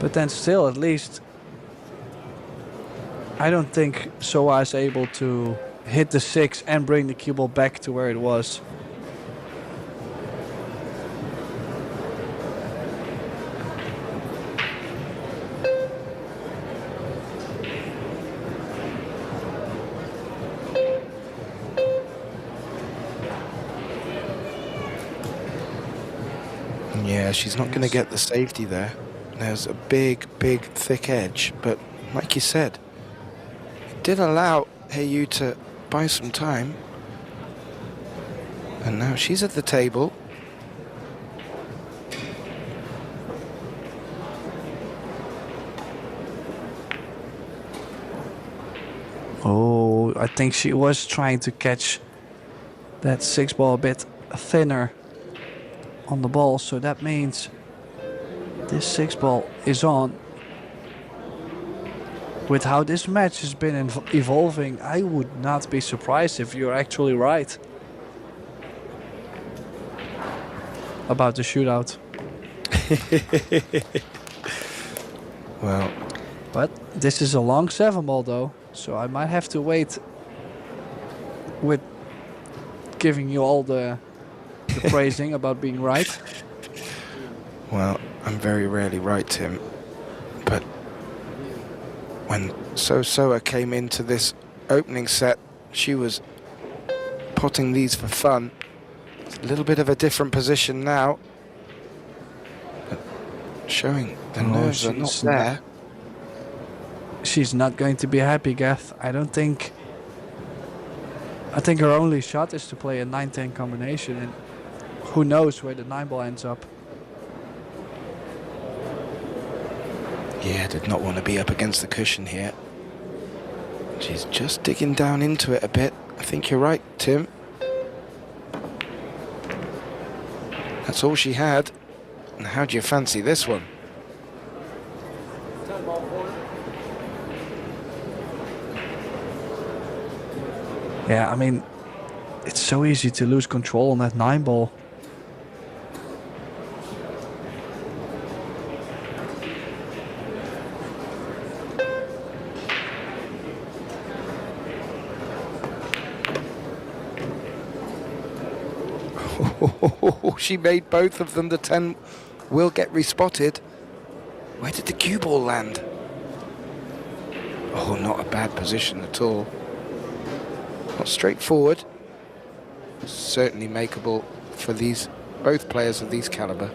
But then still, at least, I don't think SEOA is able to hit the 6 and bring the cue ball back to where it was. Yeah, she's not going to get the safety there. There's a big, thick edge, but like you said, it did allow HYE to buy some time. And now she's at the table. Oh, I think she was trying to catch that 6 ball a bit thinner on the ball, so that means this 6 ball is on. With how this match has been evolving, I would not be surprised if you're actually right about the shootout. Well, but this is a long 7 ball though, so I might have to wait with giving you all the praising about being right. Well, I'm very rarely right, Tim. But when SEOA came into this opening set, she was potting these for fun. It's a little bit of a different position now, but showing the nerves are not there. She's not going to be happy, Gath. I think her only shot is to play a 9-10 combination, and who knows where the 9 ball ends up. Yeah, did not want to be up against the cushion here. She's just digging down into it a bit. I think you're right, Tim. That's all she had. And how do you fancy this one? Yeah, I mean, it's so easy to lose control on that 9 ball. She made both of them. The 10 will get respotted. Where did the cue ball land? Oh, not a bad position at all. Not straightforward. Certainly makeable for both players of these caliber.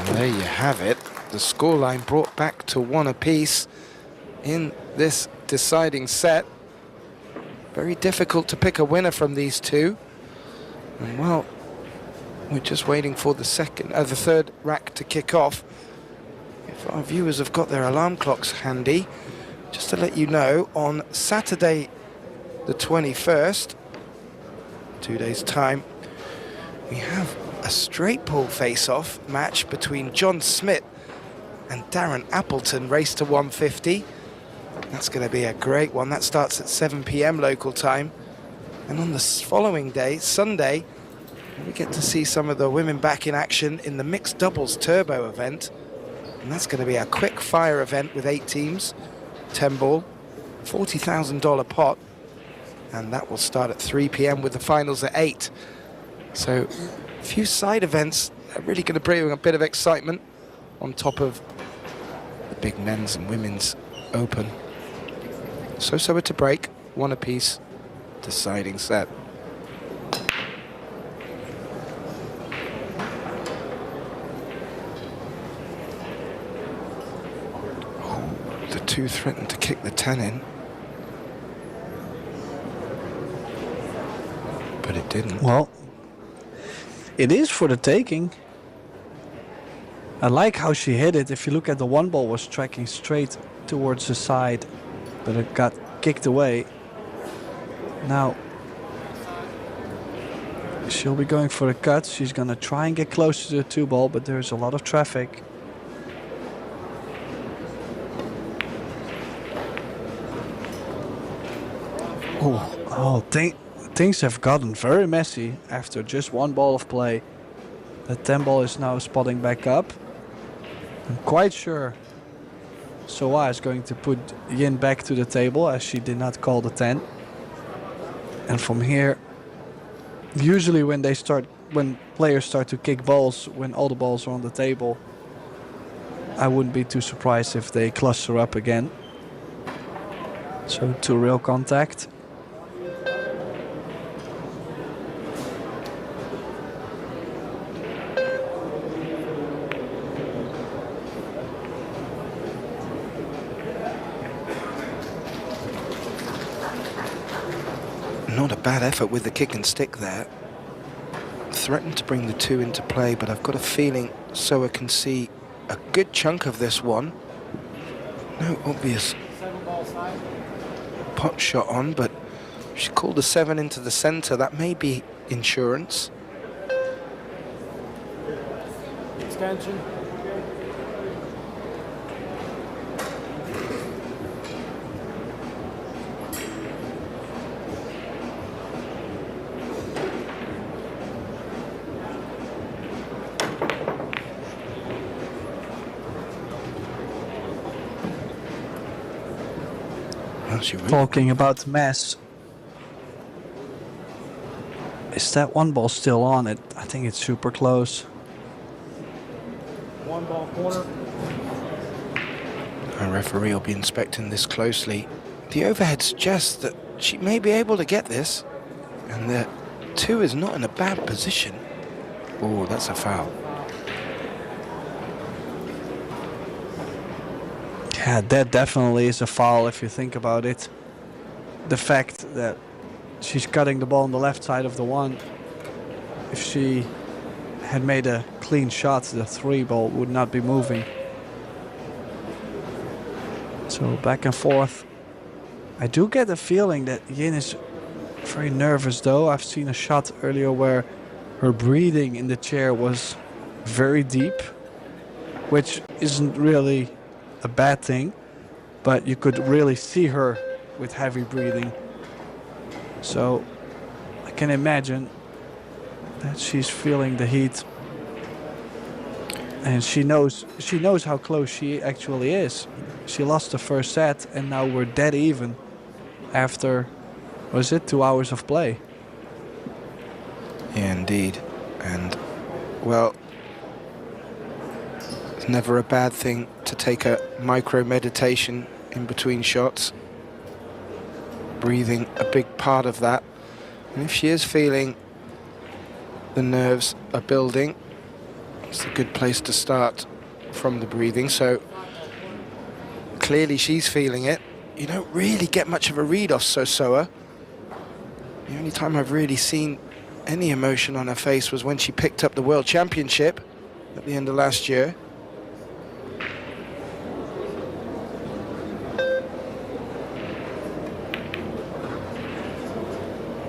And there you have it. The scoreline brought back to 1 apiece in this deciding set. Very difficult to pick a winner from these two. And well, we're just waiting for the third rack to kick off. If our viewers have got their alarm clocks handy, just to let you know, on Saturday the 21st, 2 days' time, we have a straight pull face-off match between Schmidt and Darren Appleton, race to 150. That's going to be a great one. That starts at 7 p.m. local time. And on the following day, Sunday, we get to see some of the women back in action in the mixed doubles turbo event. And that's going to be a quick fire event with 8 teams, 10 ball. $40,000 pot, and that will start at 3 p.m. with the finals at 8. So a few side events are really going to bring a bit of excitement on top of the big men's and women's open. So to break, 1 apiece, deciding set. The 2 threatened to kick the 10 in, but it didn't. Well, it is for the taking. I like how she hit it. If you look at the 1 ball, was tracking straight towards the side, but it got kicked away. Now she'll be going for the cut. She's gonna try and get closer to the 2 ball, but there's a lot of traffic. Things have gotten very messy after just 1 ball of play. The 10 ball is now spotting back up. I'm quite sure SEOA is going to put Yin back to the table, as she did not call the 10. And from here, usually when players start to kick balls, when all the balls are on the table, I wouldn't be too surprised if they cluster up again. So 2 real contact. Not a bad effort with the kick and stick there. Threatened to bring the 2 into play, but I've got a feeling SEOA can see a good chunk of this one. No obvious pot shot on, but she called a 7 into the center. That may be insurance. Extension. Talking about mess, is that 1 ball still on it? I think it's super close. 1 ball corner. Our referee will be inspecting this closely. The overhead suggests that she may be able to get this, and the 2 is not in a bad position. Oh, that's a foul. Yeah, that definitely is a foul if you think about it. The fact that she's cutting the ball on the left side of the 1. If she had made a clean shot, the 3 ball would not be moving. So back and forth. I do get the feeling that Yin is very nervous though. I've seen a shot earlier where her breathing in the chair was very deep, which isn't really a bad thing, but you could really see her with heavy breathing. So I can imagine that she's feeling the heat, and she knows how close she actually is. She lost the first set, and now we're dead even after, was it 2 hours of play? Yeah, indeed. And well, it's never a bad thing to take a micro meditation in between shots. Breathing a big part of that. And if she is feeling the nerves are building, it's a good place to start from the breathing. So clearly she's feeling it. You don't really get much of a read off SEOA. The only time I've really seen any emotion on her face was when she picked up the World Championship at the end of last year.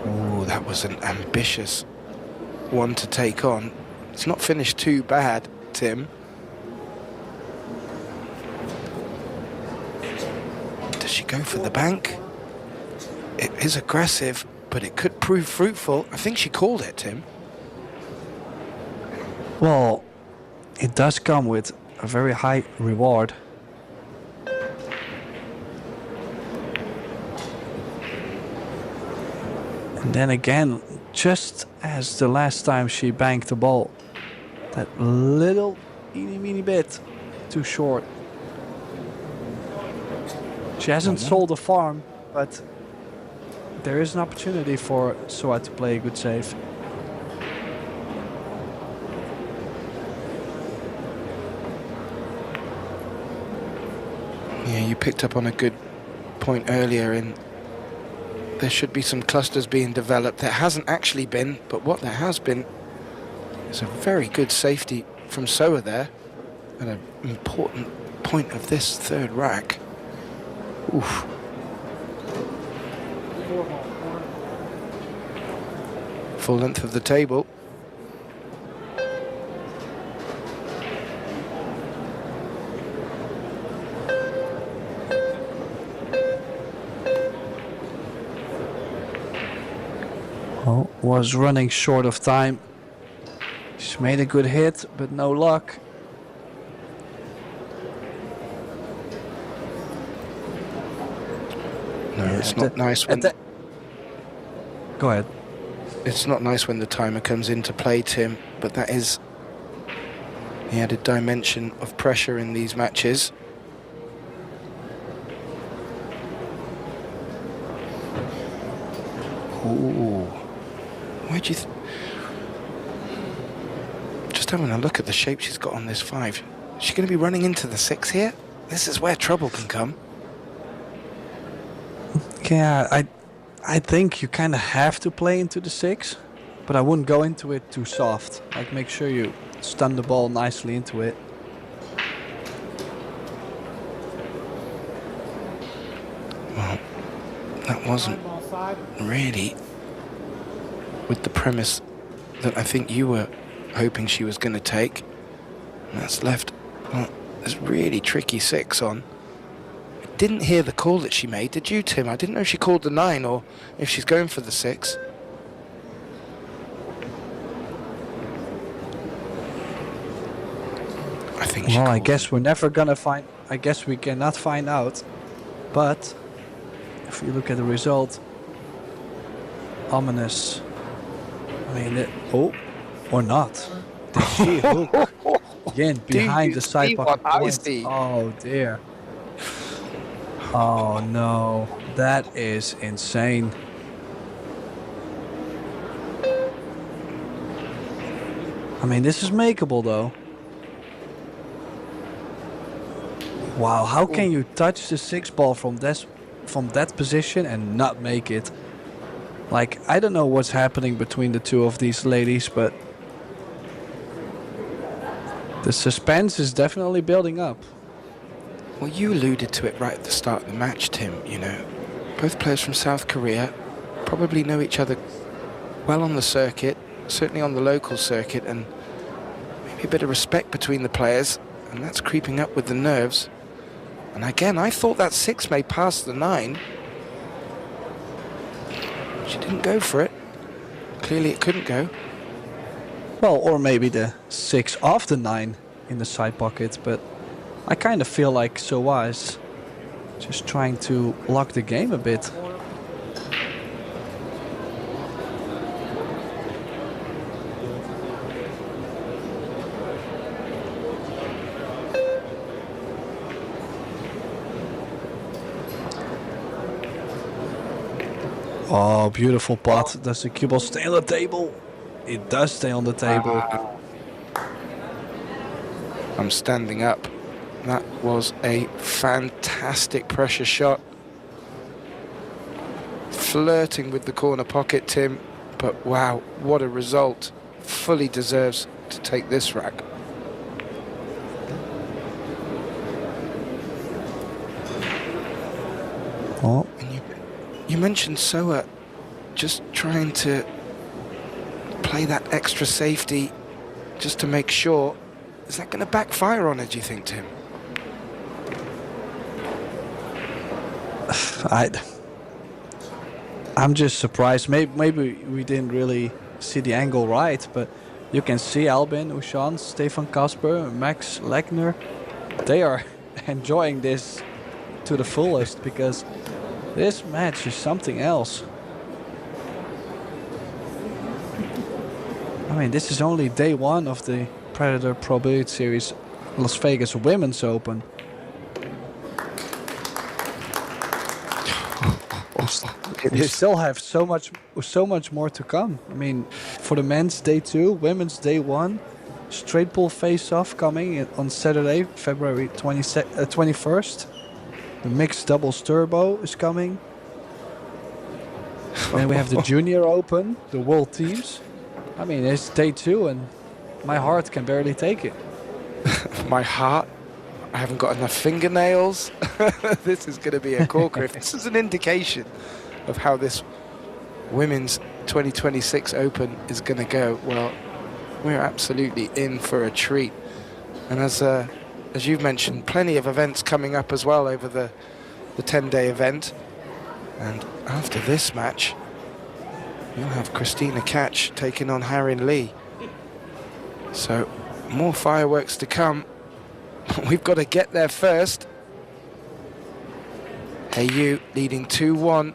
Oh, that was an ambitious one to take on. It's not finished too bad, Tim. Does she go for the bank? It is aggressive, but it could prove fruitful. I think she called it, Tim. Well, it does come with a very high reward. And then again, just as the last time she banked the ball, that little teeny bit too short. She hasn't sold the farm, but there is an opportunity for SEOA to play a good save. Yeah, you picked up on a good point earlier in there should be some clusters being developed. There hasn't actually been, but what there has been is a very good safety from SEOA there at an important point of this third rack. Oof. Full length of the table. Oh, was running short of time. She's made a good hit, but no luck. No, it's not nice when... Go ahead. It's not nice when the timer comes into play, Tim, but that is the added dimension of pressure in these matches. Ooh. Where do you... Just having a look at the shape she's got on this 5. Is she going to be running into the 6 here? This is where trouble can come. Yeah, I think you kind of have to play into the 6, but I wouldn't go into it too soft. Like, make sure you stun the ball nicely into it. Well, that wasn't really with the premise that I think you were hoping she was going to take. And that's left, well, this really tricky 6 on. Didn't hear the call that she made, did you, Tim? I didn't know if she called the 9 or if she's going for the 6. I think she Well, I called guess we're never gonna find... I guess we cannot find out. But if you look at the result, ominous. I mean, oh, or not. Did she hook JIN behind the side pocket point? Oh dear. Oh no, that is insane. I mean, this is makeable though. Wow, how can you touch the 6 ball from that position and not make it? Like, I don't know what's happening between the two of these ladies, but the suspense is definitely building up. Well, you alluded to it right at the start of the match, Tim, you know. Both players from South Korea probably know each other well on the circuit, certainly on the local circuit, and maybe a bit of respect between the players, and that's creeping up with the nerves. And again, I thought that 6 may pass the 9. She didn't go for it. Clearly it couldn't go. Well, or maybe the 6 off the 9 in the side pocket, but I kind of feel like SEOA is just trying to lock the game a bit. Oh, beautiful pot. Does the cue ball stay on the table? It does stay on the table. I'm standing up. That was a fantastic pressure shot. Flirting with the corner pocket, Tim, but wow, what a result. Fully deserves to take this rack. Oh. And you mentioned SEOA just trying to play that extra safety just to make sure. Is that going to backfire on her, do you think, Tim? I'm just surprised. Maybe we didn't really see the angle right, but you can see Albin, Ushan, Stefan Kasper, Max Lechner. They are enjoying this to the fullest because this match is something else. I mean, this is only day one of the Predator Pro Billiard Series Las Vegas Women's Open. We still have so much more to come. I mean, for the men's day 2, women's day 1, straight pull face-off coming on Saturday, February 21st. The mixed doubles turbo is coming. And we have the Junior Open, the World Teams. I mean, it's day 2 and my heart can barely take it. My heart? I haven't got enough fingernails. This is going to be a corker. If this is an indication of how this Women's 2026 Open is going to go, well, we're absolutely in for a treat. And as you've mentioned, plenty of events coming up as well over the 10-day event. And after this match, you'll have Christina Catch taking on Harin Lee. So more fireworks to come. We've got to get there first. HYE leading 2-1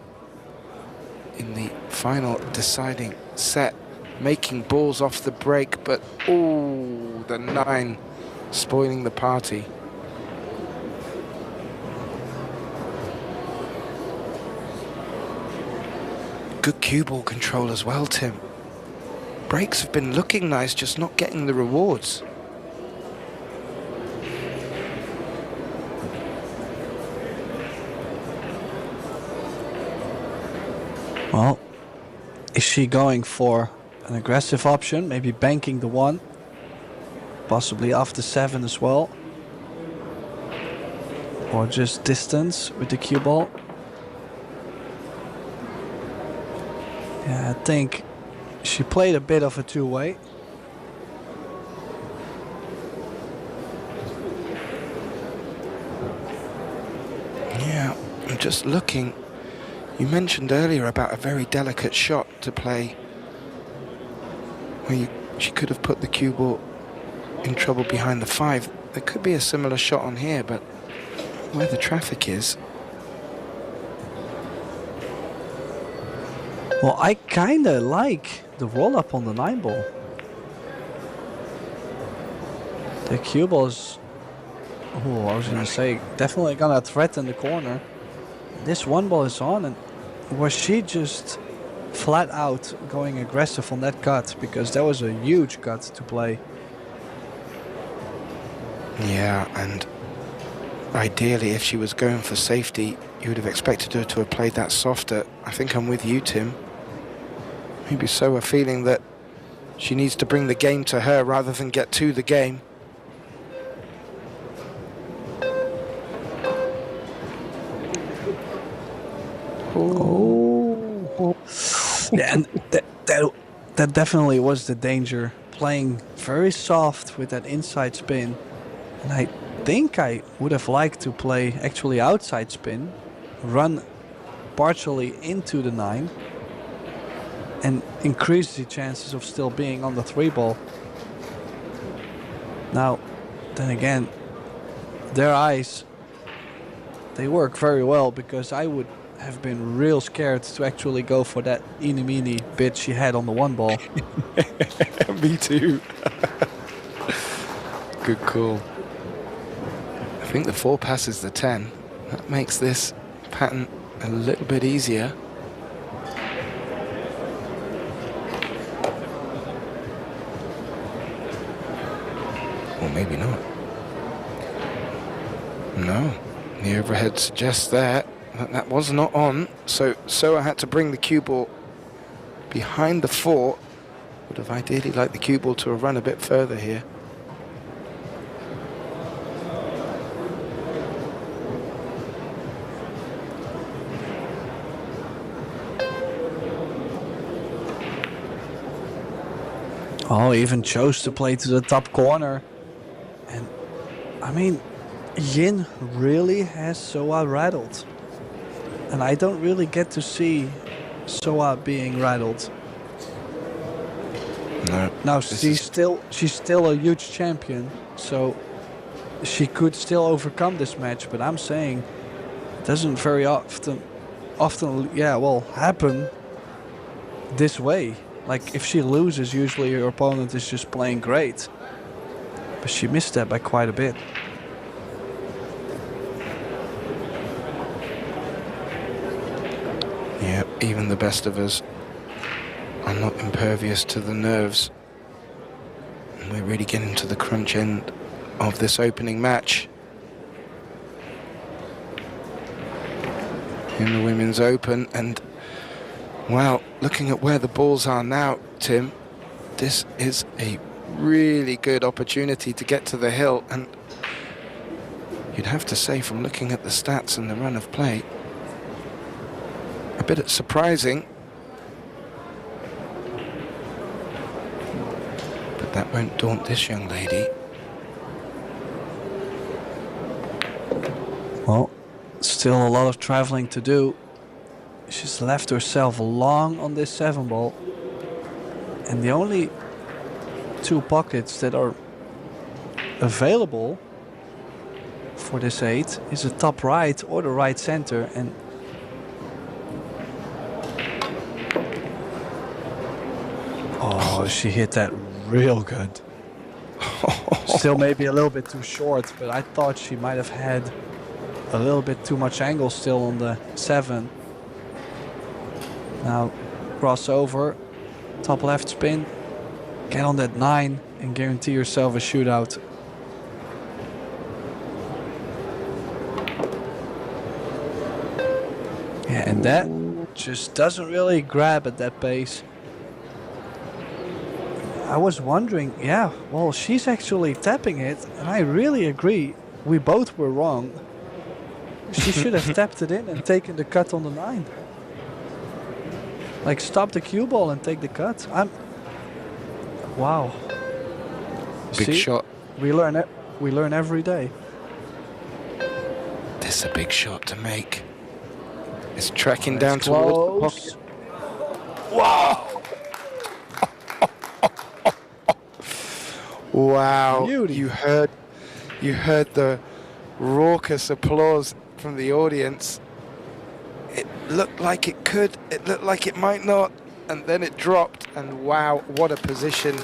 in the final deciding set, making balls off the break, but oh, the 9 spoiling the party. Good cue ball control as well, Tim. Breaks have been looking nice, just not getting the rewards. Well, is she going for an aggressive option, maybe banking the 1, possibly after 7 as well, or just distance with the cue ball? Yeah, I think she played a bit of a two-way. Yeah, I'm just looking. You mentioned earlier about a very delicate shot to play, where she could have put the cue ball in trouble behind the 5. There could be a similar shot on here, but where the traffic is. Well, I kind of like the roll-up on the 9 ball. The cue ball is, oh, I was going to say, definitely going to threaten the corner. This 1 ball is on, and was she just flat out going aggressive on that cut? Because that was a huge cut to play. Yeah, and ideally, if she was going for safety, you would have expected her to have played that softer. I think I'm with you, Tim. Maybe so a feeling that she needs to bring the game to her rather than get to the game. Oh. Yeah, and that definitely was the danger. Playing very soft with that inside spin. And I think I would have liked to play actually outside spin, run partially into the 9, and increase the chances of still being on the 3 ball. Now, then again, their eyes, they work very well, because I would have been real scared to actually go for that eeny meeny bit she had on the 1 ball. Me too. Good call. I think the 4 passes the 10. That makes this pattern a little bit easier. Or maybe not. No, the overhead suggests that that was not on. So I had to bring the cue ball behind the 4. Would have ideally liked the cue ball to have run a bit further here. Oh, even chose to play to the top corner. And I mean, JIN really has SEOA rattled. And I don't really get to see SEOA being rattled. No. Now she's still a huge champion, so she could still overcome this match, but I'm saying it doesn't very often happen this way. Like, if she loses, usually her opponent is just playing great. But she missed that by quite a bit. Yeah, even the best of us are not impervious to the nerves. And we're really getting to the crunch end of this opening match. In the Women's Open, and well, looking at where the balls are now, Tim, this is a really good opportunity to get to the hill, and you'd have to say, from looking at the stats and the run of play, a bit surprising, but that won't daunt this young lady. Well, still a lot of traveling to do. She's left herself long on this 7 ball. And the only 2 pockets that are available for this 8 is the top right or the right center. And oh, she hit that real good. Still maybe a little bit too short, but I thought she might have had a little bit too much angle still on the 7. Now crossover, top left spin, get on that 9 and guarantee yourself a shootout. Yeah, and that just doesn't really grab at that pace. I was wondering, yeah, well, she's actually tapping it, and I really agree. We both were wrong. She should have tapped it in and taken the cut on the 9. Like, stop the cue ball and take the cut. Wow. Big shot. We learn it. We learn every day. This is a big shot to make. It's tracking down towards the pocket. Wow! Wow! Beauty. You heard the raucous applause from the audience. It looked like it could, it looked like it might not, and then it dropped, and wow, what a position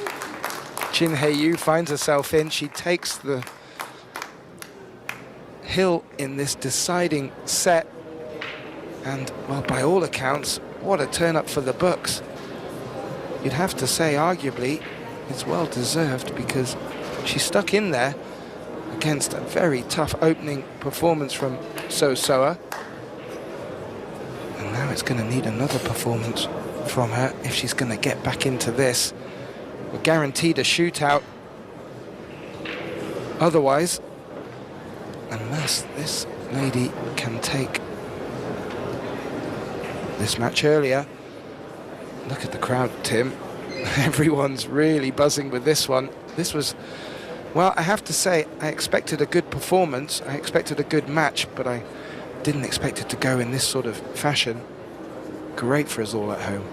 Jin Hei-yu finds herself in. She takes the hill in this deciding set, and well, by all accounts, what a turn up for the books. You'd have to say, arguably, it's well deserved, because she stuck in there against a very tough opening performance from Soa. And now it's going to need another performance from her if she's going to get back into this. We're guaranteed a shootout. Otherwise, unless this lady can take this match earlier. Look at the crowd, Tim. Everyone's really buzzing with this one. This was, well, I have to say, I expected a good performance. I expected a good match, but I didn't expect it to go in this sort of fashion. Great for us all at home.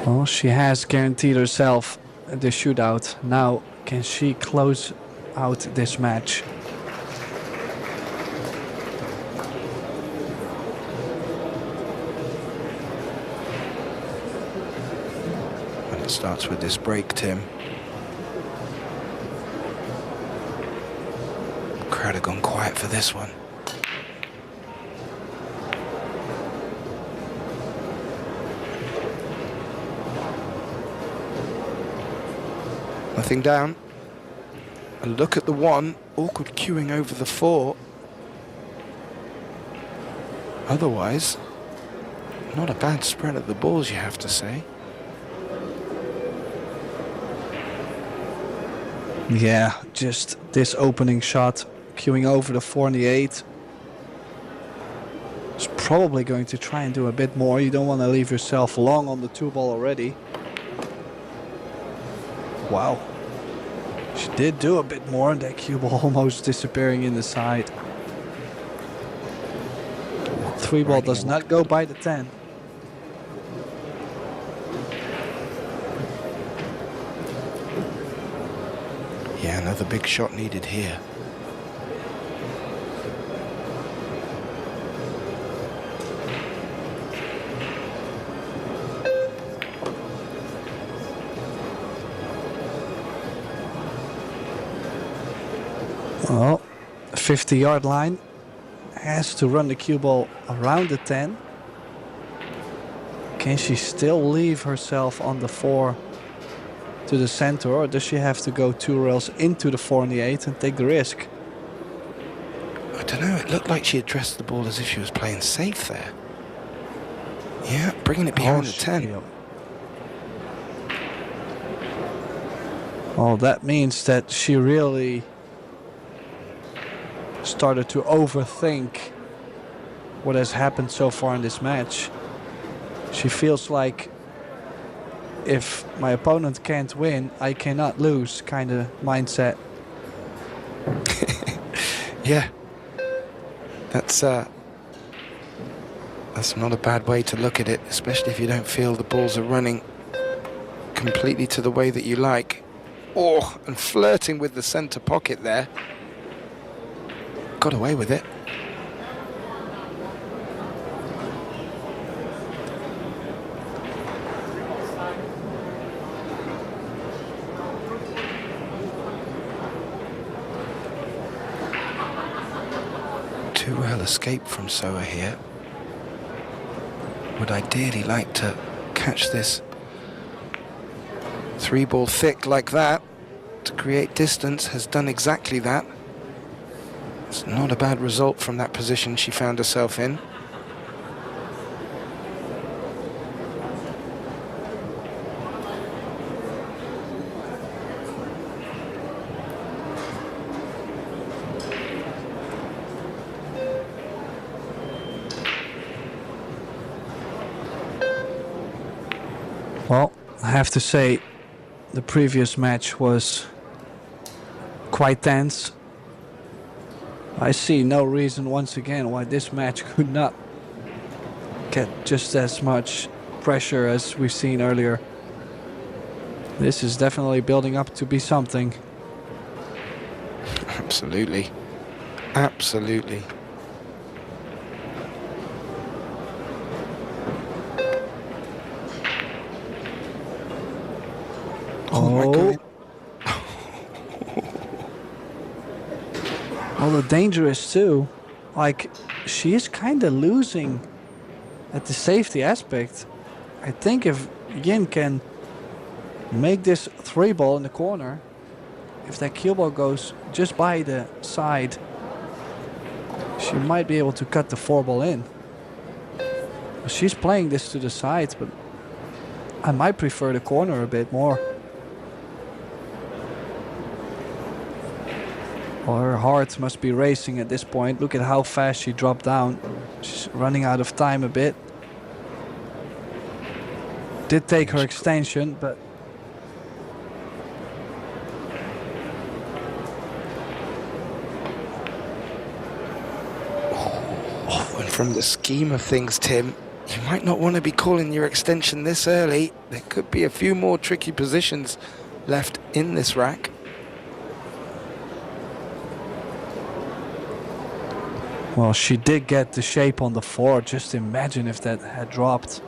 Well, she has guaranteed herself the shootout. Now, can she close out this match? And it starts with this break, Tim. Crowd have gone quiet for this one. Nothing down. A look at the 1, awkward queuing over the 4. Otherwise, not a bad spread of the balls, you have to say. Yeah, just this opening shot, queuing over the 4 and the 8. Is probably going to try and do a bit more. You don't want to leave yourself long on the 2 ball already. Wow. She did do a bit more, and that cue ball almost disappearing in the side. 3 ball does not go by the 10. Yeah, another big shot needed here. 50-yard line. Has to run the cue ball around the 10. Can she still leave herself on the 4 to the center, or does she have to go 2 rails into the 4 and the 8 and take the risk? I don't know, it looked like she addressed the ball as if she was playing safe there. Yeah, bringing it behind the 10. Well, that means that she really started to overthink what has happened so far in this match. She feels like if my opponent can't win, I cannot lose kind of mindset. Yeah, that's not a bad way to look at it, especially if you don't feel the balls are running completely to the way that you like. Oh, and flirting with the center pocket there. Got away with it. Too well escaped from SEOA here. Would ideally like to catch this 3-ball thick like that to create distance. Has done exactly that. It's not a bad result from that position she found herself in. Well, I have to say the previous match was quite tense. I see no reason once again why this match could not get just as much pressure as we've seen earlier. This is definitely building up to be something. Absolutely. Absolutely. Oh my God. Well, the danger is too, like, she is kind of losing at the safety aspect. I think if Yin can make this 3-ball in the corner, if that cue ball goes just by the side, she might be able to cut the 4-ball in. She's playing this to the side, but I might prefer the corner a bit more. Well, her heart must be racing at this point. Look at how fast she dropped down. She's running out of time a bit. Did take her extension, but... Oh, and from the scheme of things, Tim, you might not want to be calling your extension this early. There could be a few more tricky positions left in this rack. Well, she did get the shape on the 4. Just imagine if that had dropped.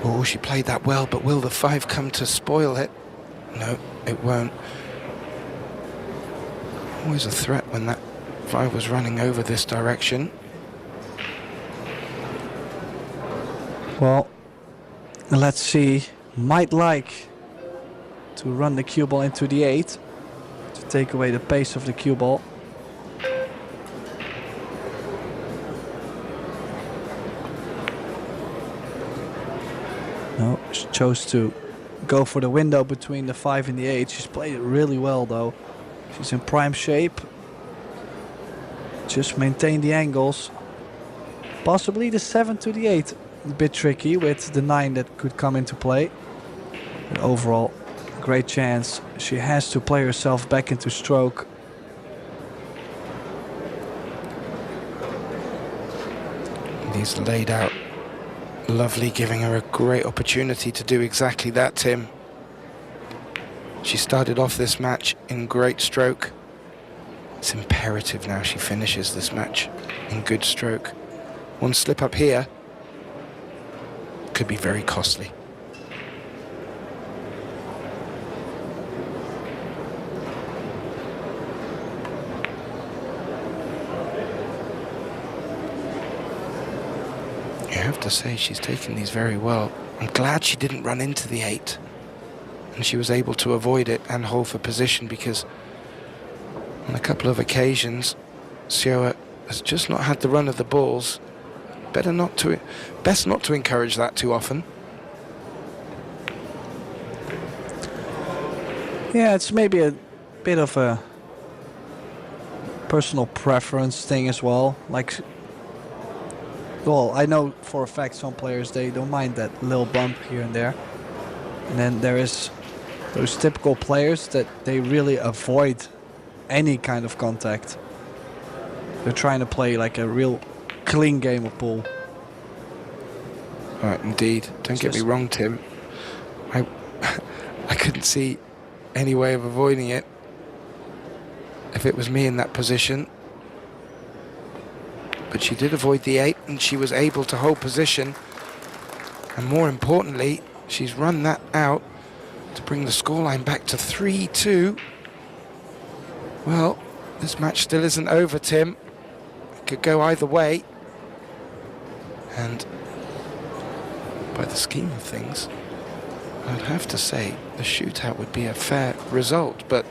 Oh, she played that well, but will the 5 come to spoil it? No, it won't. Always a threat when that 5 was running over this direction. Well, let's see. Might like to run the cue ball into the 8 to take away the pace of the cue ball. No, she chose to go for the window between the 5 and the 8. She's played it really well though. She's in prime shape. Just maintain the angles. Possibly the 7 to the 8. A bit tricky with the 9 that could come into play. But overall, great chance. She has to play herself back into stroke. He's laid out lovely, giving her a great opportunity to do exactly that, Tim. She started off this match in great stroke. It's imperative now she finishes this match in good stroke. One slip up here could be very costly. You have to say she's taken these very well. I'm glad she didn't run into the 8 and she was able to avoid it and hold for position, because on a couple of occasions SEOA has just not had the run of the balls. Best not to encourage that too often. Yeah, it's maybe a bit of a personal preference thing as well. Like, well, I know for a fact some players, they don't mind that little bump here and there. And then there is those typical players that they really avoid any kind of contact. They're trying to play like a real clean game of pool. Right, indeed. Don't get me wrong, Tim. I couldn't see any way of avoiding it if it was me in that position. But she did avoid the 8 and she was able to hold position. And more importantly, she's run that out to bring the scoreline back to 3-2. Well, this match still isn't over, Tim. It could go either way. And by the scheme of things, I'd have to say the shootout would be a fair result, but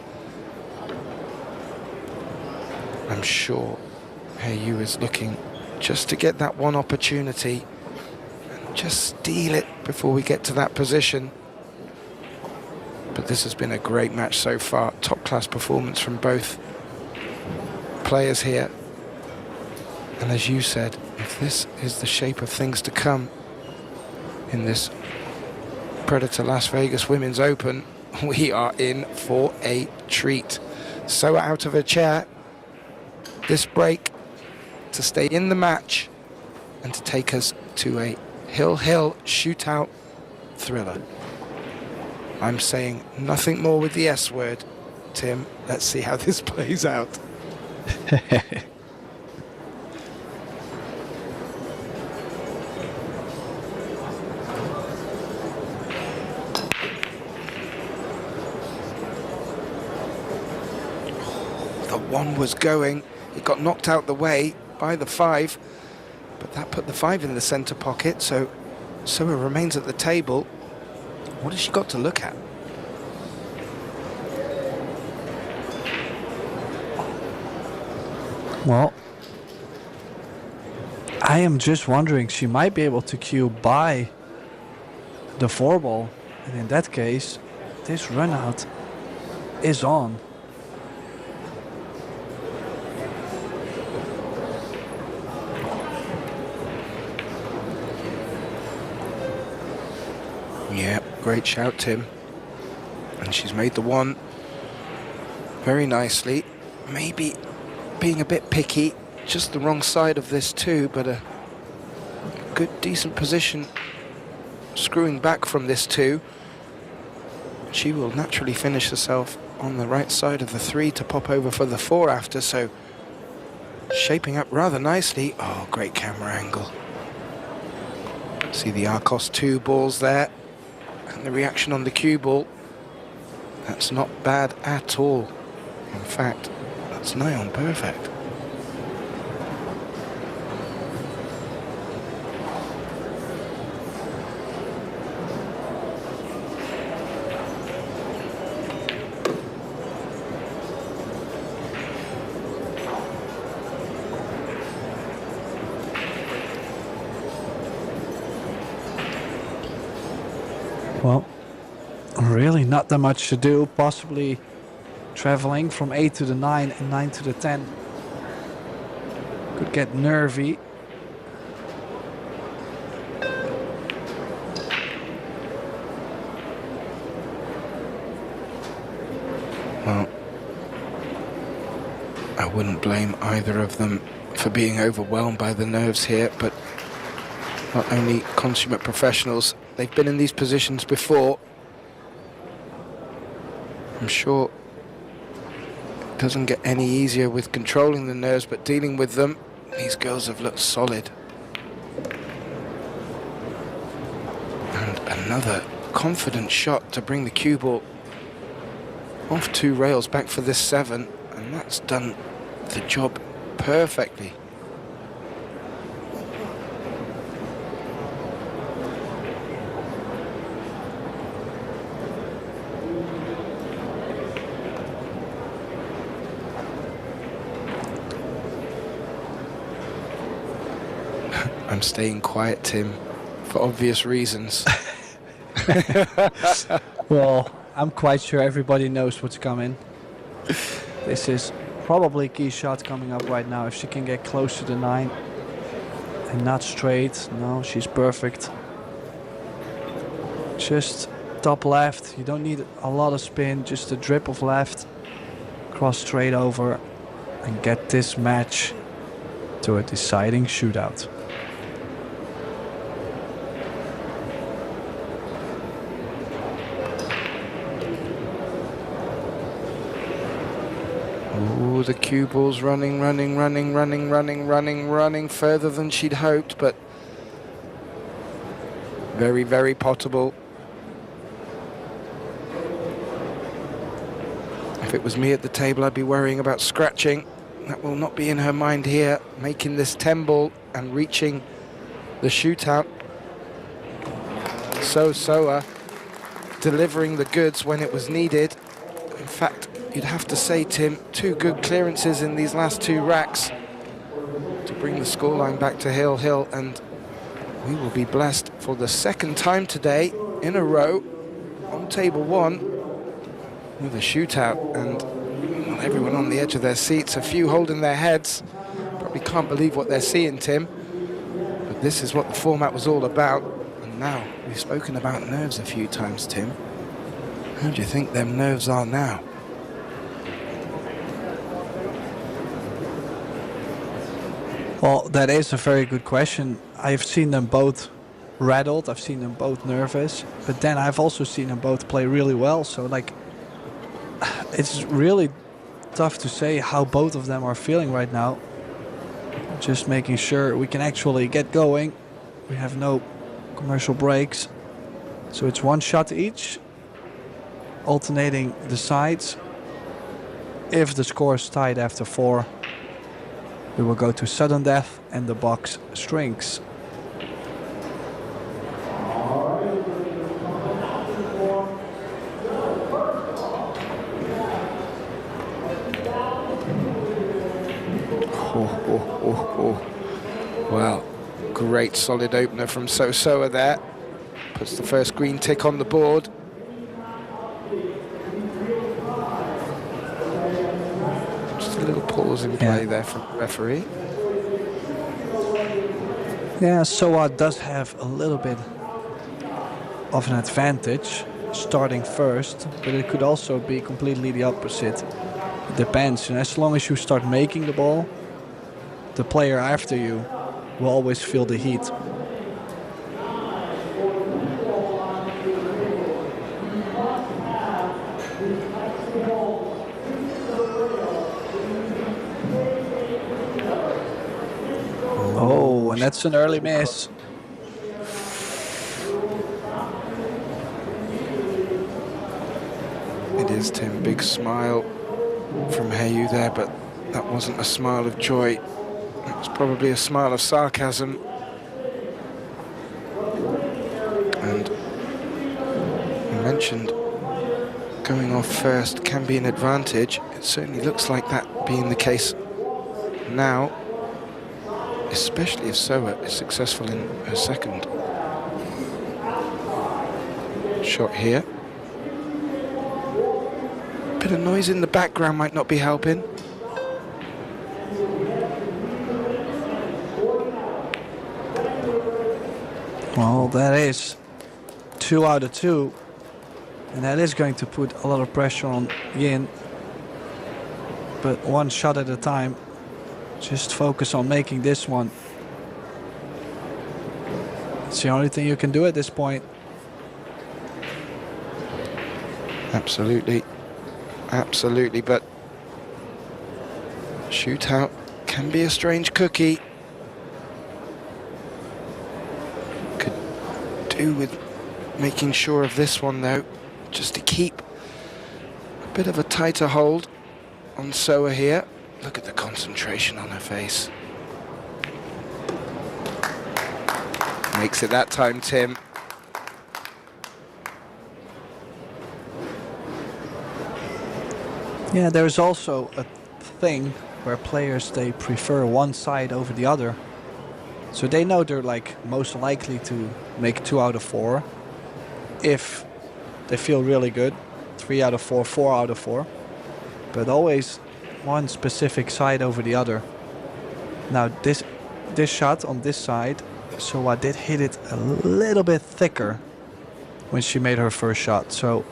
I'm sure HYE is looking just to get that one opportunity and just steal it before we get to that position. But this has been a great match so far. Top class performance from both players here. And as you said, if this is the shape of things to come in this Predator Las Vegas Women's Open, we are in for a treat. So out of a chair this break to stay in the match and to take us to a hill shootout thriller. I'm saying nothing more with the S word, Tim. Let's see how this plays out. The 1 was going. It got knocked out the way by the 5, but that put the 5 in the center pocket, so it remains at the table. What has she got to look at? Well, I am just wondering, she might be able to cue by the 4 ball, and in that case, this run out is on. Yeah, great shout, Tim. And she's made the 1 very nicely. Maybe being a bit picky, just the wrong side of this too, but a good, decent position screwing back from this 2. She will naturally finish herself on the right side of the 3 to pop over for the 4 after, so shaping up rather nicely. Oh, great camera angle. See the Arcos 2 balls there. And the reaction on the cue ball, that's not bad at all. In fact, that's nigh on perfect. Well, really not that much to do. Possibly traveling from 8 to the 9 and 9 to the 10. Could get nervy. Well, I wouldn't blame either of them for being overwhelmed by the nerves here, but not only consummate professionals, they've been in these positions before. I'm sure doesn't get any easier with controlling the nerves, but dealing with them, these girls have looked solid. And another confident shot to bring the cue ball off 2 rails back for this 7, and that's done the job perfectly. I'm staying quiet, Tim, for obvious reasons. Well, I'm quite sure everybody knows what's coming. This is probably a key shot coming up right now. If she can get close to the 9 and not straight. No, she's perfect. Just top left. You don't need a lot of spin, just a drip of left. Cross straight over and get this match to a deciding shootout. Ooh, the cue ball's running further than she'd hoped, but very, very potable. If it was me at the table, I'd be worrying about scratching. That will not be in her mind here, making this 10 ball and reaching the shootout. SEOA delivering the goods when it was needed. In fact, you'd have to say, Tim, 2 good clearances in these last 2 racks to bring the scoreline back to Hill, and we will be blessed for the 2nd time today in a row on table 1 with a shootout. And well, everyone on the edge of their seats, a few holding their heads, probably can't believe what they're seeing, Tim. But this is what the format was all about. And now, we've spoken about nerves a few times, Tim. How do you think them nerves are now? Well, that is a very good question. I've seen them both rattled, I've seen them both nervous, but then I've also seen them both play really well. So, like, it's really tough to say how both of them are feeling right now. Just making sure we can actually get going. We have no commercial breaks. So it's 1 shot each, alternating the sides. If the score is tied after 4, we will go to sudden death and the box strings. Well, great solid opener from SEOA there. Puts the first green tick on the board. Just a little pause in play there from the referee. Yeah, SEOA does have a little bit of an advantage starting first, but it could also be completely the opposite. It depends. And as long as you start making the ball, the player after you will always feel the heat. Oh, and that's an early miss. It is, Tim. Big smile from HYE there, but that wasn't a smile of joy. It was probably a smile of sarcasm. And you mentioned going off first can be an advantage. It certainly looks like that being the case now, especially if SEOA is successful in her second shot here. Bit of noise in the background might not be helping. Well, that is 2 out of 2, and that is going to put a lot of pressure on JIN. But 1 shot at a time. Just focus on making this one. It's the only thing you can do at this point. Absolutely, absolutely. But Shootout can be a strange cookie. Could do with making sure of this one though, just to keep a bit of a tighter hold on SEOA here. Look at the concentration on her face. Makes it that time, Tim. Yeah, there's also a thing where players, they prefer one side over the other. So they know they're like most likely to make 2 out of 4 if they feel really good. 3 out of 4, 4 out of 4. But always one specific side over the other. Now this shot on this side, so I did hit it a little bit thicker when she made her first shot. So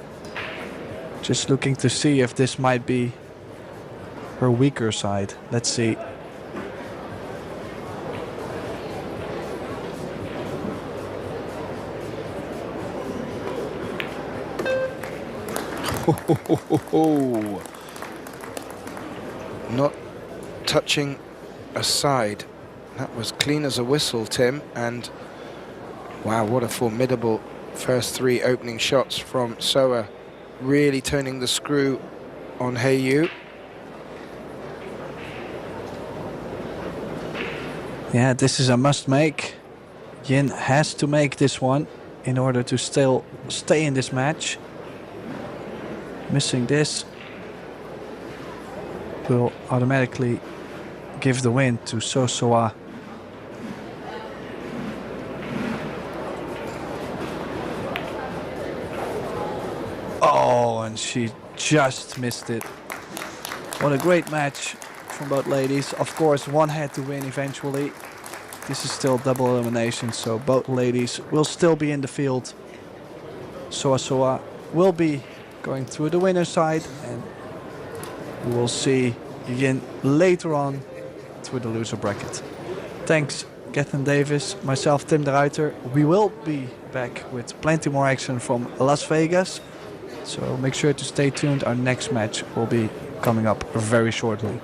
just looking to see if this might be her weaker side. Let's see. Not touching a side. That was clean as a whistle, Tim. And wow, what a formidable first 3 opening shots from SEOA. Really turning the screw on HYE. Yeah, this is a must make. JIN has to make this one in order to still stay in this match. Missing this will automatically give the win to SEOA. Oh, and she just missed it. What a great match from both ladies. Of course, one had to win eventually. This is still double elimination, so both ladies will still be in the field. SEOA will be going through the winner's side, and we will see JIN later on through the loser bracket. Thanks, Gethin Davis, myself, Tim de Ruiter. We will be back with plenty more action from Las Vegas, so make sure to stay tuned. Our next match will be coming up very shortly.